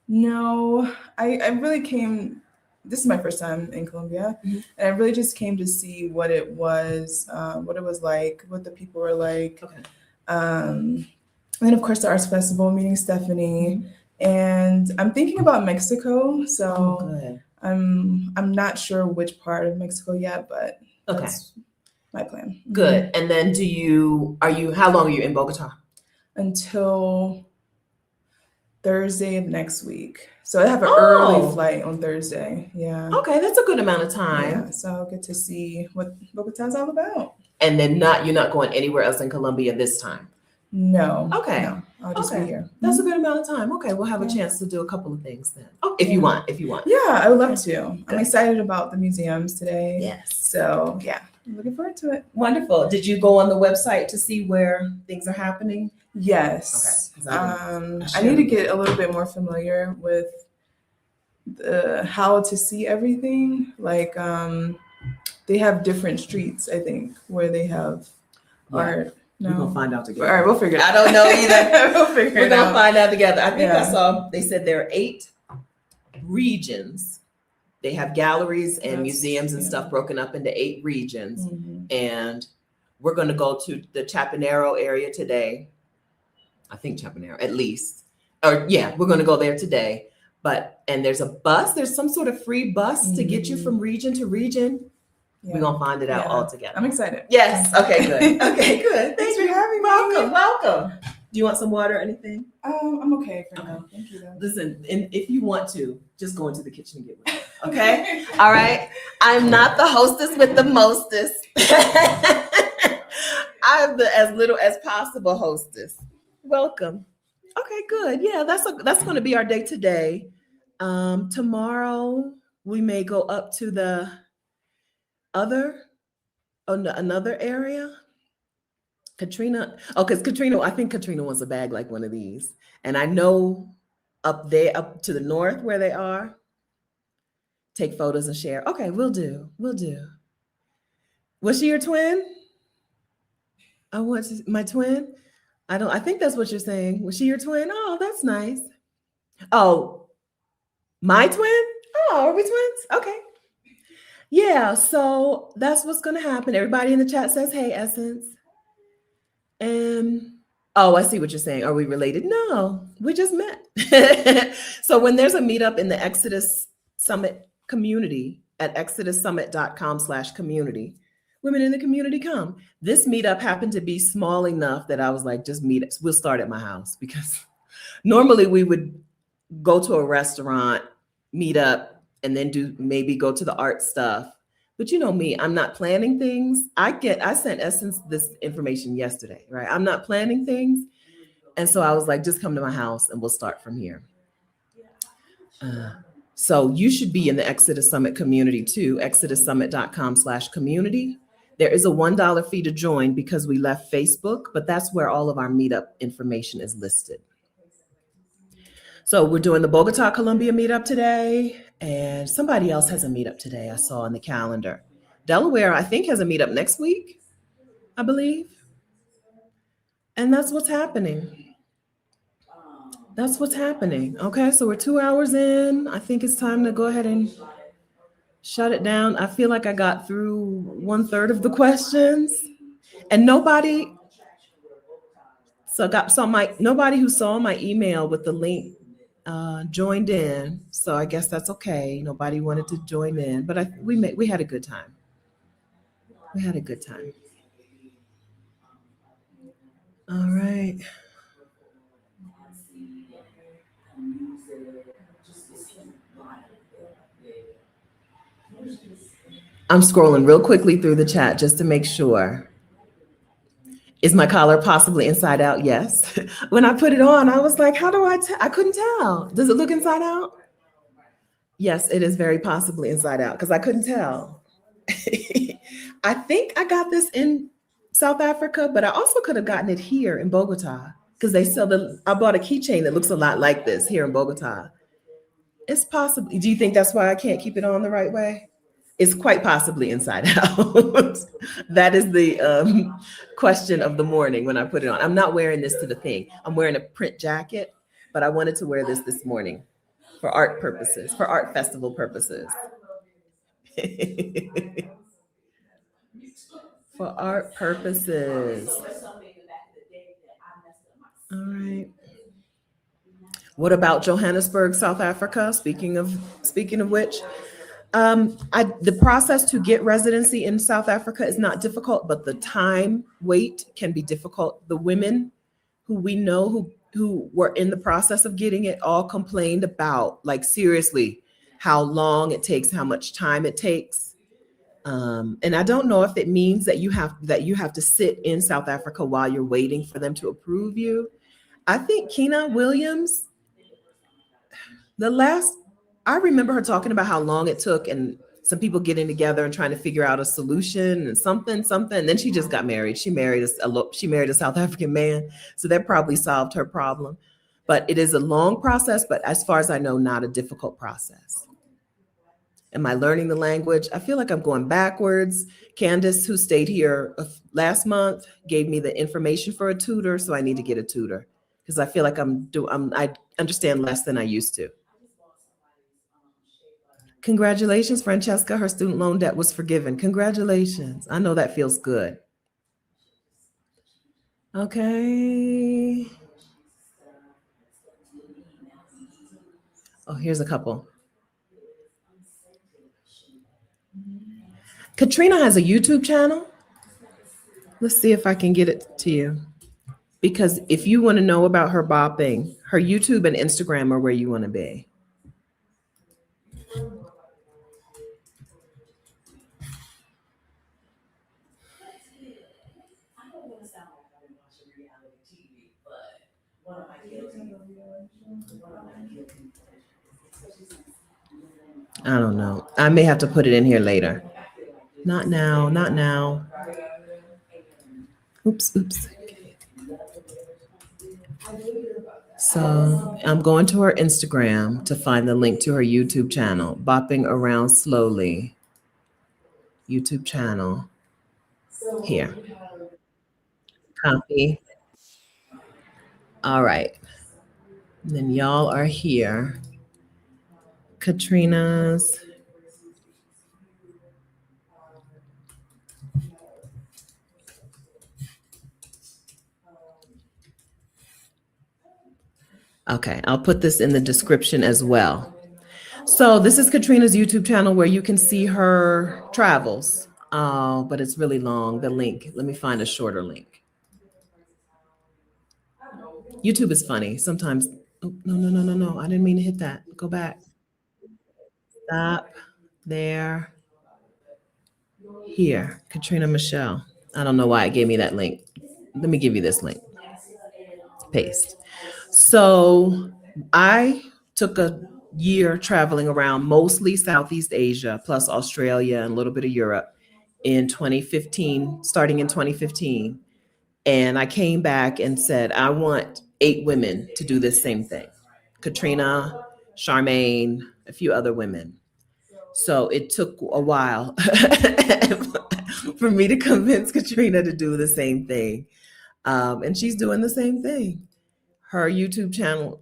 No, I really came. This is my first time in Colombia, and I really just came to see what it was like, what the people were like. Okay. And then of course the arts festival, meeting Stephanie, and I'm thinking about Mexico. So good. I'm not sure which part of Mexico yet, but that's my plan. Good. And then how long are you in Bogota? Until Thursday of next week. So I have an early flight on Thursday. Yeah. Okay, that's a good amount of time. Yeah, so I'll get to see what Bogota's all about. And then you're not going anywhere else in Colombia this time? No. Okay. No, I'll just be here. That's a good amount of time. Okay, we'll have a chance to do a couple of things then. Oh, if you want. Yeah, I would love to. Good. I'm excited about the museums today. Yes. So yeah, I'm looking forward to it. Wonderful. Did you go on the website to see where things are happening? Yes. Okay. I need to get a little bit more familiar with how to see everything. Like they have different streets, I think, where they have art. We're No. gonna find out together. All right, we'll figure it I out. don't know either. We'll figure We're it gonna out. find out together. I think I Yeah. saw they said there are 8 regions. They have galleries and That's- museums and yeah. stuff broken up into 8 regions. Mhm. And we're gonna go to the Chapinero area today. I think Chapinero, at least. Or yeah, we're gonna go there today. And there's a bus, there's some sort of free bus to get you from region to region. Yeah. We're gonna find it out Yeah. all together. I'm excited. Yes. Okay, good. Okay, good. Thanks for having me. Welcome, welcome. Do you want some water or anything? I'm okay for now. Thank you, though. Listen, and if you want to, just go into the kitchen and get water. Okay? All right. I'm not the hostess with the mostest. I'm the as little as possible hostess. Welcome. Okay, good. Yeah, that's going to be our day today. Tomorrow we may go up to the another area. Katrina. Oh, because Katrina, I think Katrina wants a bag like one of these. And I know up there, up to the north where they are, take photos and share. Okay, we'll do. Was she your twin? I want my twin. I think that's what you're saying. Was she your twin? Oh, that's nice. Oh, my twin? Oh, are we twins? Okay. Yeah, so that's what's going to happen. Everybody in the chat says, hey, Essence. And oh, I see what you're saying. Are we related? No, we just met. So when there's a meetup in the Exodus Summit community at exodussummit.com/community, women in the community come. This meetup happened to be small enough that I was like, just meet us. We'll start at my house because normally we would go to a restaurant, meet up, and then maybe go to the art stuff. But you know me, I'm not planning things. I sent Essence this information yesterday, right? I'm not planning things. And so I was like, just come to my house and we'll start from here. So you should be in the Exodus Summit community too, exodussummit.com/community. There is a $1 fee to join because we left Facebook, but that's where all of our meetup information is listed. So we're doing the Bogota, Colombia meetup today, and somebody else has a meetup today I saw on the calendar. Delaware, I think, has a meetup next week, I believe. And that's what's happening. That's what's happening. Okay, so we're 2 hours in. I think it's time to go ahead and shut it down. I feel like I got through 1/3 of the questions, and nobody who saw my email with the link joined in, so I guess that's okay. Nobody wanted to join in, but we had a good time. We had a good time. All right. I'm scrolling real quickly through the chat just to make sure. Is my collar possibly inside out? Yes. When I put it on, I was like, how do I tell? I couldn't tell. Does it look inside out? Yes, it is very possibly inside out because I couldn't tell. I think I got this in South Africa, but I also could have gotten it here in Bogota because I bought a keychain that looks a lot like this here in Bogota. It's possibly, do you think that's why I can't keep it on the right way? It's quite possibly inside out. That is the question of the morning when I put it on. I'm not wearing this to the thing. I'm wearing a print jacket, but I wanted to wear this morning for art purposes, for art festival purposes. For art purposes. All right. What about Johannesburg, South Africa? Speaking of which, the process to get residency in South Africa is not difficult, but the time wait can be difficult. The women who we know who were in the process of getting it all complained about, like seriously, how long it takes, how much time it takes. And I don't know if it means that you have to sit in South Africa while you're waiting for them to approve you. I think Kina Williams, I remember her talking about how long it took and some people getting together and trying to figure out a solution and something. And then she just got married. She married a South African man. So that probably solved her problem. But it is a long process, but as far as I know, not a difficult process. Am I learning the language? I feel like I'm going backwards. Candace, who stayed here last month, gave me the information for a tutor, so I need to get a tutor because I feel like I understand less than I used to. Congratulations, Francesca. Her student loan debt was forgiven. Congratulations. I know that feels good. Okay. Oh, here's a couple. Katrina has a YouTube channel. Let's see if I can get it to you. Because if you want to know about her bopping, her YouTube and Instagram are where you want to be. I don't know. I may have to put it in here later. Not now, not now. Oops. So I'm going to her Instagram to find the link to her YouTube channel, Bopping Around Slowly. YouTube channel. Here. Copy. All right. And then y'all are here. Katrina's. Okay, I'll put this in the description as well. So this is Katrina's YouTube channel where you can see her travels, but it's really long, the link. Let me find a shorter link. YouTube is funny. Sometimes, oh, no. I didn't mean to hit that. Go back. Stop there. Here, Katrina Michelle. I don't know why it gave me that link. Let me give you this link. Paste. So I took a year traveling around mostly Southeast Asia, plus Australia and a little bit of Europe in 2015, starting in 2015. And I came back and said, I want 8 women to do this same thing. Katrina, Charmaine, a few other women. So it took a while for me to convince Katrina to do the same thing. And she's doing the same thing. Her YouTube channel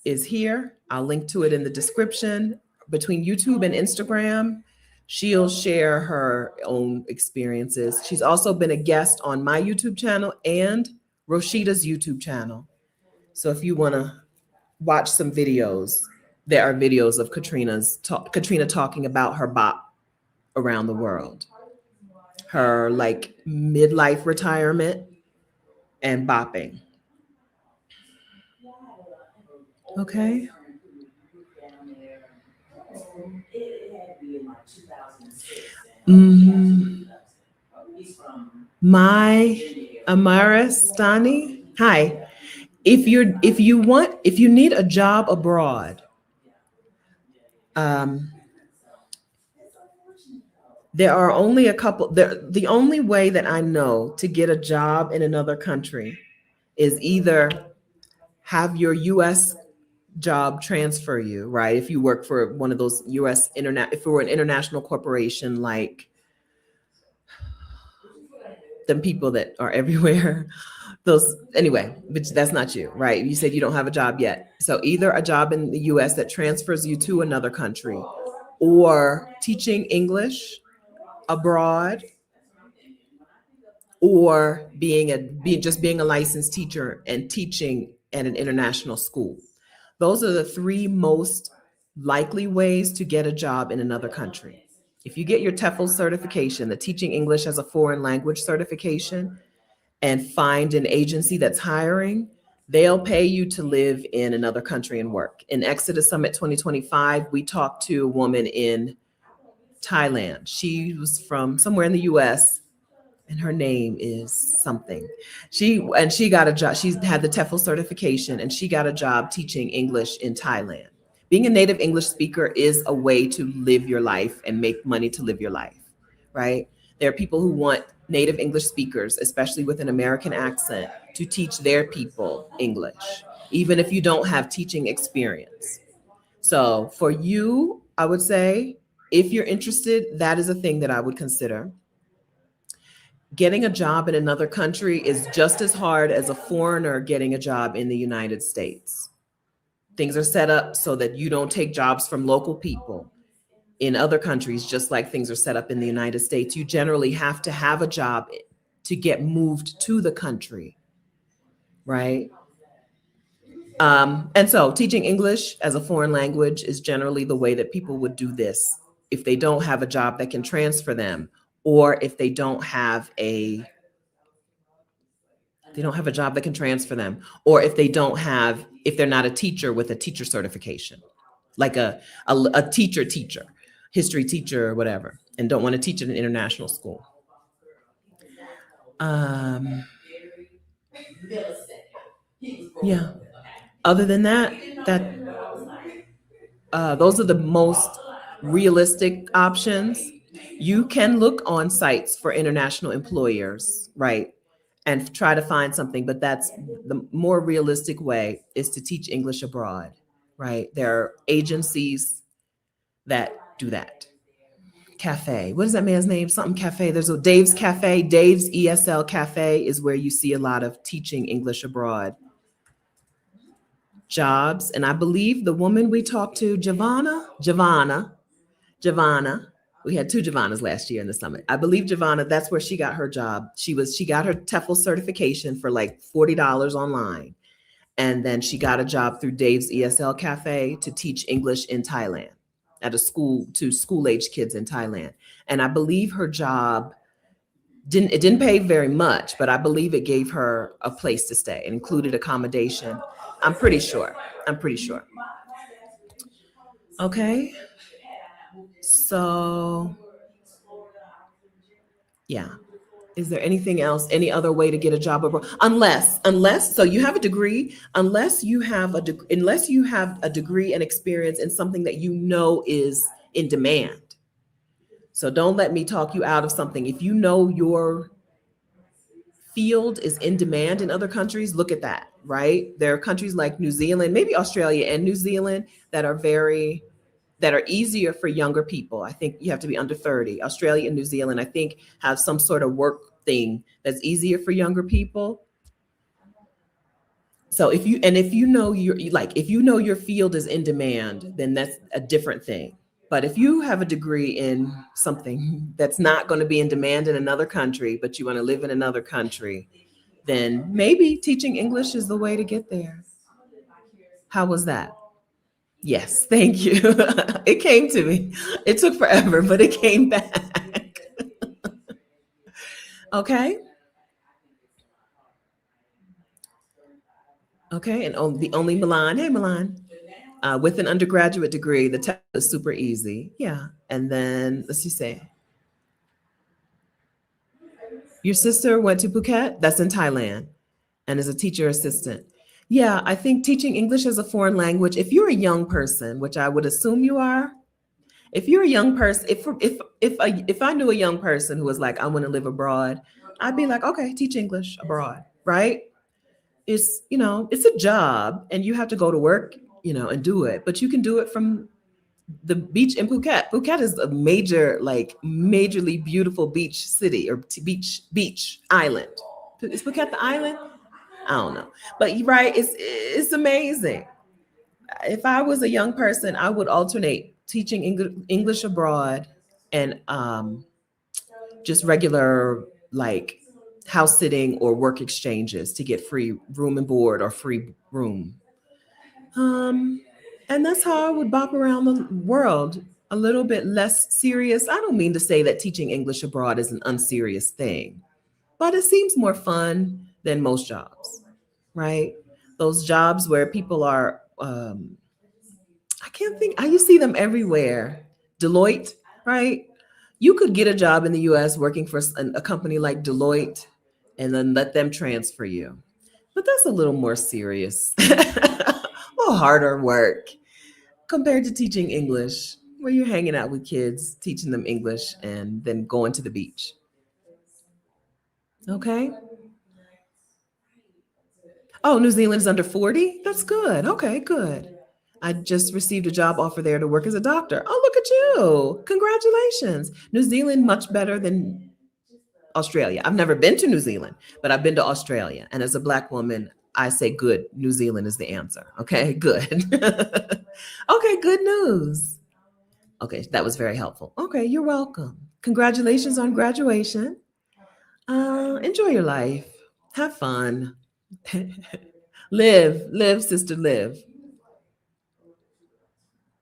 is here. I'll link to it in the description. Between YouTube and Instagram, she'll share her own experiences. She's also been a guest on my YouTube channel and Roshida's YouTube channel. So if you want to watch some videos, there are videos of Katrina talking about her bop around the world, her like midlife retirement and bopping. Okay. My Amarastani. Hi. If you need a job abroad, there are only a couple. The only way that I know to get a job in another country is either have your U.S. job transfer you, right? If you work for one of those U.S. if it were an international corporation like the people that are everywhere, anyway, but that's not you, right? You said you don't have a job yet. So either a job in the U.S. that transfers you to another country, or teaching English abroad, or being a licensed teacher and teaching at an international school. Those are the 3 most likely ways to get a job in another country. If you get your TEFL certification, the teaching English as a foreign language certification, and find an agency that's hiring, they'll pay you to live in another country and work. In Exodus Summit 2025, we talked to a woman in Thailand. She was from somewhere in the US, and her name is something. She got a job. She had the TEFL certification, and she got a job teaching English in Thailand. Being a native English speaker is a way to live your life and make money to live your life, right? There are people who want native English speakers, especially with an American accent, to teach their people English, even if you don't have teaching experience. So for you, I would say if you're interested, that is a thing that I would consider. Getting a job in another country is just as hard as a foreigner getting a job in the United States. Things are set up so that you don't take jobs from local people in other countries, just like things are set up in the United States. You generally have to have a job to get moved to the country, right? And so teaching English as a foreign language is generally the way that people would do this if they don't have a job that can transfer them, or if they don't have a job that can transfer them, or if they're not a teacher with a teacher certification, like a teacher, history teacher or whatever, and don't want to teach at an international school. Yeah. Other than that, those are the most realistic options. You can look on sites for international employers, right? And try to find something, but that's the more realistic way, is to teach English abroad, right? There are agencies that do that. Cafe. What is that man's name? Something Cafe. There's a Dave's Cafe. Dave's ESL Cafe is where you see a lot of teaching English abroad jobs. And I believe the woman we talked to, Giovanna, we had 2 Giovannas last year in the summit. I believe Giovanna, that's where she got her job. She got her TEFL certification for like $40 online. And then she got a job through Dave's ESL Cafe to teach English in Thailand at a school to school-age kids in Thailand. And I believe her job didn't pay very much, but I believe it gave her a place to stay. It included accommodation. I'm pretty sure. Okay. So, yeah. Is there anything else? Any other way to get a job abroad? Unless, so you have a degree, unless you have a degree and experience in something that you know is in demand. So don't let me talk you out of something. If you know your field is in demand in other countries, look at that, right? There are countries like New Zealand, maybe Australia and New Zealand, that are easier for younger people. I think you have to be under 30. Australia and New Zealand, I think, have some sort of work thing that's easier for younger people. So if you know your field is in demand, then that's a different thing. But if you have a degree in something that's not going to be in demand in another country, but you want to live in another country, then maybe teaching English is the way to get there. How was that? Yes, thank you. It came to me. It took forever, but it came back. Okay. Okay, and the only Milan, hey Milan, with an undergraduate degree, the test is super easy. Yeah, and then let's just say, your sister went to Phuket. That's in Thailand, and is a teacher assistant. Yeah, I think teaching English as a foreign language, if you're a young person, which I would assume you are, if you're a young person, if I knew a young person who was like, I want to live abroad, I'd be like, okay, teach English abroad, right? It's a job, and you have to go to work, and do it, but you can do it from the beach in Phuket. Phuket is a majorly beautiful beach city, or beach island. Is Phuket the island? I don't know, but you're right. It's amazing. If I was a young person, I would alternate teaching English abroad and just regular house sitting or work exchanges to get free room and board or free room. And that's how I would bop around the world, a little bit less serious. I don't mean to say that teaching English abroad is an unserious thing, but it seems more fun than most jobs, right? Those jobs where people are, you see them everywhere. Deloitte, right? You could get a job in the US working for a company like Deloitte and then let them transfer you. But that's a little more serious, a little harder work compared to teaching English, where you're hanging out with kids, teaching them English, and then going to the beach. Okay. Oh, New Zealand's under 40? That's good. Okay, good. I just received a job offer there to work as a doctor. Oh, look at you. Congratulations. New Zealand, much better than Australia. I've never been to New Zealand, but I've been to Australia. And as a Black woman, I say good. New Zealand is the answer. Okay, good. Okay, good news. Okay, that was very helpful. Okay, you're welcome. Congratulations on graduation. Enjoy your life. Have fun. Live, sister, live.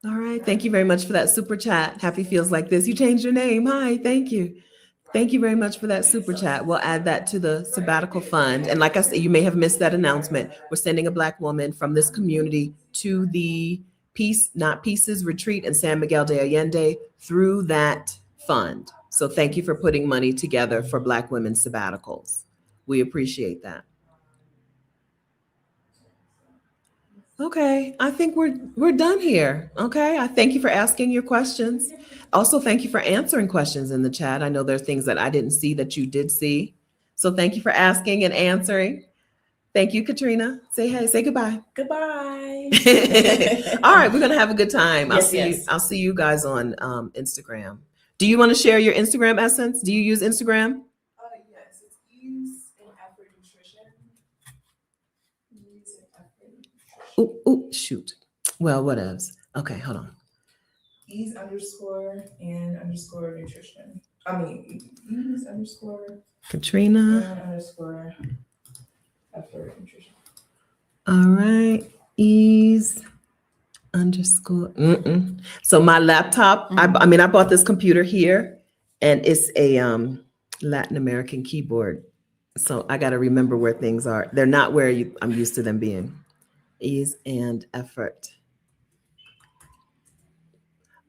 All right. Thank you very much for that super chat. Happy feels like this. You changed your name. Hi. Thank you. Thank you very much for that super chat. We'll add that to the sabbatical fund. And like I said, you may have missed that announcement. We're sending a Black woman from this community to the Peace Not Pieces retreat in San Miguel de Allende through that fund. So thank you for putting money together for Black women's sabbaticals. We appreciate that. Okay, I think we're done here. Okay, I thank you for asking your questions. Also, thank you for answering questions in the chat. I know there are things that I didn't see that you did see. So thank you for asking and answering. Thank you, Katrina. Say hey, say goodbye. Goodbye. All right, we're gonna have a good time. Yes. I'll see you guys on Instagram. Do you want to share your Instagram essence? Do you use Instagram? Yes, it's ease and effort nutrition. Ease and effort nutrition. Oh, shoot. Well, what else? Okay, hold on. Ease underscore and underscore nutrition. I mean, ease underscore Katrina. and underscore effort nutrition. All right. Ease underscore. So my laptop, I mean, I bought this computer here and it's a Latin American keyboard. So I got to remember where things are. They're not where I'm used to them being. Ease and effort.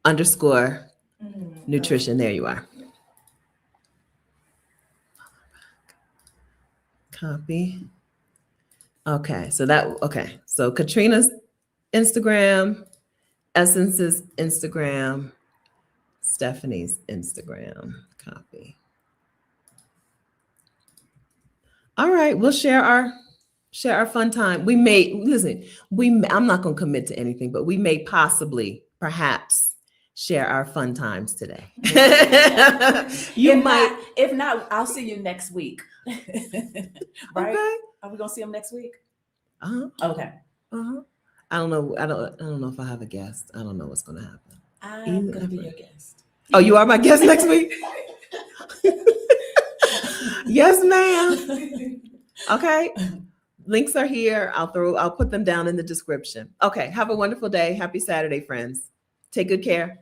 Underscore nutrition. There you are. Copy. Okay. So Katrina's Instagram, Essence's Instagram, Stephanie's Instagram. Copy. All right. We'll share our fun time. I'm not going to commit to anything, but we may perhaps share our fun times today. If not, I'll see you next week. Right? Okay. Are we gonna see them next week? Uh-huh. Okay. Uh-huh. I don't know. I don't know if I have a guest. I don't know what's going to happen. I'm gonna be your guest. Oh, you are my guest next week? Yes, ma'am. Okay. Links are here. I'll put them down in the description. Okay. Have a wonderful day. Happy Saturday, friends. Take good care.